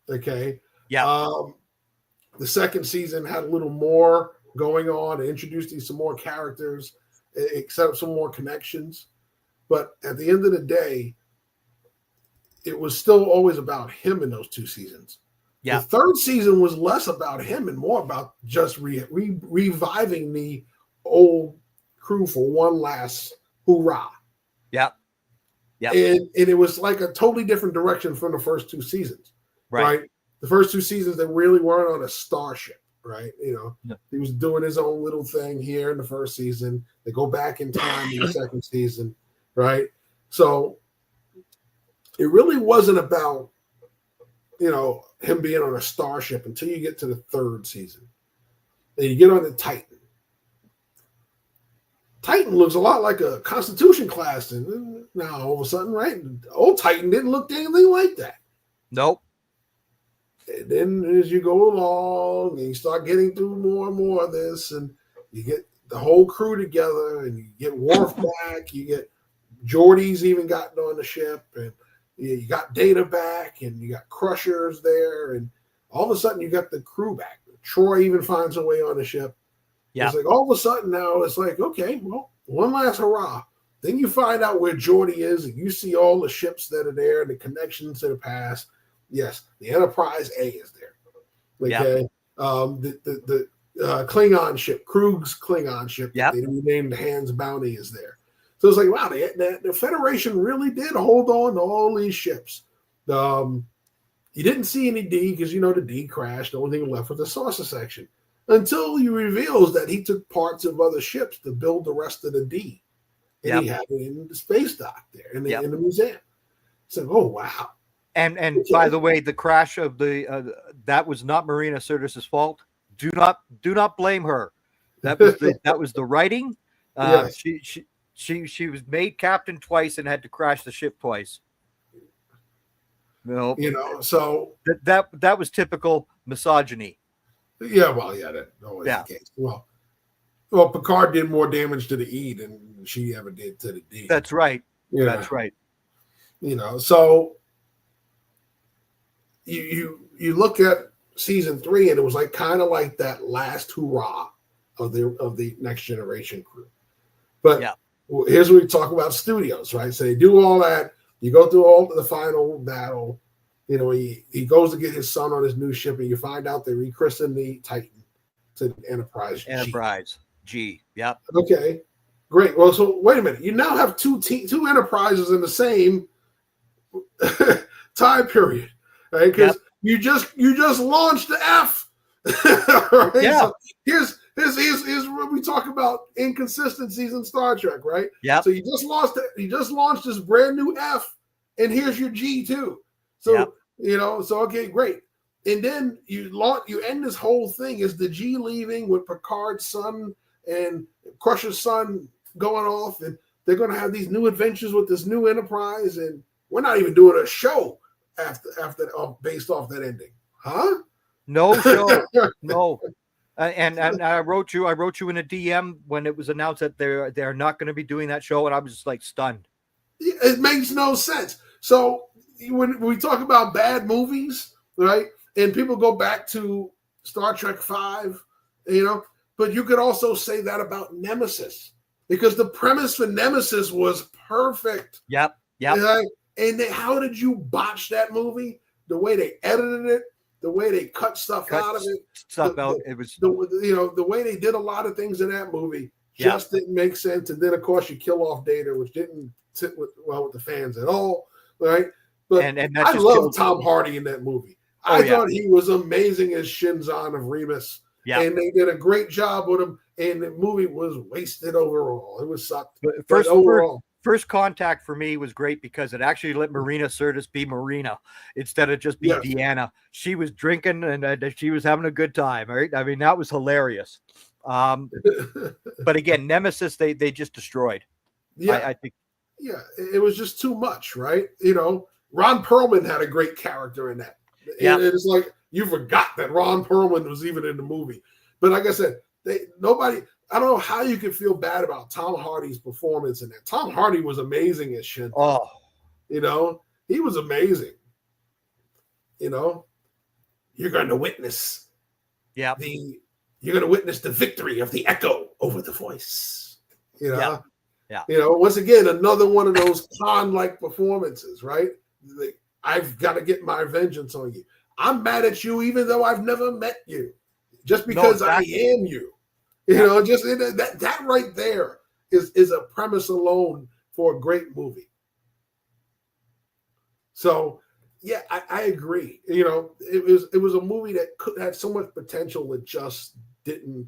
[SPEAKER 3] Okay.
[SPEAKER 2] Yeah.
[SPEAKER 3] The second season had a little more going on, and introduced some more characters, set up some more connections. But at the end of the day, it was still always about him in those 2 seasons.
[SPEAKER 2] Yeah.
[SPEAKER 3] The third season was less about him and more about just reviving the old crew for one last hoorah.
[SPEAKER 2] Yeah. Yeah.
[SPEAKER 3] And it was like a totally different direction from the first 2 seasons. Right? The first 2 seasons, they really weren't on a starship, right? He was doing his own little thing here in the first season. They go back in time in the second season, right? So it really wasn't about, him being on a starship until you get to the third season. Then you get on the Titan. Titan looks a lot like a Constitution class. And now all of a sudden, right? Old Titan didn't look anything like that.
[SPEAKER 2] Nope.
[SPEAKER 3] And then as you go along and you start getting through more and more of this, and you get the whole crew together, and you get Worf back, you get Geordie's even gotten on the ship, and you got Data back, and you got Crushers there, and all of a sudden you got the crew back. Troy even finds a way on the ship. Yeah. It's like all of a sudden now it's like, okay, well, one last hurrah. Then you find out where Geordie is, and you see all the ships that are there, the connections to the past. Yes, the Enterprise A is there. Okay. The Klingon ship, Krug's Klingon ship, they renamed the Hands Bounty, is there. So it's like, wow, the Federation really did hold on to all these ships. You didn't see any D because, the D crashed. The only thing left was the saucer section. Until he reveals that he took parts of other ships to build the rest of the D. And he had it in the space dock there, in the museum. So, oh, wow.
[SPEAKER 2] And by the way, the crash of that was not Marina Sirtis's fault. Do not blame her. That was the writing.
[SPEAKER 3] Yes.
[SPEAKER 2] She was made captain twice and had to crash the ship twice.
[SPEAKER 3] So
[SPEAKER 2] that was typical misogyny.
[SPEAKER 3] Yeah, well, yeah, that always
[SPEAKER 2] Yeah.
[SPEAKER 3] the case. Well, Picard did more damage to the E than she ever did to the D.
[SPEAKER 2] That's right.
[SPEAKER 3] Yeah.
[SPEAKER 2] That's right.
[SPEAKER 3] So you look at season 3, and it was like kind of like that last hurrah of the Next Generation crew. But here's where we talk about studios, right? So they do all that. You go through all the final battle. He goes to get his son on his new ship, and you find out they rechristened the Titan to Enterprise G.
[SPEAKER 2] Enterprise G. Yep.
[SPEAKER 3] Okay, great. Well, so wait a minute. You now have two Enterprises in the same time period, right? Because you just launched the F. Right?
[SPEAKER 2] Yeah.
[SPEAKER 3] So here's what we talk about inconsistencies in Star Trek, right?
[SPEAKER 2] Yeah.
[SPEAKER 3] So you just launched this brand new F, and here's your G too. So so okay, great. And then you end this whole thing as the G leaving with Picard's son and Crusher's son going off, and they're going to have these new adventures with this new Enterprise, and we're not even doing a show after based off that ending, huh?
[SPEAKER 2] No show, no. And I wrote you in a DM when it was announced that they're not going to be doing that show, and I was just like stunned.
[SPEAKER 3] It makes no sense. So when we talk about bad movies, right, and people go back to Star Trek V, but you could also say that about Nemesis, because the premise for Nemesis was perfect.
[SPEAKER 2] Yep.
[SPEAKER 3] Right? And how did you botch that movie? The way they edited it, the way they cut stuff out of it.
[SPEAKER 2] It was
[SPEAKER 3] the way they did a lot of things in that movie just didn't make sense. And then of course you kill off Data, which didn't sit with the fans at all, right? But I love Tom Hardy in that movie. I thought he was amazing as Shinzon of Remus. Yeah. And they did a great job with him, and the movie was wasted overall. It was sucked. But overall.
[SPEAKER 2] First Contact for me was great because it actually let Marina Sirtis be Marina instead of just be Deanna. She was drinking and she was having a good time, right? I mean, that was hilarious. But again, Nemesis, they just destroyed.
[SPEAKER 3] Yeah,
[SPEAKER 2] I think.
[SPEAKER 3] Yeah, it was just too much, right? Ron Perlman had a great character in that. Yeah, it's like you forgot that Ron Perlman was even in the movie. But like I said, I don't know how you can feel bad about Tom Hardy's performance in that. Tom Hardy was amazing as Shin.
[SPEAKER 2] Oh,
[SPEAKER 3] he was amazing. You're going to witness.
[SPEAKER 2] Yeah.
[SPEAKER 3] You're going to witness the victory of the Echo over the Voice.
[SPEAKER 2] Yeah.
[SPEAKER 3] Once again, another one of those Khan-like performances, right? I've got to get my vengeance on you. I'm mad at you even though I've never met you. Just because I am you. Just that right there is a premise alone for a great movie. So, yeah, I agree. It was a movie that had so much potential that just didn't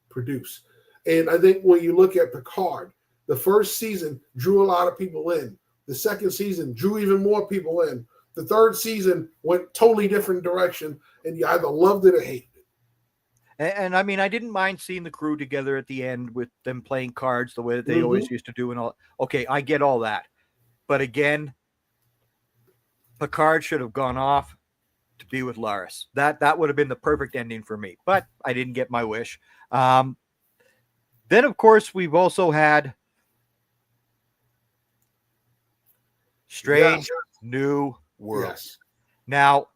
[SPEAKER 3] produce. And I think when you look at Picard, the first season drew a lot of people in. The second season drew even more people in. The third season went totally different direction, and you either loved it or hated it.
[SPEAKER 2] And I mean, I didn't mind seeing the crew together at the end with them playing cards the way that they always used to do and all. Okay, I get all that. But again, Picard should have gone off to be with Laris. That would have been the perfect ending for me. But I didn't get my wish. Then, of course, we've also had Strange New World. Yes. Now,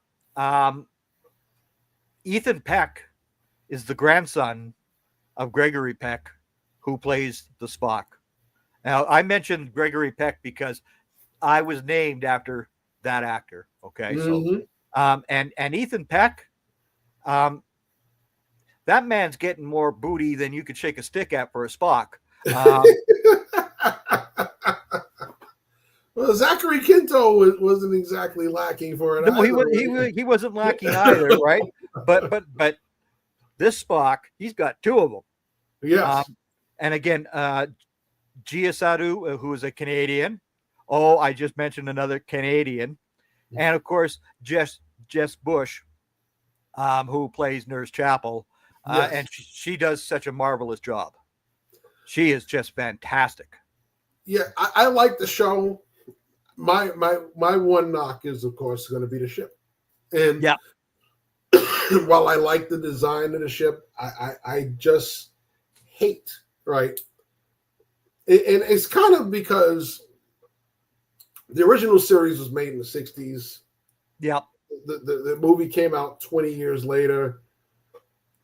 [SPEAKER 2] Ethan Peck is the grandson of Gregory Peck, who plays the Spock. Now, I mentioned Gregory Peck because I was named after that actor. Okay, so and Ethan Peck, that man's getting more booty than you could shake a stick at for a Spock.
[SPEAKER 3] Well, Zachary Quinto wasn't exactly lacking for it.
[SPEAKER 2] No, he wasn't lacking either, right? But this Spock, he's got two of them.
[SPEAKER 3] Yes.
[SPEAKER 2] And again, Gia Sadu, who is a Canadian. Oh, I just mentioned another Canadian. And of course, Jess Bush, who plays Nurse Chapel. And she does such a marvelous job. She is just fantastic.
[SPEAKER 3] Yeah, I like the show. My one knock is, of course, going to be the ship. And while I like the design of the ship, I just hate, right? And it's kind of because the original series was made in the 60s.
[SPEAKER 2] Yep.
[SPEAKER 3] The movie came out 20 years later.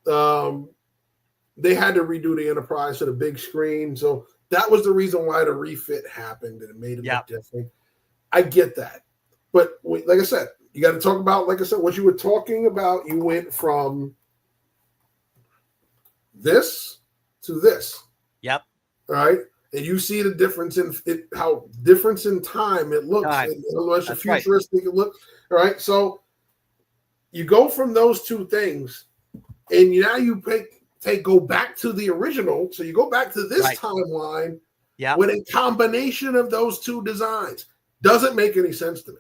[SPEAKER 3] They had to redo the Enterprise for the big screen. So that was the reason why the refit happened, and it made it look different. I get that. But like I said, you got to talk about, like I said, what you were talking about. You went from this to this.
[SPEAKER 2] Yep.
[SPEAKER 3] All right. And you see the difference in how difference in time it looks. And how futuristic it looks. All right. So you go from those two things, and now you go back to the original. So you go back to this timeline with a combination of those two designs. Doesn't make any sense to me.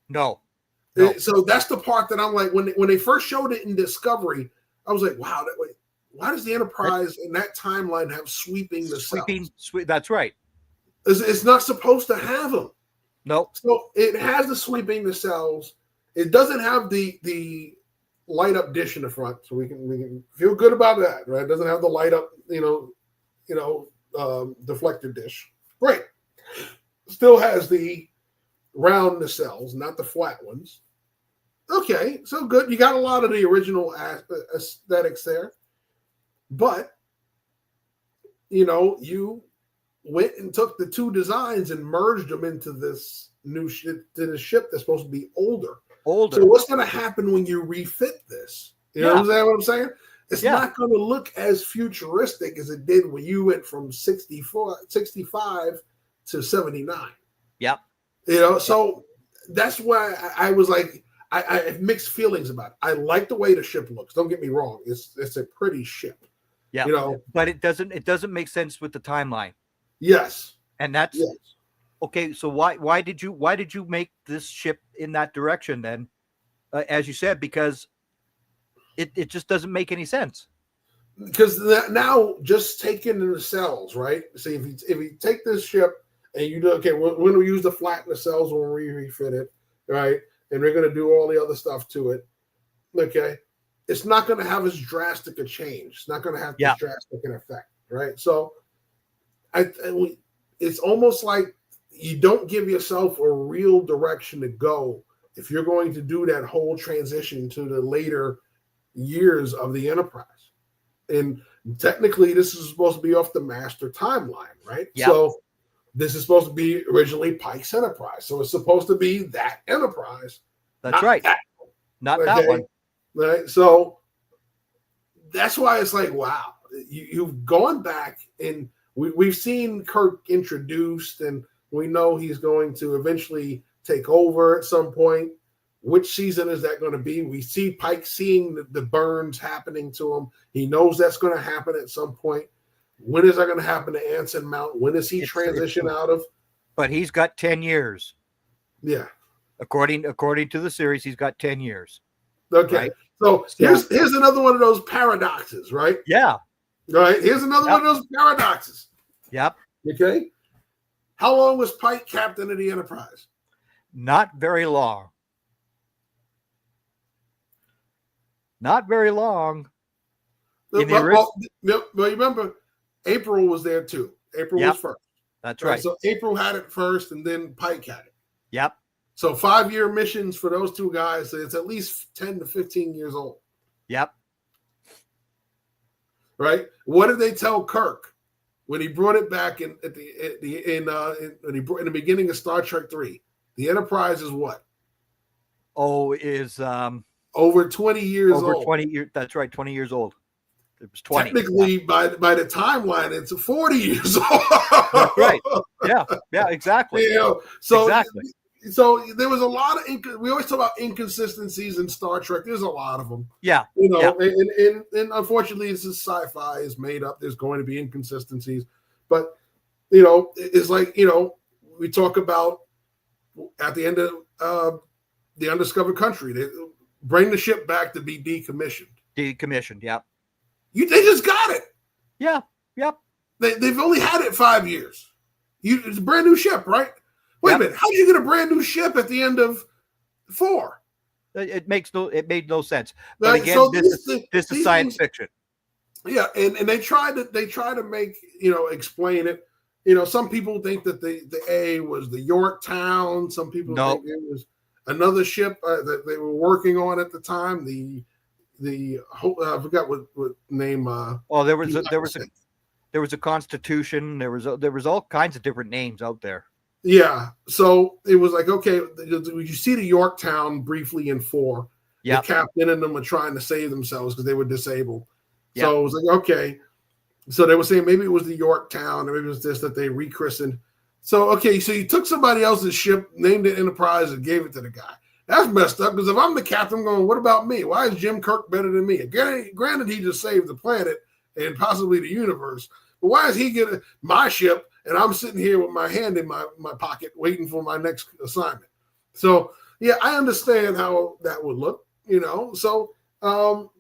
[SPEAKER 2] No.
[SPEAKER 3] So that's the part that I'm like, when they first showed it in Discovery, I was like, wow, why does the Enterprise in that timeline have sweeping nacelles?
[SPEAKER 2] That's right.
[SPEAKER 3] It's not supposed to have them.
[SPEAKER 2] No.
[SPEAKER 3] So it has the sweeping nacelles. It doesn't have the light up dish in the front, so we can feel good about that, right? It doesn't have the light up, deflector dish. Great. Still has the round nacelles, not the flat ones. Okay, so good. You got a lot of the original aesthetics there, but you went and took the two designs and merged them into this new ship, to the ship that's supposed to be older. So what's going to happen when you refit this? You know what I'm saying? It's not going to look as futuristic as it did when you went from 65 to 79.
[SPEAKER 2] Yep.
[SPEAKER 3] So that's why I was like, I have mixed feelings about it. I like the way the ship looks. Don't get me wrong. It's a pretty ship.
[SPEAKER 2] Yeah. But it doesn't make sense with the timeline.
[SPEAKER 3] Yes.
[SPEAKER 2] And that's okay. So why did you make this ship in that direction then? As you said, because it just doesn't make any sense.
[SPEAKER 3] Because now just taking the nacelles, right? See, if you take this ship and you do, okay, we're going to use the flat nacelles when we refit it, right? And we're going to do all the other stuff to it. Okay. It's not going to have as drastic a change. It's not going to have this drastic an effect, right? So it's almost like you don't give yourself a real direction to go if you're going to do that whole transition to the later years of the Enterprise. And technically, this is supposed to be off the master timeline, right? Yep. So this is supposed to be originally Pike's Enterprise. So it's supposed to be that Enterprise.
[SPEAKER 2] That's right. Not that one.
[SPEAKER 3] Right. So that's why it's like, wow, you've gone back, and we've seen Kirk introduced, and we know he's going to eventually take over at some point. Which season is that going to be? We see Pike seeing the burns happening to him. He knows that's going to happen at some point. When is that going to happen to Anson Mount? When does he transition out of?
[SPEAKER 2] But he's got 10 years.
[SPEAKER 3] Yeah.
[SPEAKER 2] According to the series, he's got 10 years.
[SPEAKER 3] Okay.
[SPEAKER 2] Right?
[SPEAKER 3] So here's another one of those paradoxes, right?
[SPEAKER 2] Yeah.
[SPEAKER 3] All right. Here's another one of those paradoxes.
[SPEAKER 2] Yep.
[SPEAKER 3] Okay. How long was Pike captain of the Enterprise?
[SPEAKER 2] Not very long. Not very long.
[SPEAKER 3] Well, remember, April was there too. April was first.
[SPEAKER 2] That's right.
[SPEAKER 3] So April had it first, and then Pike had it.
[SPEAKER 2] Yep.
[SPEAKER 3] So 5-year missions for those two guys. So it's at least 10 to 15 years old.
[SPEAKER 2] Yep.
[SPEAKER 3] Right. What did they tell Kirk when he brought it back in the beginning of Star Trek 3? The Enterprise is what?
[SPEAKER 2] Oh, is
[SPEAKER 3] over 20 years old.
[SPEAKER 2] Over 20 years. That's right. 20 years old. It was 20.
[SPEAKER 3] Technically, by the timeline, it's 40 years old.
[SPEAKER 2] That's right. Yeah. Yeah. Exactly.
[SPEAKER 3] Exactly. So there was a lot of we always talk about inconsistencies in Star Trek. There's a lot of them.
[SPEAKER 2] Yeah.
[SPEAKER 3] And unfortunately, this is sci-fi is made up. There's going to be inconsistencies, but it's like we talk about at the end of the Undiscovered Country. They bring the ship back to be decommissioned.
[SPEAKER 2] Decommissioned. Yeah.
[SPEAKER 3] They just got it.
[SPEAKER 2] Yeah. Yep.
[SPEAKER 3] They've only had it 5 years. It's a brand new ship, right? Wait a minute. How do you get a brand new ship at the end of 4?
[SPEAKER 2] It made no sense. But
[SPEAKER 3] Like,
[SPEAKER 2] again,
[SPEAKER 3] so
[SPEAKER 2] this is science
[SPEAKER 3] things,
[SPEAKER 2] fiction.
[SPEAKER 3] yeah, and they try to make, explain it. Some people think that the A was the Yorktown. Some people think it was another ship that they were working on at the time. I forgot what name.
[SPEAKER 2] There was a Constitution. There was all kinds of different names out there.
[SPEAKER 3] Yeah, so it was like, okay, you see the Yorktown briefly in 4.
[SPEAKER 2] Yeah,
[SPEAKER 3] the captain and them were trying to save themselves because they were disabled.
[SPEAKER 2] Yep.
[SPEAKER 3] So it was like, okay. So they were saying maybe it was the Yorktown, or maybe it was this that they rechristened. So, okay, so you took somebody else's ship, named it Enterprise, and gave it to the guy. That's messed up, because if I'm the captain, I'm going, what about me? Why is Jim Kirk better than me? Granted, he just saved the planet and possibly the universe, but why is he getting my ship and I'm sitting here with my hand in my pocket waiting for my next assignment? So, yeah, I understand how that would look, So, how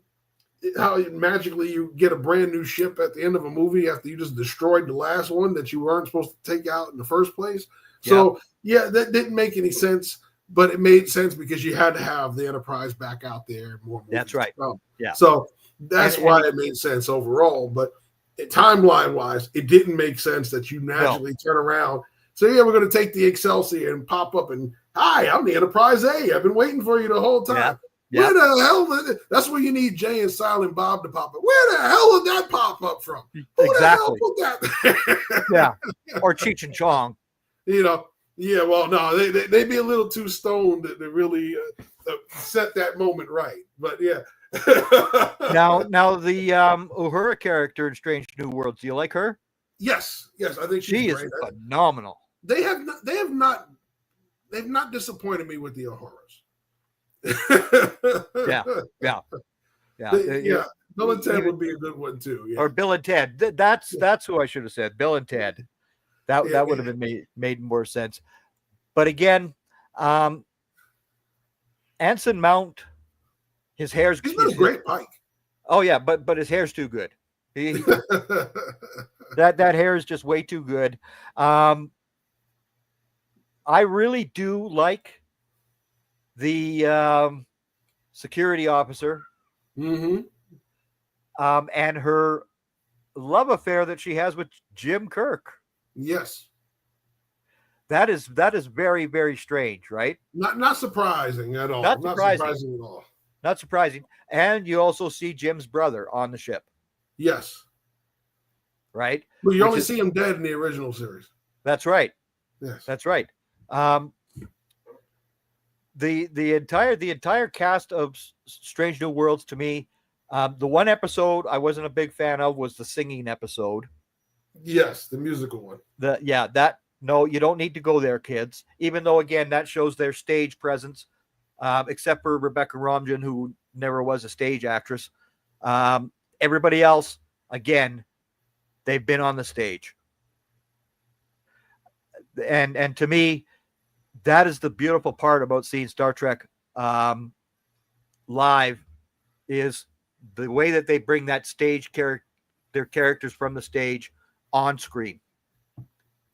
[SPEAKER 3] magically you get a brand new ship at the end of a movie after you just destroyed the last one that you weren't supposed to take out in the first place. So, yeah, that didn't make any sense, but it made sense because you had to have the Enterprise back out there. More
[SPEAKER 2] that's right.
[SPEAKER 3] Yeah. So that's why it made sense overall. But timeline wise, it didn't make sense that you naturally turn around. So, yeah, we're going to take the Excelsior and pop up and, hi, I'm the Enterprise A. I've been waiting for you the whole time. Yeah. Where the hell that's where you need Jay and Silent Bob to pop up. Where the hell did that pop up from? Who the hell put that?
[SPEAKER 2] Yeah. Or Cheech and Chong.
[SPEAKER 3] Yeah, well, no, they'd be a little too stoned to really set that moment right. But yeah.
[SPEAKER 2] now the Uhura character in Strange New Worlds, do you like her?
[SPEAKER 3] Yes, I think
[SPEAKER 2] she is phenomenal.
[SPEAKER 3] They've not disappointed me with the Uhuras.
[SPEAKER 2] Yeah.
[SPEAKER 3] Bill and Ted would be a good one too. Yeah.
[SPEAKER 2] Or Bill and Ted. That's who I should have said. Bill and Ted. That would have been made more sense. But again, Anson Mount, his hair's
[SPEAKER 3] he's been a great Pike.
[SPEAKER 2] Oh yeah, but his hair's too good. That hair is just way too good. I really do like the security officer, and her love affair that she has with Jim Kirk.
[SPEAKER 3] Yes,
[SPEAKER 2] that is very, very strange, right?
[SPEAKER 3] Not surprising at all.
[SPEAKER 2] Not surprising at all. Not surprising. And you also see Jim's brother on the ship.
[SPEAKER 3] Yes.
[SPEAKER 2] Right.
[SPEAKER 3] But you only see him dead in the original series.
[SPEAKER 2] That's right.
[SPEAKER 3] Yes,
[SPEAKER 2] that's right. The entire cast of Strange New Worlds, to me, the one episode I wasn't a big fan of was the singing episode.
[SPEAKER 3] Yes, the musical one.
[SPEAKER 2] No, you don't need to go there, kids. Even though, again, that shows their stage presence, except for Rebecca Romijn, who never was a stage actress. Everybody else, again, they've been on the stage. And to me, that is the beautiful part about seeing Star Trek live, is the way that they bring that stage their characters from the stage on screen,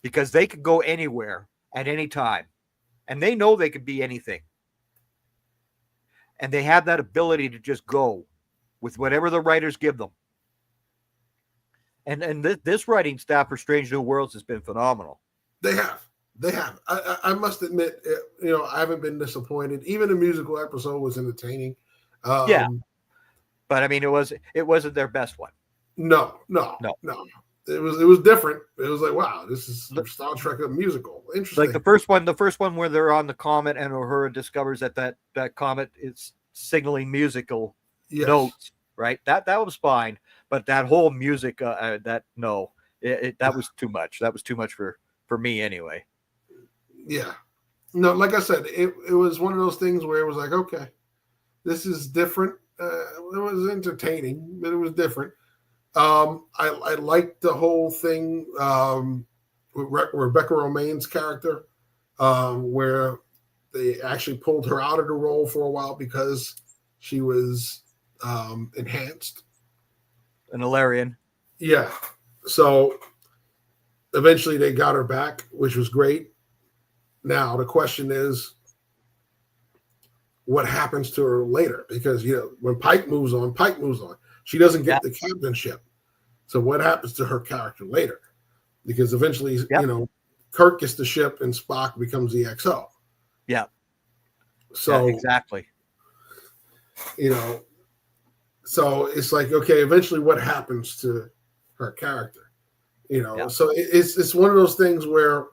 [SPEAKER 2] because they could go anywhere at any time, and they know they could be anything, and they have that ability to just go with whatever the writers give them. And this writing staff for Strange New Worlds has been phenomenal.
[SPEAKER 3] They have. I must admit, I haven't been disappointed. Even the musical episode was entertaining.
[SPEAKER 2] But I mean, it wasn't their best one.
[SPEAKER 3] No. It was different. It was like, wow, this is Star Trek a musical. Interesting.
[SPEAKER 2] Like the first one where they're on the comet and Uhura discovers that comet is signaling musical notes, right? That was fine, but that whole music, that was too much. That was too much for me anyway.
[SPEAKER 3] Yeah. No, like I said, it was one of those things where it was like, okay, this is different. It was entertaining, but it was different. I liked the whole thing with Rebecca Romijn's character, where they actually pulled her out of the role for a while because she was enhanced.
[SPEAKER 2] An Ilarian.
[SPEAKER 3] Yeah. So eventually they got her back, which was great. Now the question is, what happens to her later, because when Pike moves on, she doesn't get the captainship. So what happens to her character later? Because eventually, Kirk gets the ship and Spock becomes the XO.
[SPEAKER 2] Yeah.
[SPEAKER 3] So
[SPEAKER 2] exactly.
[SPEAKER 3] So it's like, okay, eventually what happens to her character? So it's one of those things where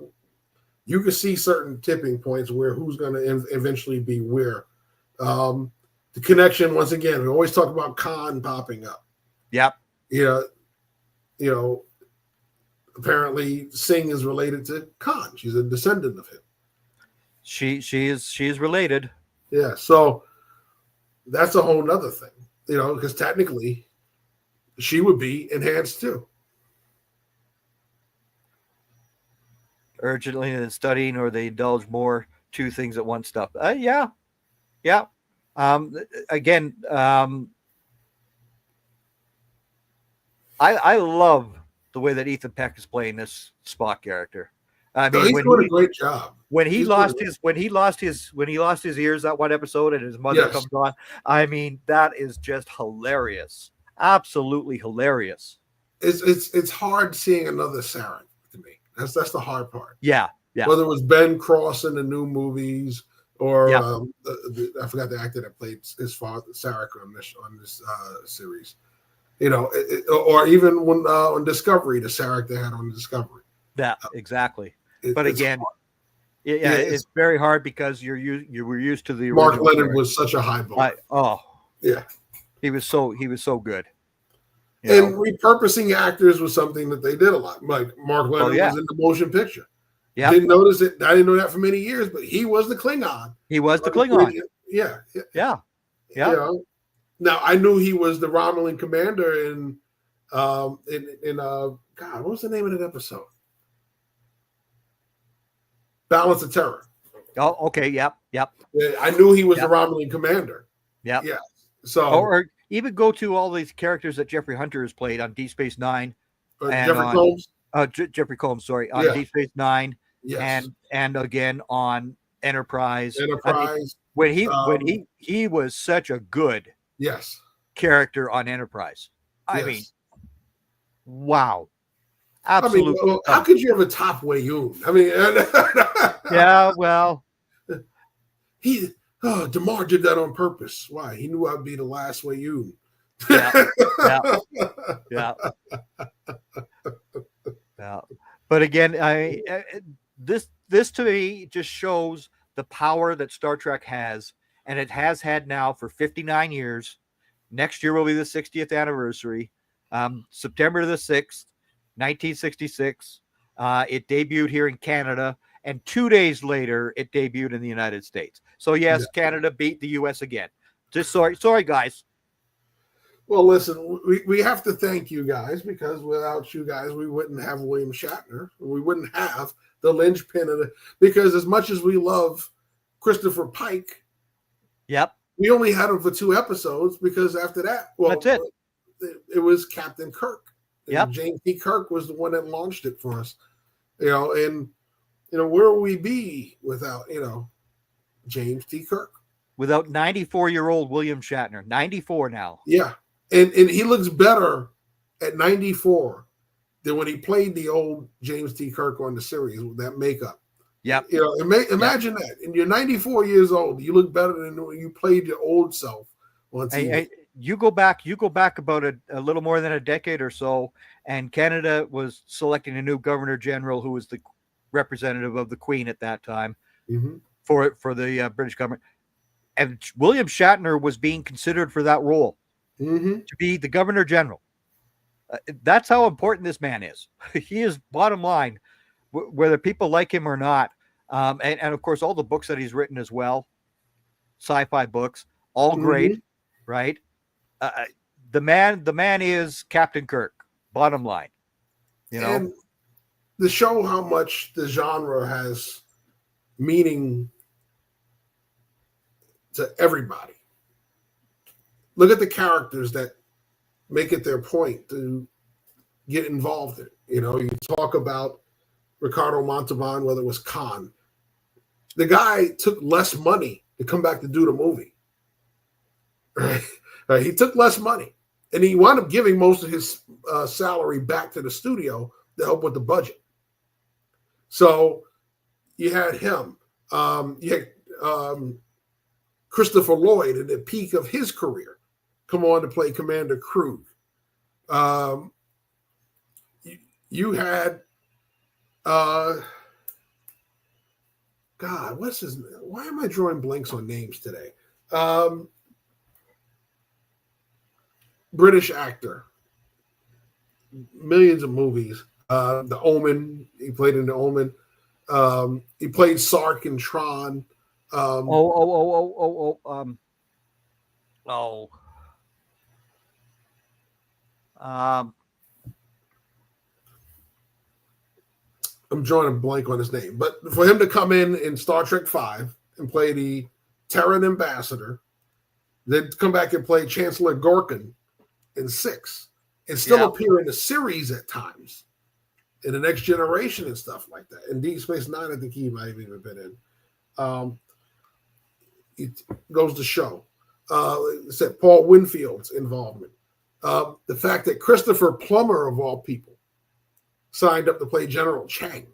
[SPEAKER 3] you can see certain tipping points where who's going to eventually be where. The connection, once again, we always talk about Khan popping up.
[SPEAKER 2] Yep.
[SPEAKER 3] Apparently Singh is related to Khan. She's a descendant of him.
[SPEAKER 2] She is related.
[SPEAKER 3] Yeah. So that's a whole nother thing, because technically she would be enhanced too.
[SPEAKER 2] Urgently in studying, or they indulge more two things at once stuff. Yeah. Again, I love the way that Ethan Peck is playing this Spock character. I mean,
[SPEAKER 3] he's doing a great job.
[SPEAKER 2] When he lost his ears that one episode, and his mother comes on, I mean, that is just hilarious. Absolutely hilarious.
[SPEAKER 3] It's hard seeing another Sarek to me. That's the hard part.
[SPEAKER 2] Yeah.
[SPEAKER 3] Whether it was Ben Cross in the new movies, or I forgot the actor that played his father, Sarek, on this series. Or even when on Discovery, the Sarek they had on Discovery.
[SPEAKER 2] Yeah, exactly. But again, it's very hard because you were used to the
[SPEAKER 3] Mark Leonard was such a high bar.
[SPEAKER 2] He was so good.
[SPEAKER 3] And repurposing actors was something that they did a lot. Like Mark Leonard was in the motion picture. Yeah, didn't notice it. I didn't know that for many years, but he was the Klingon.
[SPEAKER 2] He was the Klingon.
[SPEAKER 3] Yeah.
[SPEAKER 2] Now
[SPEAKER 3] I knew he was the Romulan commander in God, what was the name of that episode? Balance of Terror.
[SPEAKER 2] Oh, okay. Yep.
[SPEAKER 3] Yeah, I knew he was the Romulan commander.
[SPEAKER 2] Yeah.
[SPEAKER 3] So,
[SPEAKER 2] or even go to all these characters that Jeffrey Hunter has played on Deep Space Nine. Jeffrey Combs, sorry, on Deep Space Nine.
[SPEAKER 3] Yes.
[SPEAKER 2] And again on Enterprise.
[SPEAKER 3] I mean,
[SPEAKER 2] when he was such a good character on Enterprise. I mean, wow. Absolutely.
[SPEAKER 3] I mean, how could you have a top Wayun? I mean,
[SPEAKER 2] yeah, well,
[SPEAKER 3] DeMar did that on purpose. Why? He knew I'd be the last Wayun.
[SPEAKER 2] Yeah. But again, this to me just shows the power that Star Trek has, and it has had now for 59 years. Next year will be the 60th anniversary. September the 6th, 1966. It debuted here in Canada, and 2 days later, it debuted in the United States. So yes, Canada beat the U.S. again. Just sorry, guys.
[SPEAKER 3] Well, listen, we have to thank you guys, because without you guys, we wouldn't have William Shatner. We wouldn't have the linchpin of it. Because as much as we love Christopher Pike, we only had him for 2 episodes, because after that,
[SPEAKER 2] that's it.
[SPEAKER 3] It was Captain Kirk. James T. Kirk was the one that launched it for us. Where would we be without James T. Kirk?
[SPEAKER 2] Without 94-year-old William Shatner, 94 now.
[SPEAKER 3] Yeah. And he looks better at 94 than when he played the old James T. Kirk on the series with that makeup.
[SPEAKER 2] Yeah.
[SPEAKER 3] Imagine that. And you're 94 years old. You look better than when you played your old self on TV.
[SPEAKER 2] You go back about a little more than a decade or so, and Canada was selecting a new governor general who was the representative of the Queen at that time for the British government. And William Shatner was being considered for that role. To be the governor general. That's how important this man is. He is, bottom line, whether people like him or not. And of course, all the books that he's written as well, sci-fi books, all great, right? The man is Captain Kirk, bottom line.
[SPEAKER 3] And to show how much the genre has meaning to everybody. Look at the characters that make it their point to get involved in. You talk about Ricardo Montalban, whether it was Khan. The guy took less money to come back to do the movie. Right? He took less money, and he wound up giving most of his salary back to the studio to help with the budget. So you had him. You had Christopher Lloyd at the peak of his career come on to play Commander Krug. You had God, what's his name? Why am I drawing blanks on names today? British actor, millions of movies. The Omen, he played in The Omen. He played Sark in Tron. I'm drawing a blank on his name, but for him to come in Star Trek V and play the Terran ambassador, then come back and play Chancellor Gorkin in 6, and still appear in the series at times, in the Next Generation and stuff like that. In Deep Space Nine, I think he might have even been in. It goes to show. Said Paul Winfield's involvement. The fact that Christopher Plummer, of all people, signed up to play General Chang.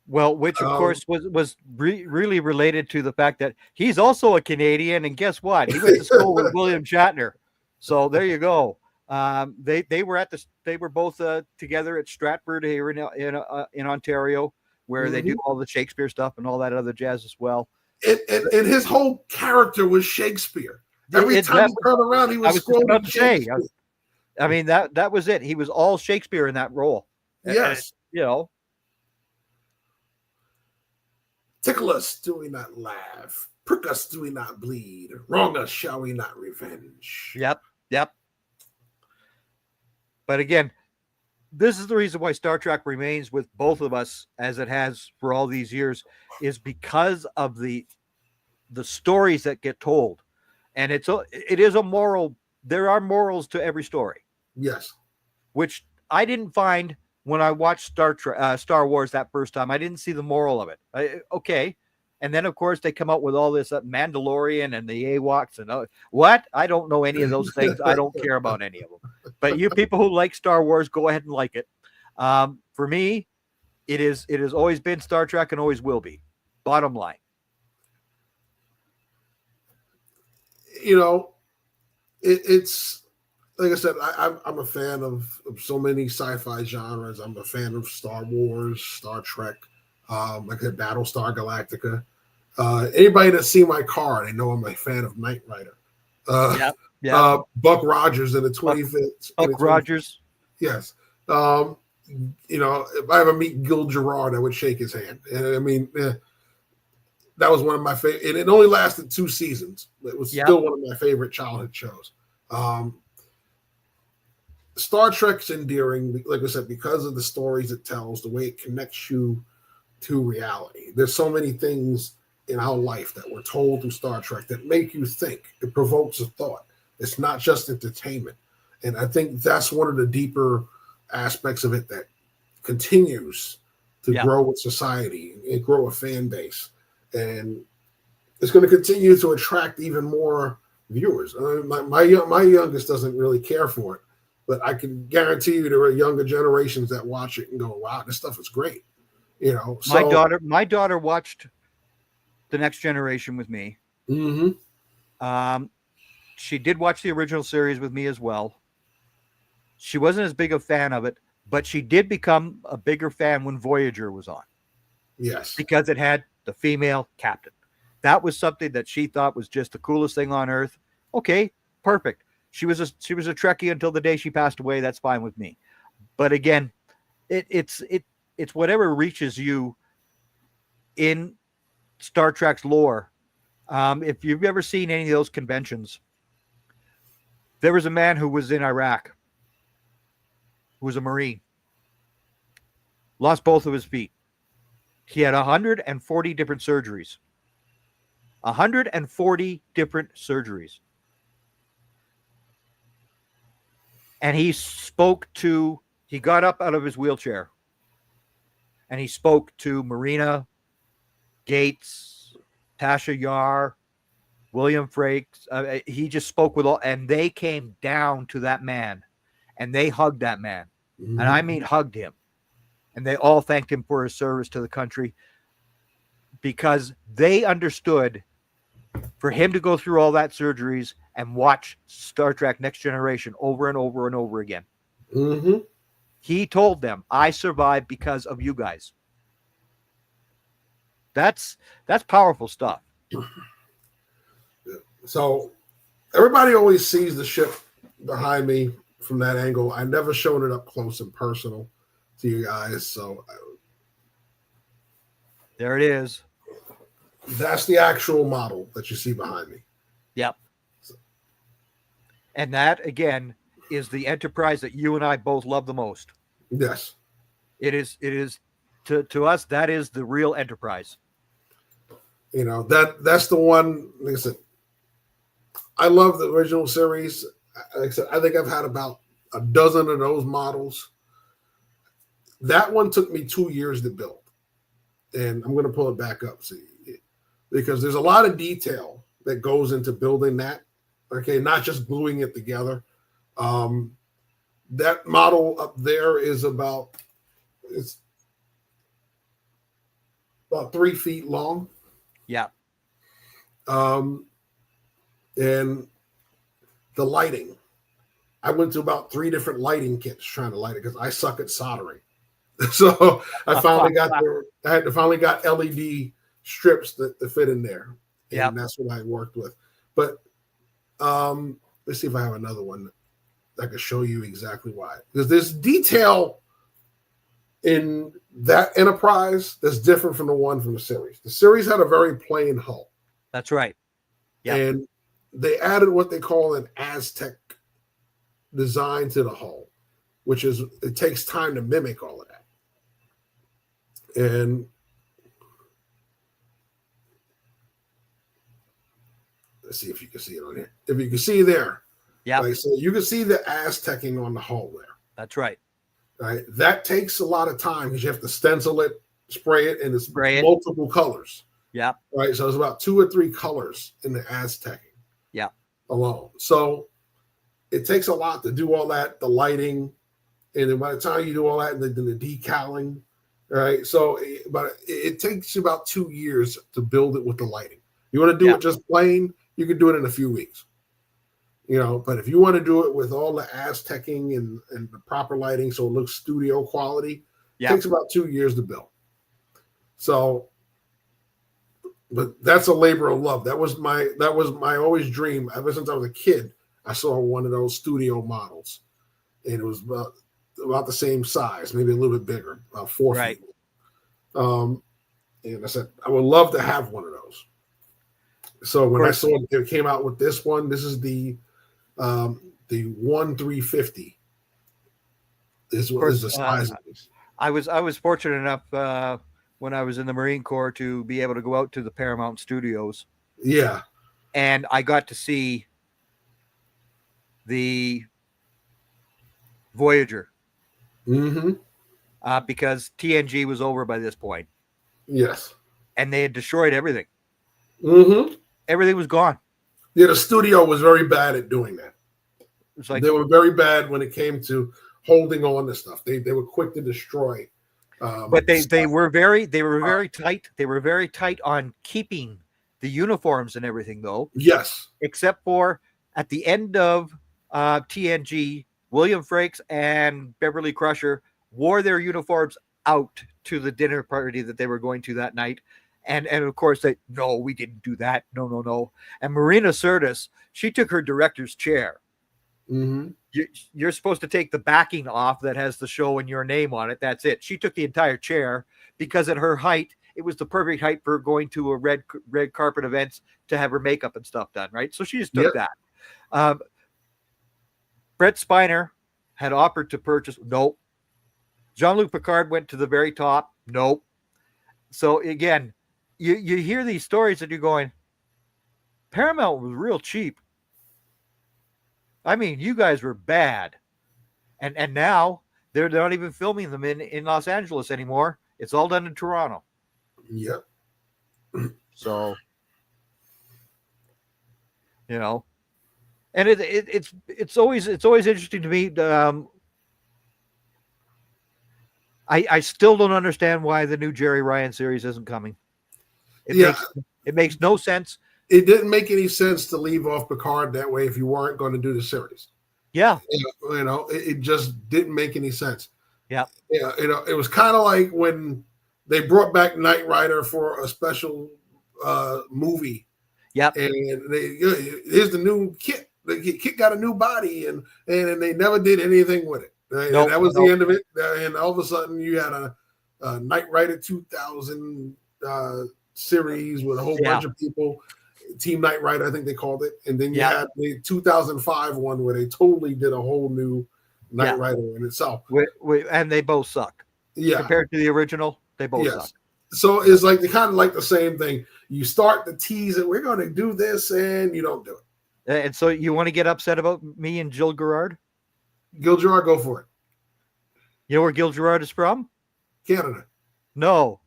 [SPEAKER 2] Well, which of course was really related to the fact that he's also a Canadian, and guess what? He went to school with William Shatner. So there you go. They were both together at Stratford here in Ontario, where they do all the Shakespeare stuff and all that other jazz as well.
[SPEAKER 3] And his whole character was Shakespeare. Every time he turned around, he was quoting Shakespeare.
[SPEAKER 2] I mean, that was it. He was all Shakespeare in that role.
[SPEAKER 3] Yes.
[SPEAKER 2] And,
[SPEAKER 3] tickle us, do we not laugh? Prick us, do we not bleed? Wrong us, shall we not revenge?
[SPEAKER 2] Yep. But again, this is the reason why Star Trek remains with both of us as it has for all these years, is because of the stories that get told. And it is a moral. There are morals to every story.
[SPEAKER 3] Yes.
[SPEAKER 2] Which I didn't find when I watched Star Wars that first time. I didn't see the moral of it. Okay. And then, of course, they come out with all this Mandalorian and the Ewoks and what? I don't know any of those things. I don't care about any of them. But you people who like Star Wars, go ahead and like it. For me, it has always been Star Trek and always will be. Bottom line.
[SPEAKER 3] It's like I said, I'm a fan of so many sci-fi genres. I'm a fan of Star Wars, Star Trek, like I said, Battlestar Galactica. Anybody that's seen my car, they know I'm a fan of Knight Rider. Buck Rogers in the 25th.
[SPEAKER 2] Buck Rogers.
[SPEAKER 3] Yes. If I ever meet Gil Gerard, I would shake his hand. And I mean, that was one of my favorite. And it only lasted 2 seasons. It was still one of my favorite childhood shows. Star Trek's endearing, like I said, because of the stories it tells, the way it connects you to reality. There's so many things in our life that we're told through Star Trek that make you think. It provokes a thought. It's not just entertainment. And I think that's one of the deeper aspects of it that continues to grow with society and grow a fan base. And it's going to continue to attract even more viewers. My youngest doesn't really care for it, but I can guarantee you there are younger generations that watch it and go, wow, this stuff is great. So,
[SPEAKER 2] my daughter watched The Next Generation with me.
[SPEAKER 3] Mm-hmm.
[SPEAKER 2] She did watch the original series with me as well. She wasn't as big a fan of it, but she did become a bigger fan when Voyager was on.
[SPEAKER 3] Yes.
[SPEAKER 2] Because it had the female captain. That was something that she thought was just the coolest thing on earth. Okay, perfect. She was a Trekkie until the day she passed away. That's fine with me. But again, it's whatever reaches you in Star Trek's lore. If you've ever seen any of those conventions, there was a man who was in Iraq, who was a Marine, lost both of his feet. He had 140 different surgeries. 140 different surgeries. And he got up out of his wheelchair and he spoke to Marina, Gates, Tasha Yar, William Frakes. He just spoke with all, and they came down to that man, and they hugged that man, and I mean hugged him, and they all thanked him for his service to the country, because they understood for him to go through all that surgeries and watch Star Trek Next Generation over and over and over again. He told them, I survived because of you guys. That's powerful stuff.
[SPEAKER 3] So everybody always sees the ship behind me from that angle. I never showed it up close and personal to you guys. So
[SPEAKER 2] there it is.
[SPEAKER 3] That's the actual model that you see behind me.
[SPEAKER 2] Yep. And that, again, is the Enterprise that you and I both love the most.
[SPEAKER 3] Yes.
[SPEAKER 2] It is to us, that is the real Enterprise.
[SPEAKER 3] You know, that's the one. Like I said, I love the original series. Like I said, I think I've had about a dozen of those models. That one took me 2 years to build. And I'm going to pull it back up, see, because there's a lot of detail that goes into building that. Okay, not just gluing it together. That model up there is about 3 feet long.
[SPEAKER 2] Yeah.
[SPEAKER 3] And the lighting, I went to about 3 different lighting kits trying to light it because I suck at soldering. So I finally got LED strips that fit in there. And that's what I worked with. But let's see if I have another one that can show you exactly why. Because there's detail in that Enterprise that's different from the one from the series. The series had a very plain hull.
[SPEAKER 2] That's right. Yeah. And
[SPEAKER 3] they added what they call an Aztec design to the hull, which is, it takes time to mimic all of that. And let's see if you can see it on here. If you can see there.
[SPEAKER 2] Yeah.
[SPEAKER 3] Right, so you can see the Aztecing on the hull there.
[SPEAKER 2] That's right.
[SPEAKER 3] Right. That takes a lot of time because you have to stencil it, spray it, and it's multiple colors.
[SPEAKER 2] Yeah.
[SPEAKER 3] Right. So there's about 2 or 3 colors in the Aztecing.
[SPEAKER 2] Yeah.
[SPEAKER 3] Alone. So it takes a lot to do all that, the lighting, and then by the time you do all that, and then the decaling, right? So, but it takes you about 2 years to build it with the lighting. You want to do it just plain, you can do it in a few weeks. You know, but if you want to do it with all the Aztecing and the proper lighting so it looks studio quality, it takes about 2 years to build. So, but that's a labor of love. That was my always dream. Ever since I was a kid, I saw one of those studio models. And it was about the same size, maybe a little bit bigger, about 4 feet. And I said, I would love to have one of those. So when I saw it came out with this one, this is the 1/350. This was the size of this.
[SPEAKER 2] I was fortunate enough when I was in the Marine Corps to be able to go out to the Paramount Studios.
[SPEAKER 3] Yeah.
[SPEAKER 2] And I got to see the Voyager. Because TNG was over by this point.
[SPEAKER 3] Yes.
[SPEAKER 2] And they had destroyed everything. Everything was gone.
[SPEAKER 3] Yeah, the studio was very bad at doing that.
[SPEAKER 2] It's like,
[SPEAKER 3] they were very bad when it came to holding on to stuff. They were quick to destroy.
[SPEAKER 2] But they were very tight. They were very tight on keeping the uniforms and everything, though.
[SPEAKER 3] Yes.
[SPEAKER 2] Except for at the end of TNG, William Frakes and Beverly Crusher wore their uniforms out to the dinner party that they were going to that night. And of course, no, we didn't do that. No. And Marina Sirtis, she took her director's chair. You're supposed to take the backing off that has the show and your name on it. That's it. She took the entire chair because at her height, it was the perfect height for going to a red carpet events to have her makeup and stuff done, right? So she just took that. Brett Spiner had offered to purchase. Nope. Jean-Luc Picard went to the very top. Nope. So again, you hear these stories and you're going, Paramount was real cheap. I mean, you guys were bad. And now they're not even filming them in Los Angeles anymore. It's all done in Toronto.
[SPEAKER 3] Yep.
[SPEAKER 2] So you know, and it's always interesting to me. I still don't understand why the new Jerry Ryan series isn't coming. It makes no sense.
[SPEAKER 3] It didn't make any sense to leave off Picard that way if you weren't going to do the series.
[SPEAKER 2] Yeah.
[SPEAKER 3] It just didn't make any sense.
[SPEAKER 2] Yeah.
[SPEAKER 3] Yeah. It was kind of like when they brought back Knight Rider for a special movie.
[SPEAKER 2] Yep.
[SPEAKER 3] And here's the new Kit. The Kit got a new body, and they never did anything with it. Nope, that was the end of it. And all of a sudden, you had a Knight Rider 2000 series with a whole bunch of people. Team Knight Rider, I think they called it. And then you had the 2005 one where they totally did a whole new Knight Rider in itself.
[SPEAKER 2] And they both suck.
[SPEAKER 3] Yeah.
[SPEAKER 2] Compared to the original, they both suck.
[SPEAKER 3] So it's like they kind of like the same thing. You start to tease it. We're going to do this, and you don't do it.
[SPEAKER 2] And so you want to get upset about me and Gil Gerard?
[SPEAKER 3] Gil Gerard, go for it.
[SPEAKER 2] You know where Gil Gerard is from?
[SPEAKER 3] Canada.
[SPEAKER 2] No.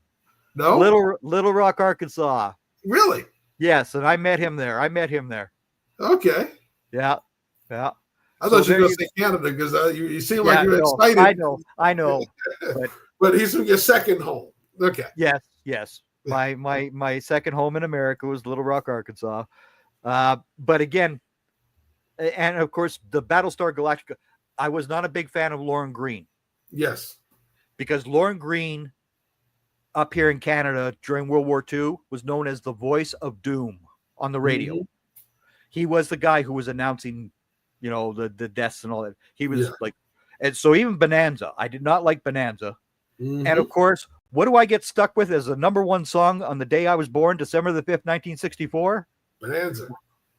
[SPEAKER 2] Little Rock, Arkansas.
[SPEAKER 3] Really?
[SPEAKER 2] Yes, and I met him there.
[SPEAKER 3] Okay.
[SPEAKER 2] Yeah.
[SPEAKER 3] I thought you were going to say Canada because you seem like you're excited.
[SPEAKER 2] I know.
[SPEAKER 3] But he's from your second home. Okay.
[SPEAKER 2] Yes. My second home in America was Little Rock, Arkansas. But again, and of course, the Battlestar Galactica, I was not a big fan of Lauren Green.
[SPEAKER 3] Yes.
[SPEAKER 2] Because Lauren Green up here in Canada during World War II was known as the voice of doom on the radio. Mm-hmm. He was the guy who was announcing, the deaths and all that. He was and so even Bonanza, I did not like Bonanza. Mm-hmm. And of course, what do I get stuck with as the #1 song on the day I was born, December the 5th, 1964?
[SPEAKER 3] Bonanza.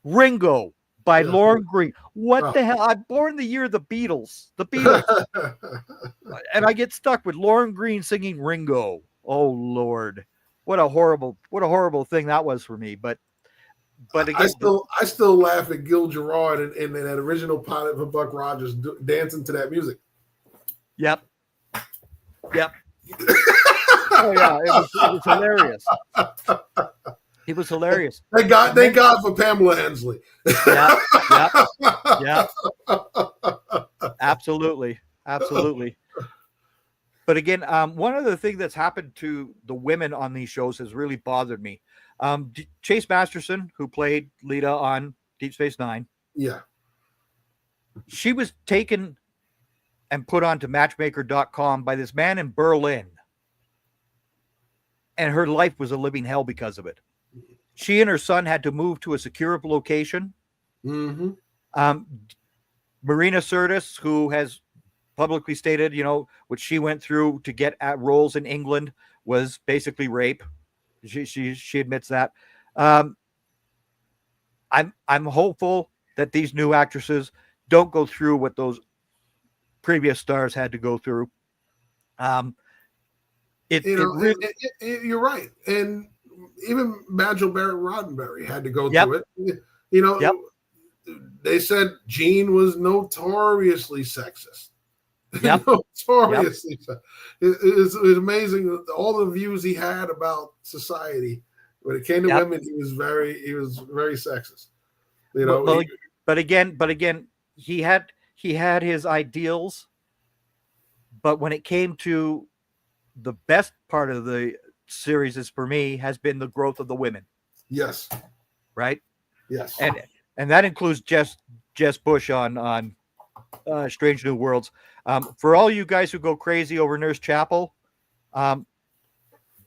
[SPEAKER 2] Ringo by Lauren Green. What the hell? I'm born the year of the Beatles. And I get stuck with Lauren Green singing Ringo. Oh Lord. What a horrible thing that was for me. But again, I
[SPEAKER 3] still laugh at Gil Gerard in that original pilot for Buck Rogers dancing to that music.
[SPEAKER 2] Yep. Oh yeah, it was hilarious. He was hilarious.
[SPEAKER 3] Thank God for Pamela Hensley.
[SPEAKER 2] Yeah. Absolutely. But again, one other thing that's happened to the women on these shows has really bothered me. Chase Masterson, who played Lita on Deep Space Nine.
[SPEAKER 3] Yeah.
[SPEAKER 2] She was taken and put onto matchmaker.com by this man in Berlin. And her life was a living hell because of it. She and her son had to move to a secure location.
[SPEAKER 3] Mm-hmm.
[SPEAKER 2] Marina Sirtis, who has publicly stated, what she went through to get at roles in England was basically rape. She admits that. I'm hopeful that these new actresses don't go through what those previous stars had to go through.
[SPEAKER 3] You're right, and even Majel Barrett Roddenberry had to go through it. They said Gene was notoriously sexist.
[SPEAKER 2] Yep.
[SPEAKER 3] Notoriously. Yep. It's amazing all the views he had about society. When it came to women, he was very sexist.
[SPEAKER 2] But again, he had his ideals. But when it came to the best part of the series, is for me has been the growth of the women.
[SPEAKER 3] Yes.
[SPEAKER 2] Right.
[SPEAKER 3] Yes.
[SPEAKER 2] And that includes Jess Bush on Strange New Worlds. For all you guys who go crazy over Nurse Chapel,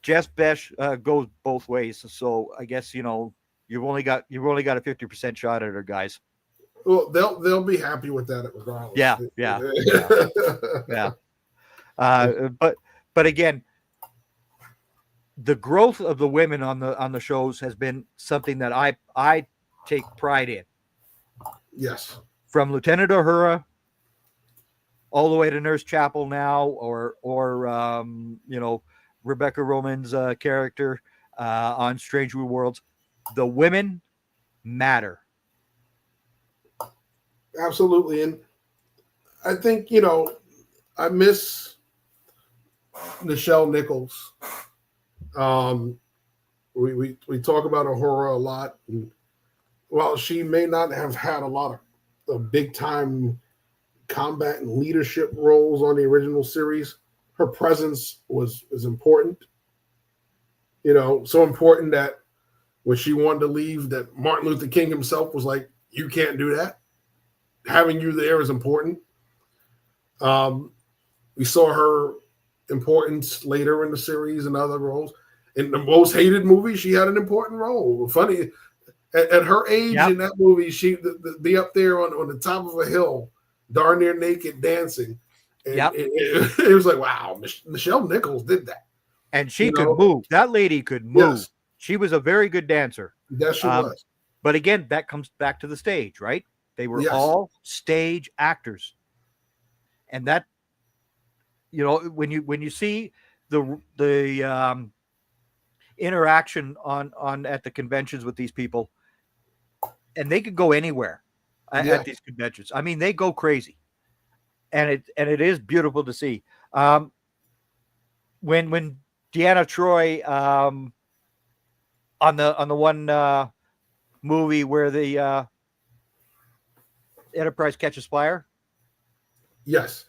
[SPEAKER 2] Jess Bush goes both ways. So I guess you've only got a 50% shot at her, guys.
[SPEAKER 3] Well, they'll be happy with that regardless.
[SPEAKER 2] Yeah. But again, the growth of the women on the shows has been something that I take pride in.
[SPEAKER 3] Yes.
[SPEAKER 2] From Lieutenant Uhura all the way to Nurse Chapel now, or Rebecca Roman's character on Strange New Worlds, the women matter.
[SPEAKER 3] Absolutely. And I think, I miss Nichelle Nichols. We talk about Uhura a lot. And while she may not have had a lot of big time combat and leadership roles on the original series, her presence is important. So important that when she wanted to leave, that Martin Luther King himself was like, "You can't do that. Having you there is important." We saw her importance later in the series and other roles. In the most hated movie, she had an important role. Funny, at her age in that movie, she be up there on the top of a hill, darn near naked, dancing. And it was like, wow, Michelle Nichols did that.
[SPEAKER 2] And she could move. That lady could move.
[SPEAKER 3] Yes.
[SPEAKER 2] She was a very good dancer.
[SPEAKER 3] Yes, she was.
[SPEAKER 2] But again, that comes back to the stage, right? They were all stage actors. And that, when you see the interaction on at the conventions with these people, and they could go anywhere at these conventions. I mean, they go crazy, and it is beautiful to see. When Deanna Troi on the one movie where the Enterprise catches fire.
[SPEAKER 3] Yes.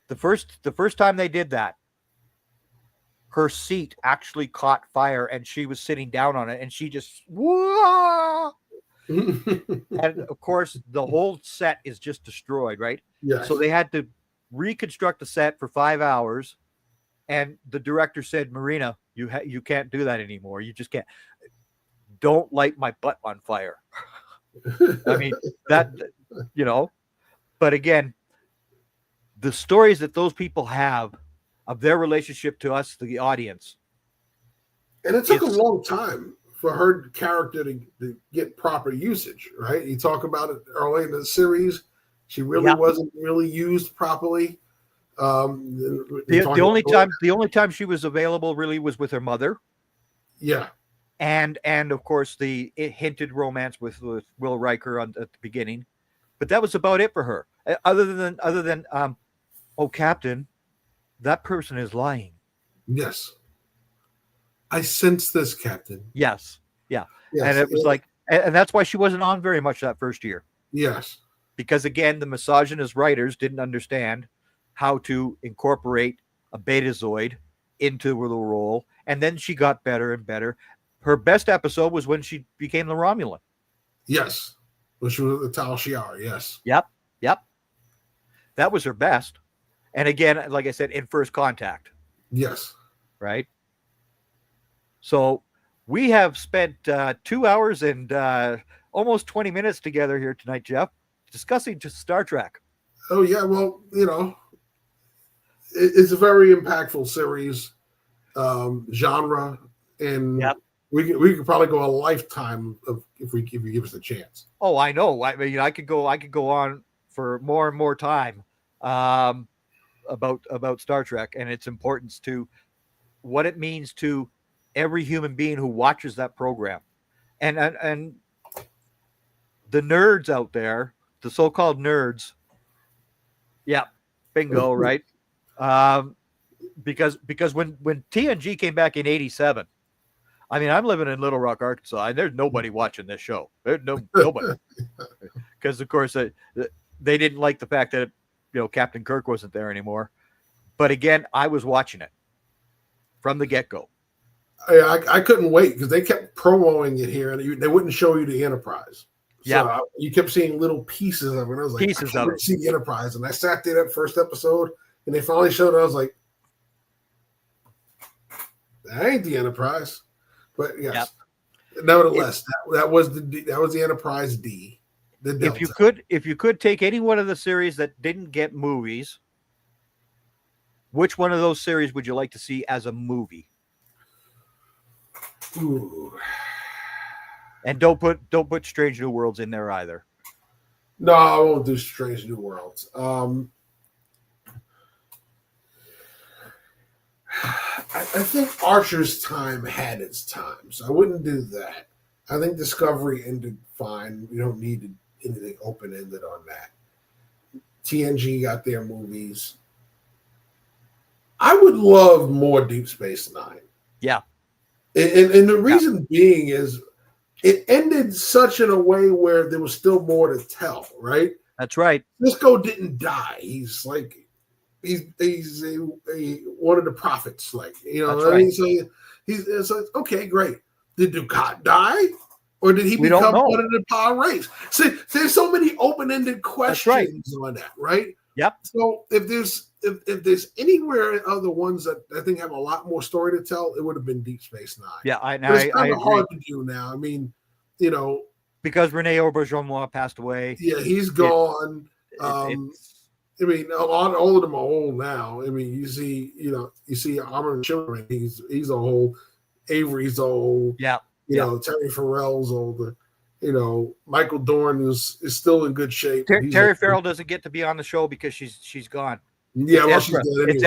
[SPEAKER 2] The first time they did that, her seat actually caught fire and she was sitting down on it and she just whoa. And of course the whole set is just destroyed, right?
[SPEAKER 3] Yes.
[SPEAKER 2] So they had to reconstruct the set for 5 hours, and the director said, "Marina, you can't do that anymore. You just can't. Don't light my butt on fire." I mean, that, but again, the stories that those people have of their relationship to us, the audience.
[SPEAKER 3] And it took a long time for her character to get proper usage, right? You talk about it early in the series. She really wasn't really used properly.
[SPEAKER 2] The only time she was available really was with her mother.
[SPEAKER 3] Yeah.
[SPEAKER 2] And of course the hinted romance with Will Riker at the beginning, but that was about it for her. Other than oh, Captain, that person is lying.
[SPEAKER 3] Yes. I sense this, Captain.
[SPEAKER 2] Yes. Yeah. Yes. And it was like, and that's why she wasn't on very much that first year.
[SPEAKER 3] Yes.
[SPEAKER 2] Because again, the misogynist writers didn't understand how to incorporate a Betazoid into the role. And then she got better and better. Her best episode was when she became the Romulan.
[SPEAKER 3] Yes. When she was the Tal Shiar. Yes.
[SPEAKER 2] Yep. That was her best. And again, like I said, in First Contact.
[SPEAKER 3] Yes.
[SPEAKER 2] Right. So we have spent 2 hours and almost 20 minutes together here tonight, Jeff, discussing just Star Trek.
[SPEAKER 3] Oh, yeah. Well, it's a very impactful series, genre, and we could probably go a lifetime if you give us a chance.
[SPEAKER 2] Oh, I know. I mean, I could go on for more and more time about Star Trek and its importance to what it means to every human being who watches that program, and the nerds out there, the so-called nerds. Yeah, bingo, right? Because when TNG came back in '87, I mean, I'm living in Little Rock, Arkansas, and there's nobody watching this show. There's nobody, because of course they didn't like the fact that Captain Kirk wasn't there anymore. But again, I was watching it from the get-go.
[SPEAKER 3] I couldn't wait because they kept promoting it here, and they wouldn't show you the Enterprise. So you kept seeing little pieces of it. And I was like, I can't wait to see the Enterprise. And I sat there that first episode, and they finally showed it. I was like, that ain't the Enterprise. But yes, nevertheless, that was the Enterprise D. The Delta.
[SPEAKER 2] If you could take any one of the series that didn't get movies, which one of those series would you like to see as a movie?
[SPEAKER 3] Ooh.
[SPEAKER 2] And don't put Strange New Worlds in there either.
[SPEAKER 3] No, I won't do Strange New Worlds. I think Archer's time had its time, so I wouldn't do that. I think Discovery ended fine. We don't need anything open-ended on that. TNG got their movies. I would love more Deep Space Nine.
[SPEAKER 2] Yeah.
[SPEAKER 3] And the reason being is it ended such in a way where there was still more to tell, right?
[SPEAKER 2] That's right.
[SPEAKER 3] Cisco didn't die. He's like he's one of the prophets, like
[SPEAKER 2] That's
[SPEAKER 3] what I mean?
[SPEAKER 2] right.
[SPEAKER 3] So it's like, okay, great. Did Ducat die? Or did he
[SPEAKER 2] We don't
[SPEAKER 3] become
[SPEAKER 2] know.
[SPEAKER 3] part of the power race? See, there's so many open-ended questions
[SPEAKER 2] right.
[SPEAKER 3] on that, right?
[SPEAKER 2] Yep.
[SPEAKER 3] So if there's anywhere other ones that I think have a lot more story to tell, it would have been Deep Space Nine.
[SPEAKER 2] Yeah,
[SPEAKER 3] but it's kind
[SPEAKER 2] I
[SPEAKER 3] of hard to do now. I mean,
[SPEAKER 2] because Rene Auberjonois passed away.
[SPEAKER 3] Yeah, he's gone. I mean, a lot all of them are old now. I mean, you see Armin Shimmerman, he's old. Avery's old.
[SPEAKER 2] Yeah.
[SPEAKER 3] Terry Farrell's older. Michael Dorn is still in good shape.
[SPEAKER 2] Terry Farrell doesn't get to be on the show because she's gone.
[SPEAKER 3] Yeah, well, she's dead anyway.
[SPEAKER 2] It's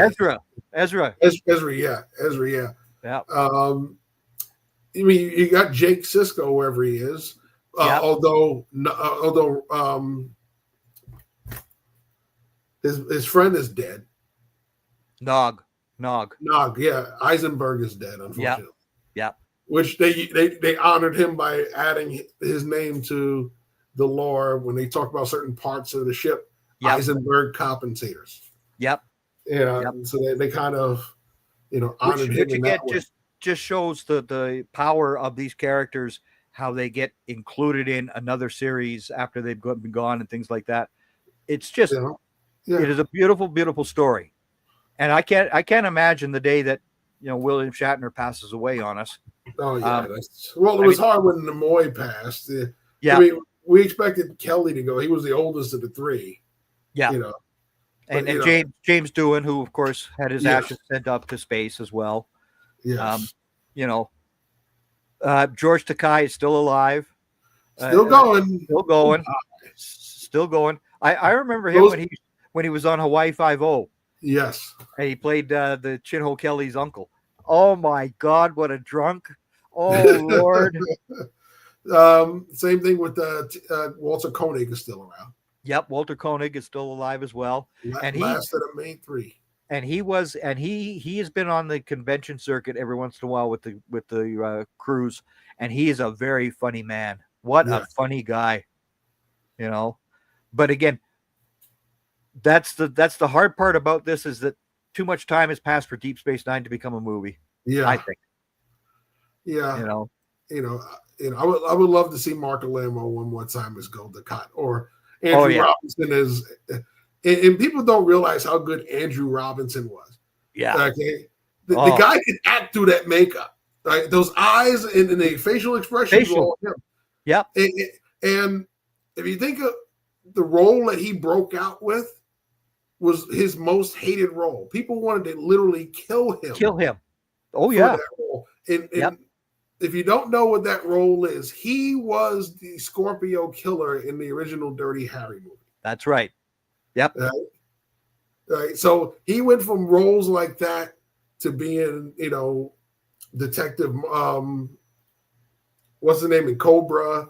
[SPEAKER 2] Ezra.
[SPEAKER 3] Ezra, yeah.
[SPEAKER 2] Yeah.
[SPEAKER 3] I mean, you got Jake Sisko wherever he is. Although his friend is dead.
[SPEAKER 2] Nog,
[SPEAKER 3] yeah. Eisenberg is dead, unfortunately.
[SPEAKER 2] Yeah.
[SPEAKER 3] Which they honored him by adding his name to the lore when they talk about certain parts of the ship. Yep. Eisenberg compensators.
[SPEAKER 2] Yep.
[SPEAKER 3] Yeah. Yep. So they kind of honored him.
[SPEAKER 2] Which again just shows the power of these characters, how they get included in another series after they've been gone and things like that. It's just it is a beautiful, beautiful story. And I can't imagine the day that William Shatner passes away on us.
[SPEAKER 3] Oh yeah, it was hard when Nimoy passed.
[SPEAKER 2] Yeah,
[SPEAKER 3] I mean, we expected Kelly to go. He was the oldest of the three.
[SPEAKER 2] Yeah, and James Doohan, who of course had his ashes sent up to space as well.
[SPEAKER 3] Yes.
[SPEAKER 2] George Takei is still alive.
[SPEAKER 3] Still going.
[SPEAKER 2] Still going. I remember him when he was on Hawaii Five-0.
[SPEAKER 3] Yes.
[SPEAKER 2] And he played the Chinho Kelly's uncle. Oh my God, what a drunk. Oh Lord.
[SPEAKER 3] Same thing with Walter Koenig is still around.
[SPEAKER 2] Yep, Walter Koenig is still alive as well.
[SPEAKER 3] And last of the main three.
[SPEAKER 2] And he has been on the convention circuit every once in a while with the crews, and he is a very funny man. What a funny guy. But again, that's the hard part about this, is that too much time has passed for Deep Space Nine to become a movie.
[SPEAKER 3] Yeah,
[SPEAKER 2] I think.
[SPEAKER 3] Yeah, I would love to see Mark Alamo one more time as Gul Dukat, or Andrew Robinson as. And people don't realize how good Andrew Robinson was.
[SPEAKER 2] Yeah.
[SPEAKER 3] Okay. The guy can act through that makeup. Right? Those eyes and the facial expressions.
[SPEAKER 2] Yeah.
[SPEAKER 3] And if you think of the role that he broke out with, was his most hated role. People wanted to literally kill him.
[SPEAKER 2] Oh yeah.
[SPEAKER 3] And if you don't know what that role is, he was the Scorpio killer in the original Dirty Harry movie.
[SPEAKER 2] That's right. Yep.
[SPEAKER 3] Right. So he went from roles like that to being, detective. What's the name in Cobra?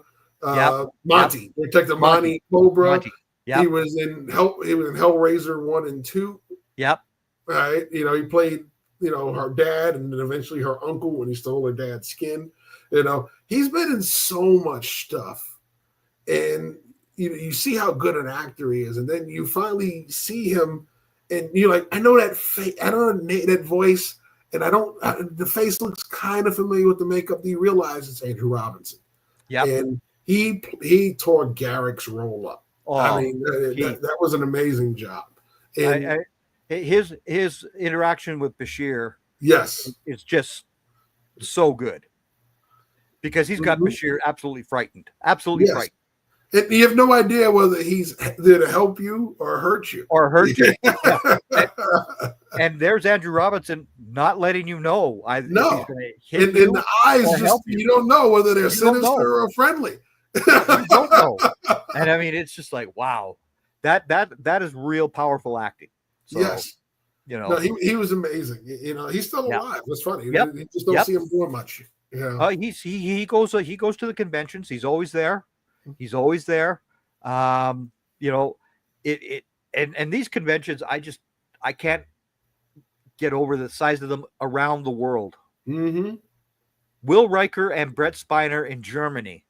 [SPEAKER 3] Monty, Detective Monty Cobra.
[SPEAKER 2] Monty. Yep.
[SPEAKER 3] He was in Hellraiser 1 and 2.
[SPEAKER 2] Yep.
[SPEAKER 3] Right. He played her dad and then eventually her uncle when he stole her dad's skin. He's been in so much stuff, and you see how good an actor he is, and then you finally see him, and you're like, I know that face, I know that voice, and the face looks kind of familiar with the makeup. Do you realize it's Andrew Robinson?
[SPEAKER 2] Yeah,
[SPEAKER 3] and he tore Garrick's role up.
[SPEAKER 2] Oh,
[SPEAKER 3] I mean, that was an amazing job. And
[SPEAKER 2] his interaction with Bashir, is just so good, because he's got Bashir absolutely frightened, frightened.
[SPEAKER 3] And you have no idea whether he's there to help you or hurt you.
[SPEAKER 2] And there's Andrew Robinson not letting you know.
[SPEAKER 3] No. In the eyes, you don't know whether they're sinister or friendly.
[SPEAKER 2] You don't know. And I mean, it's just like, wow, that is real powerful acting. So,
[SPEAKER 3] yes. No, he was amazing. He's still alive. That's funny.
[SPEAKER 2] Yep.
[SPEAKER 3] You just don't see him doing much.
[SPEAKER 2] He goes to the conventions. He's always there. And these conventions, I can't get over the size of them around the world.
[SPEAKER 3] Mm-hmm.
[SPEAKER 2] Will Riker and Brett Spiner in Germany,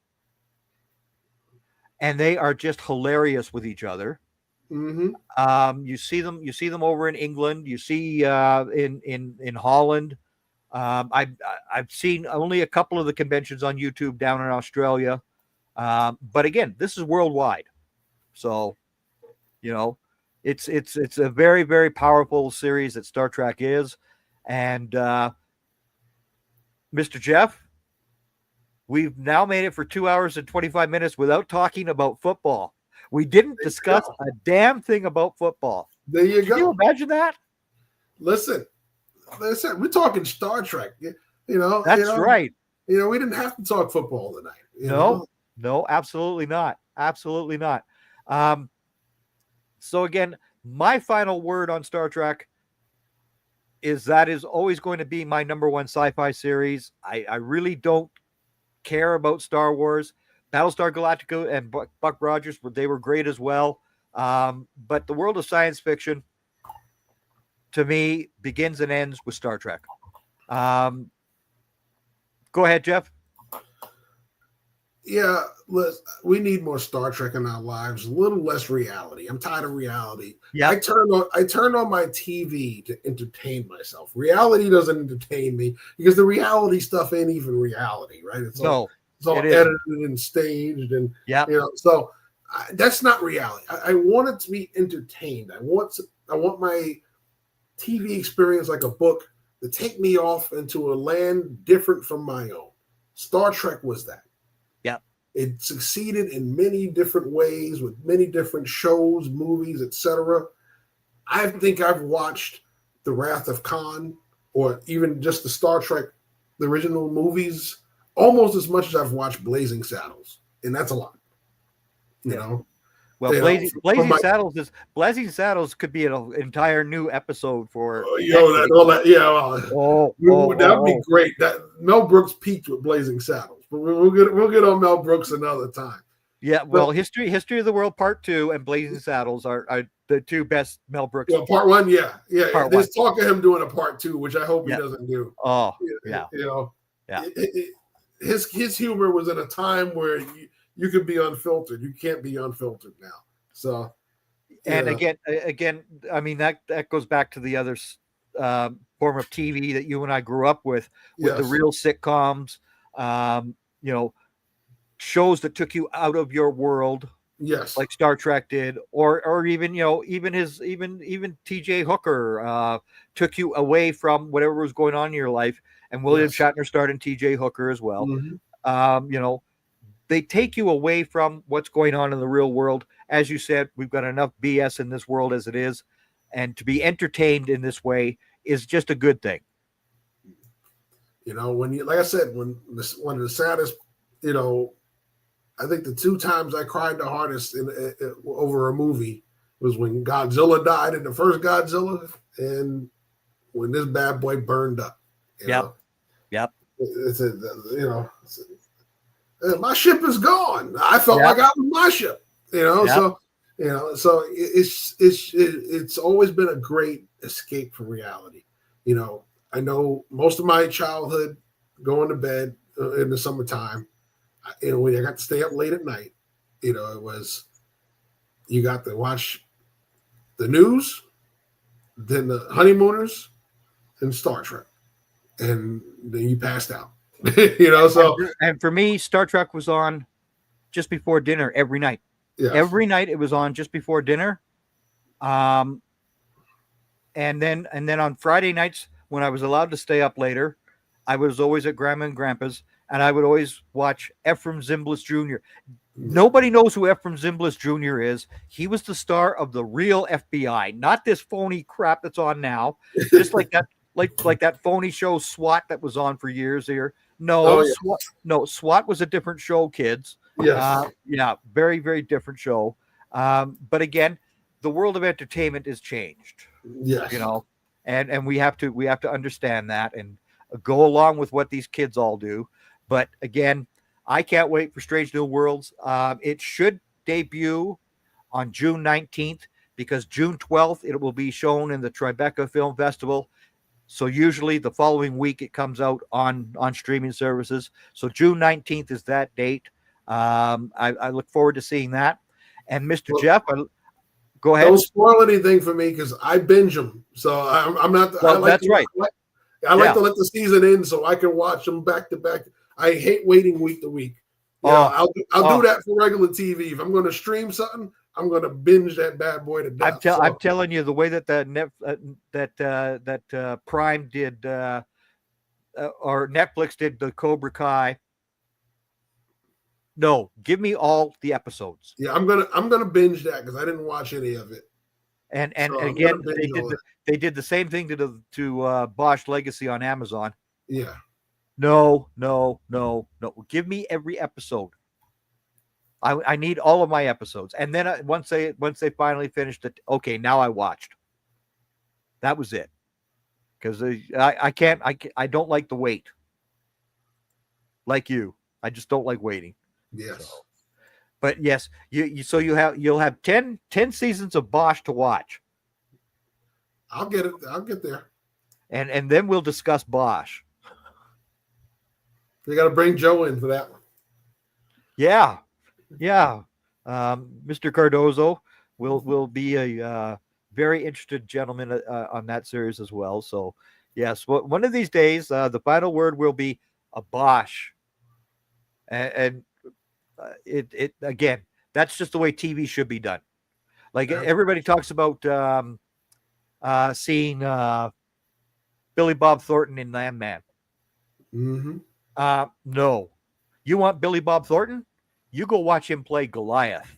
[SPEAKER 2] and they are just hilarious with each other. You see them over in England. You see in Holland. I've seen only a couple of the conventions on YouTube down in Australia, but again, this is worldwide. So, it's a very, very powerful series that Star Trek is, and Mr. Jeff, we've now made it for 2 hours and 25 minutes without talking about football. We didn't discuss a damn thing about football.
[SPEAKER 3] There you go.
[SPEAKER 2] Can you imagine that?
[SPEAKER 3] Listen, we're talking Star Trek.
[SPEAKER 2] That's right.
[SPEAKER 3] We didn't have to talk football tonight.
[SPEAKER 2] No, absolutely not. Absolutely not. So again, my final word on Star Trek is that is always going to be my number one sci-fi series. I really don't care about Star Wars. Battlestar Galactica and Buck Rogers, they were great as well. But the world of science fiction, to me, begins and ends with Star Trek. Go ahead, Jeff.
[SPEAKER 3] Yeah, we need more Star Trek in our lives. A little less reality. I'm tired of reality.
[SPEAKER 2] Yeah,
[SPEAKER 3] I turned on my TV to entertain myself. Reality doesn't entertain me because the reality stuff ain't even reality, right? It's all edited and staged, and so that's not reality. I want it to be entertained. I want my TV experience like a book to take me off into a land different from my own. Star Trek was that.
[SPEAKER 2] Yeah,
[SPEAKER 3] it succeeded in many different ways with many different shows, movies, etc. I think I've watched The Wrath of Khan or even just the Star Trek, the original movies, almost as much as I've watched Blazing Saddles, and that's a lot.
[SPEAKER 2] Well, Blazing Saddles could be an entire new episode for.
[SPEAKER 3] That'd be great. That Mel Brooks peaked with Blazing Saddles, but we'll get on Mel Brooks another time.
[SPEAKER 2] Yeah, well, History of the World Part 2 and Blazing Saddles are the two best Mel Brooks.
[SPEAKER 3] Well, Part 1, There's talk of him doing a Part 2, which I hope he doesn't do.
[SPEAKER 2] Oh, yeah.
[SPEAKER 3] His humor was in a time where you could be unfiltered. You can't be unfiltered now. So,
[SPEAKER 2] and again, I mean that goes back to the other form of TV that you and I grew up with the real sitcoms. Shows that took you out of your world, like Star Trek did, or even T.J. Hooker took you away from whatever was going on in your life, and William Shatner starred in T.J. Hooker as well.
[SPEAKER 3] Mm-hmm.
[SPEAKER 2] They take you away from what's going on in the real world. As you said, we've got enough BS in this world as it is, and to be entertained in this way is just a good thing.
[SPEAKER 3] Like I said, one of the saddest, I think the two times I cried the hardest over a movie was when Godzilla died in the first Godzilla, and when this bad boy burned up.
[SPEAKER 2] Yep.
[SPEAKER 3] My ship is gone. I felt like I was my ship. So it's always been a great escape from reality. I know most of my childhood going to bed in the summertime. When I got to stay up late at night, it was you got to watch the news, then the Honeymooners, and Star Trek, and then you passed out.
[SPEAKER 2] And for me, Star Trek was on just before dinner every night.
[SPEAKER 3] Yes.
[SPEAKER 2] Every night it was on just before dinner. And then on Friday nights when I was allowed to stay up later, I was always at Grandma and Grandpa's, and I would always watch Ephraim Zimbalist Jr. Nobody knows who Ephraim Zimbalist Jr. is. He was the star of the real FBI, not this phony crap that's on now. Just like that, like that phony show SWAT that was on for years here. SWAT was a different show, kids.
[SPEAKER 3] Yes.
[SPEAKER 2] Very, very different show. But again, the world of entertainment is changed.
[SPEAKER 3] Yes.
[SPEAKER 2] And we have to understand that and go along with what these kids all do. But again, I can't wait for Strange New Worlds. It should debut on June 19th because June 12th it will be shown in the Tribeca Film Festival. So usually the following week it comes out on streaming services. So June 19th is that date. I look forward to seeing that. And Mr.
[SPEAKER 3] Well,
[SPEAKER 2] Jeff, go ahead.
[SPEAKER 3] Don't spoil anything for me because I binge them. So I'm not.
[SPEAKER 2] Well, that's right.
[SPEAKER 3] I like to let the season end so I can watch them back to back. I hate waiting week to week. I'll do that for regular TV. If I'm going to stream something, I'm going to binge that bad boy to death.
[SPEAKER 2] I'm telling you, the way that Prime did or Netflix did the Cobra Kai. No, give me all the episodes.
[SPEAKER 3] Yeah, I'm gonna binge that because I didn't watch any of it.
[SPEAKER 2] And so again, they did the same thing to Bosch Legacy on Amazon.
[SPEAKER 3] Yeah.
[SPEAKER 2] No. Give me every episode. I need all of my episodes. And then once they finally finished it, okay, now I watched. That was it. Because I don't like the wait. Like you, I just don't like waiting.
[SPEAKER 3] Yes.
[SPEAKER 2] So, but yes, you'll have 10 seasons of Bosch to watch.
[SPEAKER 3] I'll get it. I'll get there.
[SPEAKER 2] And then we'll discuss Bosch.
[SPEAKER 3] You got to bring Joe in for that one.
[SPEAKER 2] Yeah. Mr. Cardozo will be a very interested gentleman on that series as well. So yes, one of these days, the final word will be a Bosch. And it again, that's just the way TV should be done. Like everybody talks about seeing Billy Bob Thornton in Landman.
[SPEAKER 3] Mm-hmm.
[SPEAKER 2] No, you want Billy Bob Thornton? You go watch him play Goliath.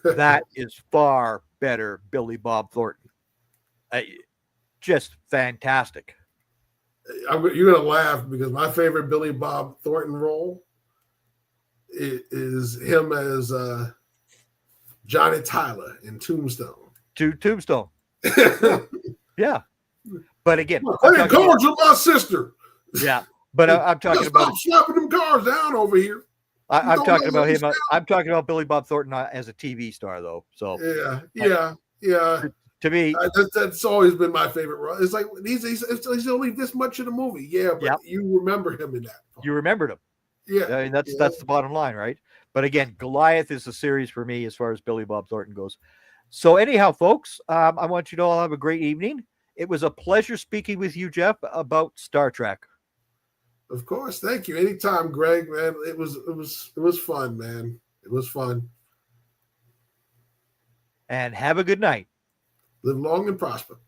[SPEAKER 2] That is far better, Billy Bob Thornton. Just fantastic.
[SPEAKER 3] You're gonna laugh because my favorite Billy Bob Thornton role is him as Johnny Tyler in Tombstone.
[SPEAKER 2] Tombstone. Yeah. But again,
[SPEAKER 3] hey, cards with my sister.
[SPEAKER 2] Yeah. But I'm talking about
[SPEAKER 3] slapping them cars down over here.
[SPEAKER 2] I'm talking about him. I'm talking about Billy Bob Thornton as a TV star, though. So
[SPEAKER 3] yeah.
[SPEAKER 2] To me,
[SPEAKER 3] that's always been my favorite role. It's like he's only this much of the movie. Yeah, but you remember him in that.
[SPEAKER 2] You remembered him.
[SPEAKER 3] Yeah,
[SPEAKER 2] I mean, that's the bottom line, right? But again, Goliath is a series for me as far as Billy Bob Thornton goes. So anyhow, folks, I want you to all have a great evening. It was a pleasure speaking with you, Jeff, about Star Trek.
[SPEAKER 3] Of course, thank you. Anytime, Greg. Man, it was fun, man. It was fun.
[SPEAKER 2] And have a good night.
[SPEAKER 3] Live long and prosper.